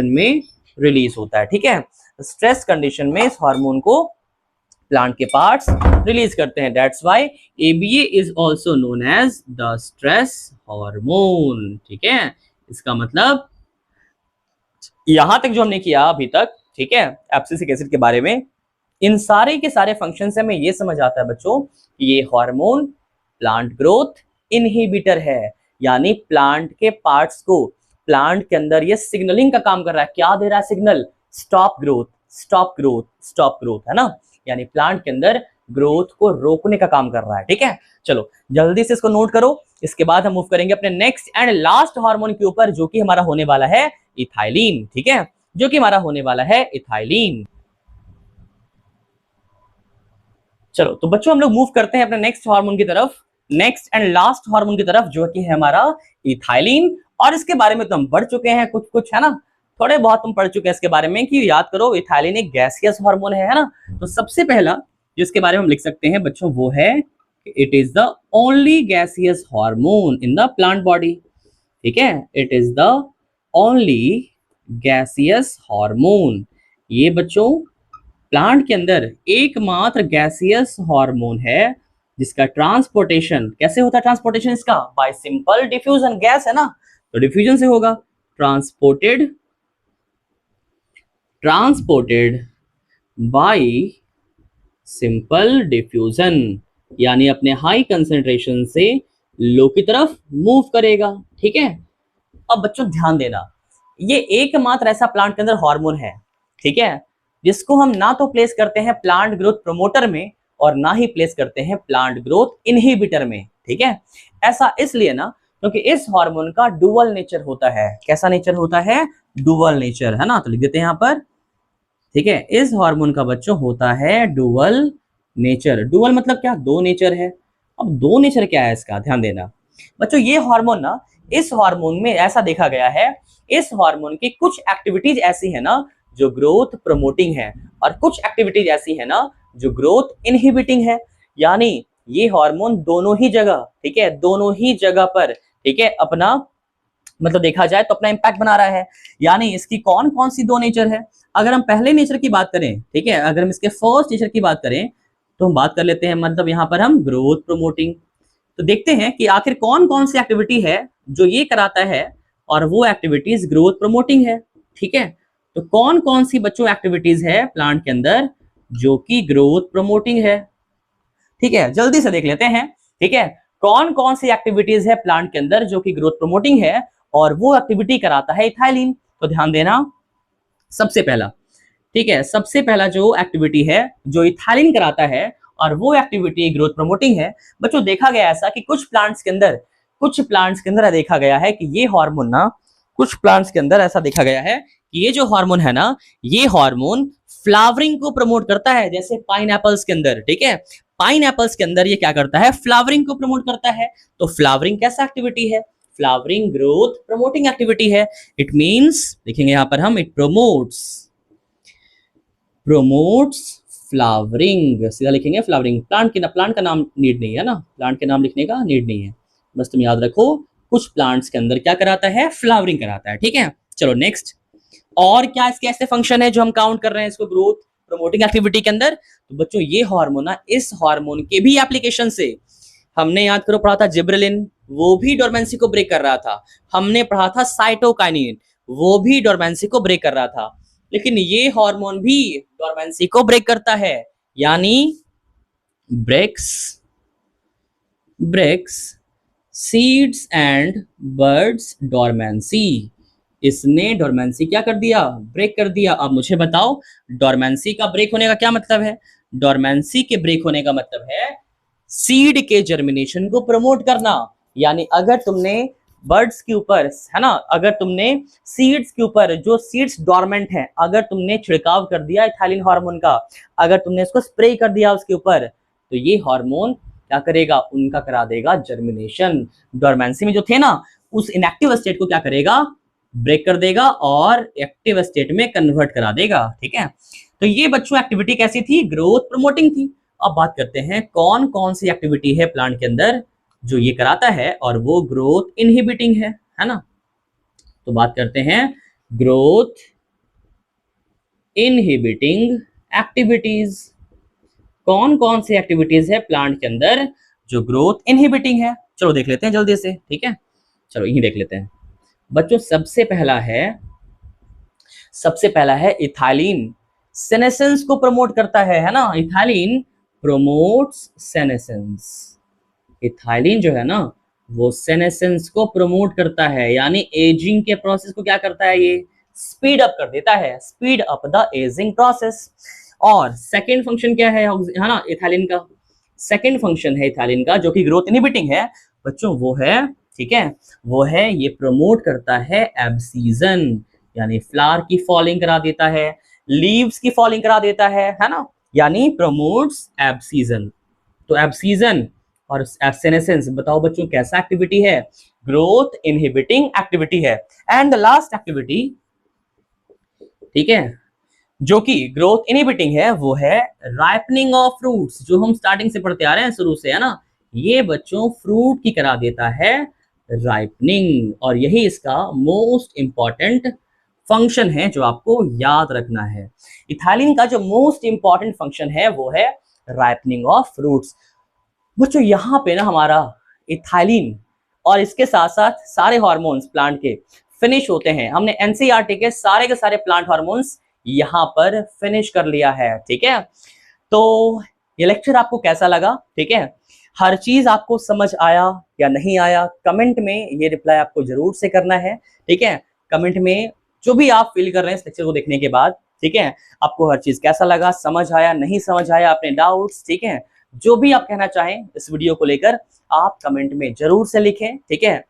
में रिलीज होता है, ठीक है। स्ट्रेस कंडीशन में इस हार्मोन को प्लांट के पार्ट्स रिलीज करते हैं। That's why ABA is also known as the stress hormone, ठीक है। इसका मतलब यहां तक जो हमने किया अभी तक, ठीक है, एब्सिसिक एसिड के बारे में, इन सारे के सारे फंक्शन से हमें ये समझ आता है बच्चों कि ये हार्मोन प्लांट ग्रोथ इनहिबिटर है, यानी प्लांट के पार्ट्स को, प्लांट के अंदर ये सिग्नलिंग का काम कर रहा है। क्या दे रहा है signal? Stop growth, stop growth, stop growth, है ना, यानी प्लांट के अंदर ग्रोथ को रोकने का काम कर रहा है, ठीक है। चलो जल्दी से इसको नोट करो, इसके बाद हम मूव करेंगे अपने नेक्स्ट एंड लास्ट हार्मोन के ऊपर, जो कि हमारा होने वाला है इथाइलिन, ठीक है, जो कि हमारा होने वाला है इथाइलिन। चलो तो बच्चों हम लोग मूव करते हैं अपने नेक्स्ट हार्मोन की तरफ, नेक्स्ट एंड लास्ट हार्मोन की तरफ, जो कि है हमारा इथाइलिन। और इसके बारे में तो हम पढ़ चुके हैं कुछ कुछ, है ना, थोड़े बहुत तुम पढ़ चुके हैं इसके बारे में, कि याद करो इथाइलिन एक गैसियस हार्मोन है ना। तो सबसे पहला जिसके बारे में हम लिख सकते हैं बच्चों वो है it is the only gaseous hormone in the plant body, ठीक है, it is the only gaseous hormone. ये बच्चों प्लांट के अंदर एकमात्र गैसियस हार्मोन है जिसका ट्रांसपोर्टेशन कैसे होता है, ट्रांसपोर्टेशन इसका बाय सिंपल डिफ्यूजन, गैस है ना तो डिफ्यूजन से होगा, ट्रांसपोर्टेड बाय सिंपल डिफ्यूजन, यानी अपने हाई कंसेंट्रेशन से लो की तरफ मूव करेगा। ठीक है, अब बच्चों ध्यान देना, ये एकमात्र ऐसा प्लांट के अंदर हार्मोन है, ठीक है, जिसको हम ना तो प्लेस करते हैं प्लांट ग्रोथ प्रमोटर में और ना ही प्लेस करते हैं प्लांट ग्रोथ इनहिबिटर में। ठीक है, ऐसा इसलिए ना क्योंकि इस हार्मोन का डुअल नेचर होता है। कैसा नेचर होता है, डुअल नेचर, है ना, तो लिख देते हैं यहां पर। ठीक है, इस हार्मोन का बच्चों होता है डुअल नेचर। डुअल मतलब क्या, दो नेचर है। अब दो नेचर क्या है इसका, ध्यान देना बच्चों, ये हार्मोन ना, इस हार्मोन में ऐसा देखा गया है, इस हार्मोन की कुछ एक्टिविटीज ऐसी है ना जो ग्रोथ प्रमोटिंग है और कुछ एक्टिविटीज ऐसी है ना जो ग्रोथ इनहिबिटिंग है। यानी ये हार्मोन दोनों ही जगह, ठीक है, दोनों ही जगह पर, ठीक है, अपना मतलब देखा जाए तो अपना इंपैक्ट बना रहा है। यानी इसकी कौन कौन सी दो नेचर है, अगर हम पहले नेचर की बात करें, ठीक है, अगर हम इसके फर्स्ट नेचर की बात करें तो हम बात कर लेते हैं, मतलब यहां पर हम ग्रोथ प्रमोटिंग। तो देखते हैं कि आखिर कौन कौन सी एक्टिविटी है जो ये कराता है और वो एक्टिविटीज ग्रोथ प्रमोटिंग है। ठीक है, तो कौन कौन सी बच्चों एक्टिविटीज है प्लांट के अंदर जो कि ग्रोथ प्रमोटिंग है। ठीक है, जल्दी से देख लेते हैं। ठीक है, कौन कौन सी एक्टिविटीज है प्लांट के अंदर जो कि ग्रोथ प्रमोटिंग है और वो एक्टिविटी कराता है इथाइलिन। तो ध्यान देना, सबसे पहला, ठीक है, सबसे पहला जो एक्टिविटी है जो इथाइलिन कराता है और वो एक्टिविटी ग्रोथ प्रमोटिंग है। बच्चों देखा गया ऐसा कि कुछ प्लांट्स के अंदर देखा गया है कि ये हार्मोन ना, कुछ प्लांट्स के अंदर ऐसा देखा गया है कि ये जो हार्मोन है ना, ये हार्मोन फ्लावरिंग को प्रमोट करता है। जैसे पाइन एप्पल्स के अंदर, ठीक है, पाइन एप्पल्स के अंदर ये क्या करता है, फ्लावरिंग को प्रमोट करता है। तो फ्लावरिंग कैसा एक्टिविटी है, फ्लावरिंग ग्रोथ प्रमोटिंग एक्टिविटी है। इट मींस लिखेंगे यहां पर हम, इट प्रोमोट्स फ्लावरिंग, सीधा लिखेंगे फ्लावरिंग। प्लांट का नाम नीड नहीं है ना, प्लांट के नाम लिखने का नीड नहीं है, बस तुम याद रखो कुछ प्लांट्स के अंदर क्या कराता है, फ्लावरिंग कराता है। ठीक है, चलो नेक्स्ट, और क्या इसके ऐसे फंक्शन है जो हम काउंट कर रहे हैं इसको ग्रोथ प्रमोटिंग एक्टिविटी के अंदर। तो बच्चों ये हार्मोन ना, इस हार्मोन के भी एप्लीकेशन से, हमने याद करो पढ़ा था जिब्रेलिन, वो भी डोरमेंसी को ब्रेक कर रहा था। हमने पढ़ा था साइटोकाइनिन, वो भी डोरमेंसी को ब्रेक कर रहा था। लेकिन ये हार्मोन भी डोरमेंसी को ब्रेक करता है, यानी breaks seeds and buds dormancy. इसने डोरमेंसी क्या कर दिया, ब्रेक कर दिया। अब मुझे बताओ डोरमेंसी का ब्रेक होने का क्या मतलब है। डोरमेंसी के ब्रेक होने का मतलब है सीड के जर्मिनेशन को प्रमोट करना। यानी अगर तुमने बर्ड्स के ऊपर, है ना, अगर तुमने सीड्स के ऊपर, जो सीड्स डोरमेंट हैं, अगर तुमने छिड़काव कर दिया इथाइलिन हार्मोन का, अगर तुमने इसको स्प्रे कर दिया उसके ऊपर, तो ये हार्मोन क्या करेगा, उनका करा देगा जर्मिनेशन। डोरमेंसी में जो थे ना, उस इनएक्टिव स्टेट को क्या करेगा, ब्रेक कर देगा और एक्टिव स्टेट में कन्वर्ट करा देगा। ठीक है, तो ये बच्चों एक्टिविटी कैसी थी, ग्रोथ प्रमोटिंग थी। अब बात करते हैं कौन कौन सी एक्टिविटी है प्लांट के अंदर जो ये कराता है और वो ग्रोथ इनहिबिटिंग है ना। तो बात करते हैं ग्रोथ इनहिबिटिंग एक्टिविटीज। कौन कौन सी एक्टिविटीज है प्लांट के अंदर जो ग्रोथ इनहिबिटिंग है, चलो देख लेते हैं जल्दी से। ठीक है, चलो यही देख लेते हैं बच्चों। सबसे पहला है इथाइलिन, सेनेसेंस को प्रमोट करता है ना। Ethylene promotes senescence. इथाइलिन जो है ना, वो सेनेसेंस को प्रमोट करता है, यानी एजिंग के प्रोसेस को क्या करता है, ये स्पीड अप कर देता है, speed up the ageing process. और सेकेंड फंक्शन क्या है ना इथाइलिन का, सेकेंड फंक्शन है इथाइलिन का जो कि ग्रोथ इनहिबिटिंग है बच्चों, वो है, ठीक है, वो है ये प्रमोट करता है एब्सीजन, यानी फ्लावर की फॉलिंग करा देता है, लीव्स की फॉलिंग करा देता है ना, यानी प्रमोट्स एब्सीजन। तो एब्सीजन और एब्सेनेसेंस, बताओ बच्चों कैसा एक्टिविटी है, ग्रोथ इनहिबिटिंग एक्टिविटी है। एंड द लास्ट एक्टिविटी, ठीक है, जो कि ग्रोथ इनहिबिटिंग है, वो है राइपनिंग ऑफ फ्रूट्स, जो हम स्टार्टिंग से पढ़ते आ रहे हैं शुरू से, है ना। ये बच्चों फ्रूट की करा देता है राइपनिंग, और यही इसका मोस्ट इंपॉर्टेंट फंक्शन है जो आपको याद रखना है। इथाइलिन का जो मोस्ट इंपॉर्टेंट फंक्शन है वो है राइपनिंग ऑफ फ्रूट्स। बच्चों यहाँ पे ना हमारा इथाइलिन और इसके साथ साथ सारे हार्मोन्स प्लांट के फिनिश होते हैं। हमने एनसीईआरटी के सारे प्लांट हार्मोन्स यहाँ पर फिनिश कर लिया है। ठीक है, तो ये लेक्चर आपको कैसा लगा? ठीक है, हर चीज आपको समझ आया या नहीं आया, कमेंट में ये रिप्लाई आपको जरूर से करना है। ठीक है, कमेंट में जो भी आप फील कर रहे हैं इस लेक्चर को देखने के बाद। ठीक है, आपको हर चीज कैसा लगा, समझ आया, नहीं समझ आया, अपने डाउट्स, ठीक है, जो भी आप कहना चाहें इस वीडियो को लेकर आप कमेंट में जरूर से लिखें। ठीक है,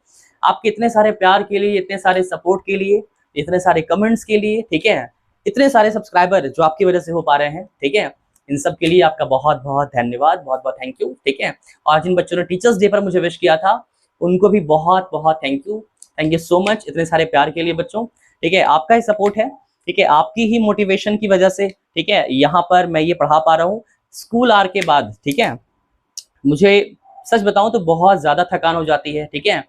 आपके इतने सारे प्यार के लिए, इतने सारे सपोर्ट के लिए, इतने सारे कमेंट्स के लिए, ठीक है, इतने सारे सब्सक्राइबर जो आपकी वजह से हो पा रहे हैं, ठीक है, इन सब के लिए आपका बहुत बहुत धन्यवाद, बहुत बहुत थैंक यू। ठीक है, और जिन बच्चों ने टीचर्स डे पर मुझे विश किया था उनको भी बहुत बहुत थैंक यू सो मच इतने सारे प्यार के लिए बच्चों। ठीक है, आपका ही सपोर्ट है, ठीक है, आपकी ही मोटिवेशन की वजह से, ठीक है, यहाँ पर मैं ये पढ़ा पा रहा हूँ स्कूल आवर के बाद। ठीक है, मुझे सच बताऊं तो बहुत ज्यादा थकान हो जाती है। ठीक है,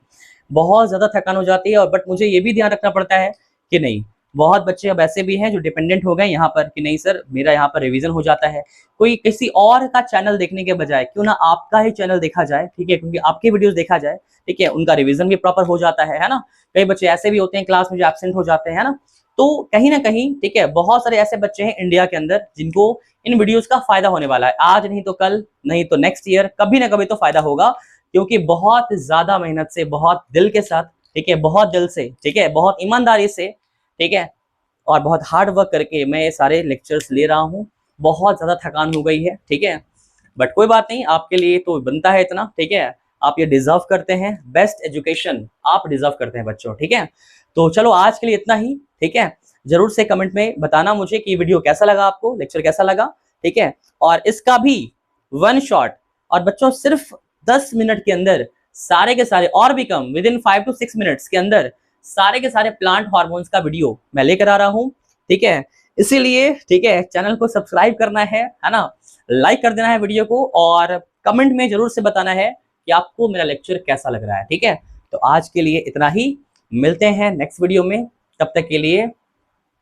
बहुत ज्यादा थकान हो जाती है, और बट मुझे ये भी ध्यान रखना पड़ता है कि नहीं, बहुत बच्चे अब ऐसे भी हैं जो डिपेंडेंट हो गए यहाँ पर कि नहीं सर मेरा यहाँ पर रिवीजन हो जाता है, कोई किसी और का चैनल देखने के बजाय क्यों ना आपका ही चैनल देखा जाए। ठीक है, क्योंकि आपके वीडियोस देखा जाए, ठीक है, उनका रिवीजन भी प्रॉपर हो जाता है ना। कई बच्चे ऐसे भी होते हैं क्लास में जो एब्सेंट हो जाते हैं ना, तो कहीं ना कहीं, ठीक है, बहुत सारे ऐसे बच्चे हैं इंडिया के अंदर जिनको इन वीडियोस का फायदा होने वाला है। आज नहीं तो कल, नहीं तो नेक्स्ट ईयर, कभी ना कभी तो फायदा होगा, क्योंकि बहुत ज्यादा मेहनत से, बहुत दिल के साथ, ठीक है, बहुत दिल से, ठीक है, बहुत ईमानदारी से, ठीक है, और बहुत हार्ड वर्क करके मैं ये सारे लेक्चर्स ले रहा हूँ। बहुत ज्यादा थकान हो गई है। ठीक है, बट कोई बात नहीं, आपके लिए तो बनता है इतना। ठीक है, आप ये डिजर्व करते हैं, बेस्ट एजुकेशन आप डिजर्व करते हैं बच्चों। ठीक है, तो चलो आज के लिए इतना ही। ठीक है, जरूर से कमेंट में बताना मुझे कि वीडियो कैसा लगा, आपको लेक्चर कैसा लगा। ठीक है, और इसका भी वन शॉट, और बच्चों सिर्फ 10 मिनट के अंदर सारे के सारे, और भी कम, विद इन 5 to 6 मिनट्स के अंदर सारे के सारे प्लांट हार्मोन्स का वीडियो मैं लेकर आ रहा हूं। ठीक है, इसीलिए, ठीक है, चैनल को सब्सक्राइब करना है ना, लाइक कर देना है वीडियो को, और कमेंट में जरूर से बताना है कि आपको मेरा लेक्चर कैसा लग रहा है। ठीक है, तो आज के लिए इतना ही, मिलते हैं नेक्स्ट वीडियो में, तब तक के लिए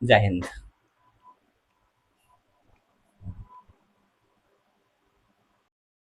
जय हिंद।